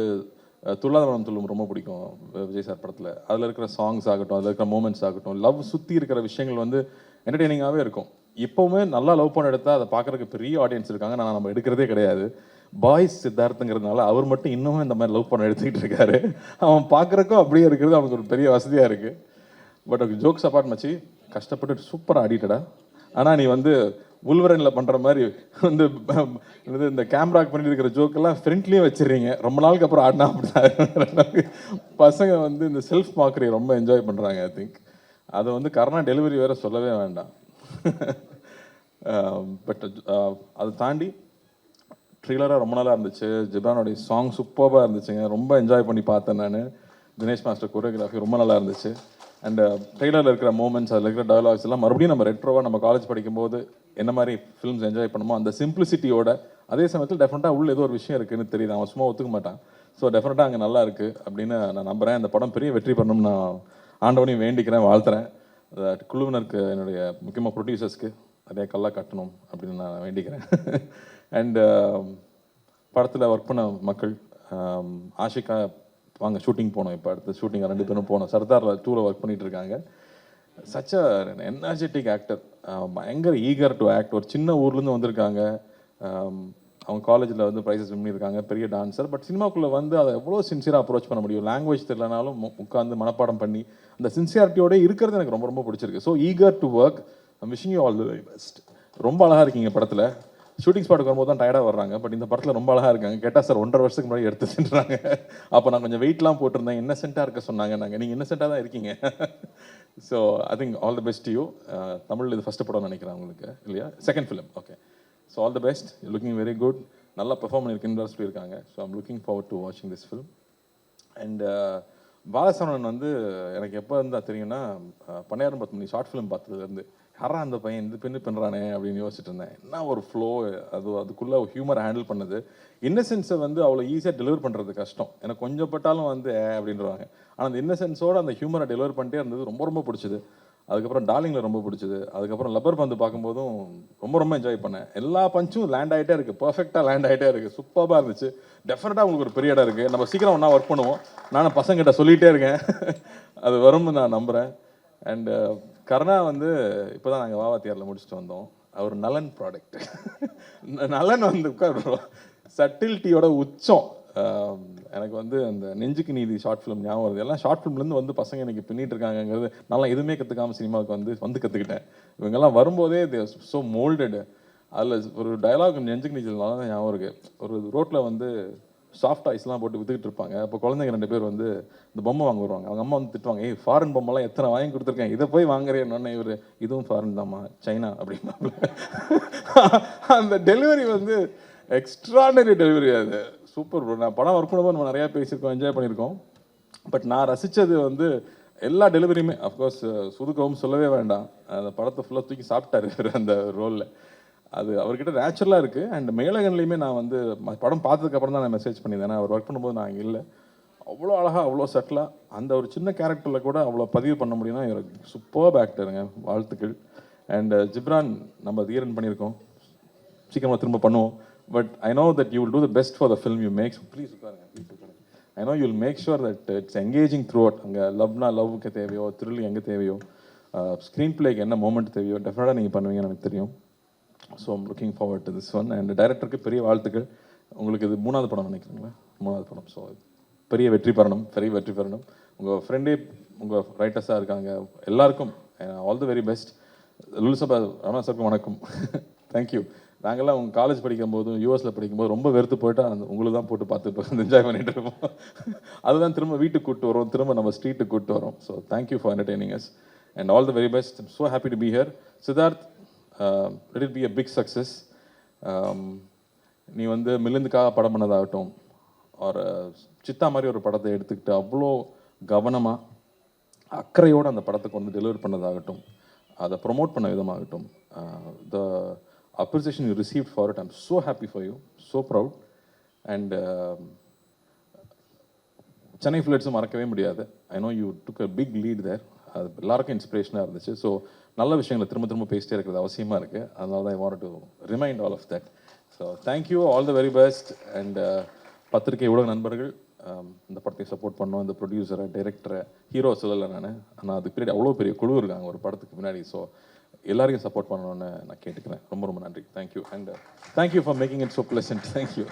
துள்ளாத மனம் துள்ளும் ரொம்ப பிடிக்கும் விஜய் சார் படத்தில். அதில் இருக்கிற சாங்ஸ் ஆகட்டும், அதில் இருக்கிற மூமெண்ட்ஸ் ஆகட்டும், லவ் சுற்றி இருக்கிற விஷயங்கள் வந்து என்டர்டெய்னிங்காகவே இருக்கும். இப்போவுமே நல்லா லவ் பண்ண எடுத்தால் அதை பார்க்குறதுக்கு பெரிய ஆடியன்ஸ் இருக்காங்க. நான் நம்ம எடுக்கிறதே கிடையாது. பாய்ஸ் சித்தார்த்துங்கிறதுனால அவர் மட்டும் இன்னமும் இந்த மாதிரி லவ் பண்ண எடுத்துக்கிட்டு இருக்காரு. அவன் பார்க்குறக்கும் அப்படியே இருக்கிறது அவனுக்கு ஒரு பெரிய வசதியாக இருக்குது. பட் ஜோக்ஸ் அப்பார்ட் மச்சி, கஷ்டப்பட்டு சூப்பராக ஆடிட்டடா. ஆனால் நீ வந்து உள்வரனில் பண்ணுற மாதிரி வந்து இந்த கேமராக்கு பண்ணிட்டு இருக்கிற ஜோக்கெல்லாம் ஃப்ரண்ட்லேயும் வச்சிடுறீங்க. ரொம்ப நாளுக்கு அப்புறம் ஆடினா அப்படிதான். பசங்க வந்து இந்த செல்ஃப் மார்க்கரி ரொம்ப என்ஜாய் பண்ணுறாங்க. ஐ திங்க் அதை வந்து கரோனா டெலிவரி வேறு சொல்லவே வேண்டாம். பட் அதை தாண்டி ட்ரில்லராக ரொம்ப நாளாக இருந்துச்சு. ஜிப்ரானோடைய சாங் சூப்பராக இருந்துச்சுங்க. ரொம்ப என்ஜாய் பண்ணி பார்த்தேன் நான். தினேஷ் மாஸ்டர் கொரியோகிராஃபி ரொம்ப நல்லா இருந்துச்சு. அண்ட் ட்ரெய்லரில் இருக்கிற மூமெண்ட்ஸ், அதில் இருக்கிற டயலாக்ஸ் எல்லாம் மறுபடியும் நம்ம ரெட்ரோவாக நம்ம காலேஜ் படிக்கும்போது என்ன மாதிரி ஃபிலிம்ஸ் என்ஜாய் பண்ணுமோ அந்த சிம்பிளிசிட்டியோட, அதே சமயத்தில் டெஃபினட்டாக உள்ள ஏதோ ஒரு விஷயம் இருக்குதுன்னு தெரியுது. அவன் சும்மா ஒத்துக்க மாட்டான். ஸோ டெஃபினட்டாக அங்கே நல்லா இருக்குது அப்படின்னு நான் நம்புகிறேன். இந்த படம் பெரிய வெற்றி பண்ணணும்னு நான் ஆண்டவனையும் வேண்டிக்கிறேன், வாழ்த்துறேன். குழுவினருக்கு, என்னுடைய முக்கியமாக ப்ரொடியூசர்ஸ்க்கு அதே கல்லாக கட்டணும் அப்படின்னு நான் வேண்டிக்கிறேன். அண்டு படத்தில் ஒர்க் பண்ண மக்கள், ஆஷிகா வாங்க ஷூட்டிங் போனோம். இப்போ அடுத்த ஷூட்டிங் 2 பேரும் போனோம். சர்தாரில் 2ல் ஒர்க் பண்ணிகிட்டு இருக்காங்க. சச் அ எனர்ஜெட்டிக் ஆக்டர், பயங்கர ஈகர் டு ஆக்ட். ஒரு சின்ன ஊர்லேருந்து வந்திருக்காங்க. அவங்க காலேஜில் வந்து ப்ரைஸஸ் வின் பண்ணியிருக்காங்க, பெரிய டான்ஸர். பட் சினிமாக்குள்ளே வந்து அதை எவ்வளோ சின்சியராக அப்ரோச் பண்ண முடியும், லாங்குவேஜ் தெரியலனாலும் உட்காந்து மனப்பாடம் பண்ணி அந்த சின்சியாரிட்டியோட இருக்கிறது எனக்கு ரொம்ப ரொம்ப பிடிச்சிருக்கு. So eager to work. I'm wishing you all the very best. ரொம்ப அழகாக இருக்கீங்க படத்தில். ஷூட்டிங் ஸ்பாட்டுக்கு வரும்போது தான் டயர்டாக வர்றாங்க. பட் இந்த படத்தில் ரொம்ப அழகாக இருக்காங்க. கேட்டால் சார் 1.5 வருஷத்துக்கு முன்னாடி எடுத்து சென்றாங்க. அப்போ நான் கொஞ்சம் வெயிட்லாம் போட்டிருந்தேன், இன்னசென்ட்டாக இருக்க சொன்னாங்க. நீங்கள் இன்னசென்ட்டாக தான் இருக்கீங்க. So I think all the best you. Tamil இது ஃபஸ்ட்டு படம் நினைக்கிறேன் உங்களுக்கு, இல்லையா? Second film. Okay. So all the best. Looking very good. நல்லா பெர்ஃபார்ம் பண்ணியிருக்குன்னு சொல்லியிருக்காங்க. So I'm looking forward to வாட்சிங் திஸ் ஃபிலிம். அண்ட் பாலசரவணன் வந்து எனக்கு எப்போ இருந்தால் தெரியும்னா, பன்னியாரம் 10 மணி ஷார்ட் ஃபிலிம் பார்த்ததுலேருந்து யாரா அந்த பையன் இந்த பெண்ணு பண்ணுறானே அப்படின்னு யோசிச்சுட்டு இருந்தேன். என்ன ஒரு ஃப்ளோ, அதுக்குள்ளே ஹியூமரை ஹேண்டில் பண்ணது. இன்னசென்ஸை வந்து அவ்வளோ ஈஸியாக டெலிவர் பண்ணுறது கஷ்டம். எனக்கு கொஞ்சம் பட்டாலும் வந்து அப்படின்றாங்க. ஆனால் அந்த இன்னசென்ஸோடு அந்த ஹியூமரை டெலிவர் பண்ணிட்டே இருந்தது ரொம்ப ரொம்ப பிடிச்சது. அதுக்கப்புறம் டார்லிங்கில் ரொம்ப பிடிச்சது. அதுக்கப்புறம் லப்பர் பந்து பார்க்கும்போதும் ரொம்ப ரொம்ப என்ஜாய் பண்ணேன். எல்லா பஞ்சும் லேண்ட் ஆகிட்டே இருக்குது, பர்ஃபெக்டாக லேண்ட் ஆகிட்டே இருக்குது, சூப்பராக இருந்துச்சு. டெஃபினட்டாக உங்களுக்கு ஒரு பெரிய இடம் இருக்குது. நம்ம சீக்கிரம் ஒன்றா ஒர்க் பண்ணுவோம். நானும் பசங்கிட்ட சொல்லிகிட்டே இருக்கேன், அது வரும்னு நான் நம்புகிறேன். அண்டு கருணா வந்து இப்போ தான் நாங்கள் வாவாத்தியாரில் முடிச்சுட்டு வந்தோம். அவர் நலன் ப்ராடக்ட். நலன் வந்து சட்டில்ட்டியோட உச்சம். எனக்கு வந்து அந்த நெஞ்சுக்கு நீதி ஷார்ட் ஃபிலிம் ஞாபகம் வருது. எல்லாம் ஷார்ட் ஃபிலிம்லேருந்து வந்து பசங்க எனக்கு பின்னிட்டு இருக்காங்கிறது நல்லா எதுவுமே கற்றுக்காமல் சினிமாவுக்கு வந்து கற்றுக்கிட்டேன். இவங்கெல்லாம் வரும்போதே ஸோ மோல்டடு. அதில் ஒரு டயலாக் நெஞ்சுக்கு நீச்சல் நல்லா தான் ஞாபகம் இருக்குது. ஒரு ரோட்டில் வந்து சாஃப்ட் ஐஸ்லாம் போட்டு விற்றுக்கிட்டு இருப்பாங்க. அப்போ குழந்தைங்க 2 பேர் வந்து இந்த பொம்மை வாங்க வருவாங்க. அவங்க அம்மா வந்து திட்டுவாங்க, ஏய் ஃபாரின் பொம்மைலாம் எத்தனை வாங்கி கொடுத்துருக்கேன், இதை போய் வாங்குறேன்னு. இவர் இதுவும் ஃபாரின் தாம்மா, சைனா அப்படின்னா. அந்த டெலிவரி வந்து எக்ஸ்ட்ராடனரி டெலிவரி. அது சூப்பர் ப்ரோ. நான் படம் ஒர்க் பண்ணும்போது நம்ம நிறையா பேசியிருக்கோம், என்ஜாய் பண்ணியிருக்கோம். பட் நான் ரசித்தது வந்து எல்லா டெலிவரியுமே. அஃப்கோர்ஸ் சுதுக்கவும் சொல்லவே வேண்டாம். அந்த படத்தை ஃபுல்லாக தூக்கி சாப்பிட்டாரு அந்த ரோலில். அது அவர்கிட்ட நேச்சுரலாக இருக்குது. அண்ட் மேலகன்லேயுமே நான் வந்து படம் பார்த்ததுக்கப்புறம் தான் நான் மெசேஜ் பண்ணியிருந்தேன். அவர் ஒர்க் பண்ணும்போது நான் இங்கே இல்லை. அவ்வளோ அழகாக, அவ்வளோ செட்டிலாக அந்த ஒரு சின்ன கேரக்டரில் கூட அவ்வளோ பதிவு பண்ண முடியும்னா இவருக்கு சூப்பர் ஆக்டருங்க, வாழ்த்துக்கள். அண்ட் ஜிப்ரான் நம்ம தீரன் பண்ணியிருக்கோம், சீக்கிரமாக திரும்ப பண்ணுவோம். But I know that you will do the best for the film you makes. Please உட்காருங்க, ப்ளீஸ் உட்காருங்க. I know you'll make sure that it's engaging throughout. அங்கே லவ்னா லவ்வுக்கு தேவையோ, த்ரில் எங்கே தேவையோ, ஸ்க்ரீன் பிளேக்கு என்ன மூமெண்ட் தேவையோ டெஃபினட்டாக நீங்கள் பண்ணுவீங்கன்னு எனக்கு தெரியும். So I'm looking forward to this one. And டைரக்டருக்கு பெரிய வாழ்த்துக்கள். உங்களுக்கு இது 3வது படம் நினைக்கிறீங்களா? 3வது படம். ஸோ பெரிய வெற்றி பெறணும், பெரிய வெற்றி பெறணும். உங்கள் ஃப்ரெண்டே உங்கள் ரைட்டர்ஸாக இருக்காங்க, எல்லாருக்கும் ஆல் தி வெரி பெஸ்ட். லுலுசபா ரமணா சாருக்கு வணக்கம். தேங்க்யூ. நாங்கள்லாம் உங்கள் காலேஜ் படிக்கும்போது, யூஎஸில் படிக்கும்போது ரொம்ப வெறுத்து போயிட்டா உங்களுக்கு தான் போட்டு பார்த்துட்டு என்ஜாய் பண்ணிட்டு இருப்போம். அதுதான் திரும்ப வீட்டுக்கு கூப்பிட்டு வரோம், திரும்ப நம்ம ஸ்ட்ரீட்டுக்கு கூப்பிட்டு வரோம். So thank you for entertaining us and all the very best. So happy to be here. Siddharth, let it be a big success. நீ வந்து மிலிந்துக்காக படம் பண்ணதாகட்டும், ஒரு சித்தா மாதிரி ஒரு படத்தை எடுத்துக்கிட்டு அவ்வளோ கவனமாக அக்கறையோடு அந்த படத்தை கொண்டு டெலிவர் பண்ணதாகட்டும், அதை ப்ரொமோட் பண்ண விதமாகட்டும், த appreciation you received for it, I'm so happy for you, so proud. And Chennai ஃப்ளட்ஸும் மறக்கவே முடியாது. I know you took a big lead there. அது எல்லாருக்கும் இன்ஸ்பிரேஷனாக இருந்துச்சு. ஸோ நல்ல விஷயங்களை திரும்ப திரும்ப பேசிட்டே இருக்கிறது அவசியமாக இருக்குது. அதனால தான் I want to remind all of that. So thank you, all the very best. And பத்திரிகை ஊடக நண்பர்கள், இந்த படத்தை சப்போர்ட் பண்ணோம். இந்த ப்ரொடியூசரை, டைரக்டரை, ஹீரோ சொல்லலை நான், ஆனால் அதுக்கு பின்னாடி அவ்வளோ பெரிய குழு இருக்காங்க ஒரு படத்துக்கு முன்னாடி. ஸோ எல்லாரையும் சப்போர்ட் பண்ணணும்னு நான் கேட்டுக்கிறேன். ரொம்ப ரொம்ப நன்றி. Thank you. And thank you for making it so pleasant. Thank you.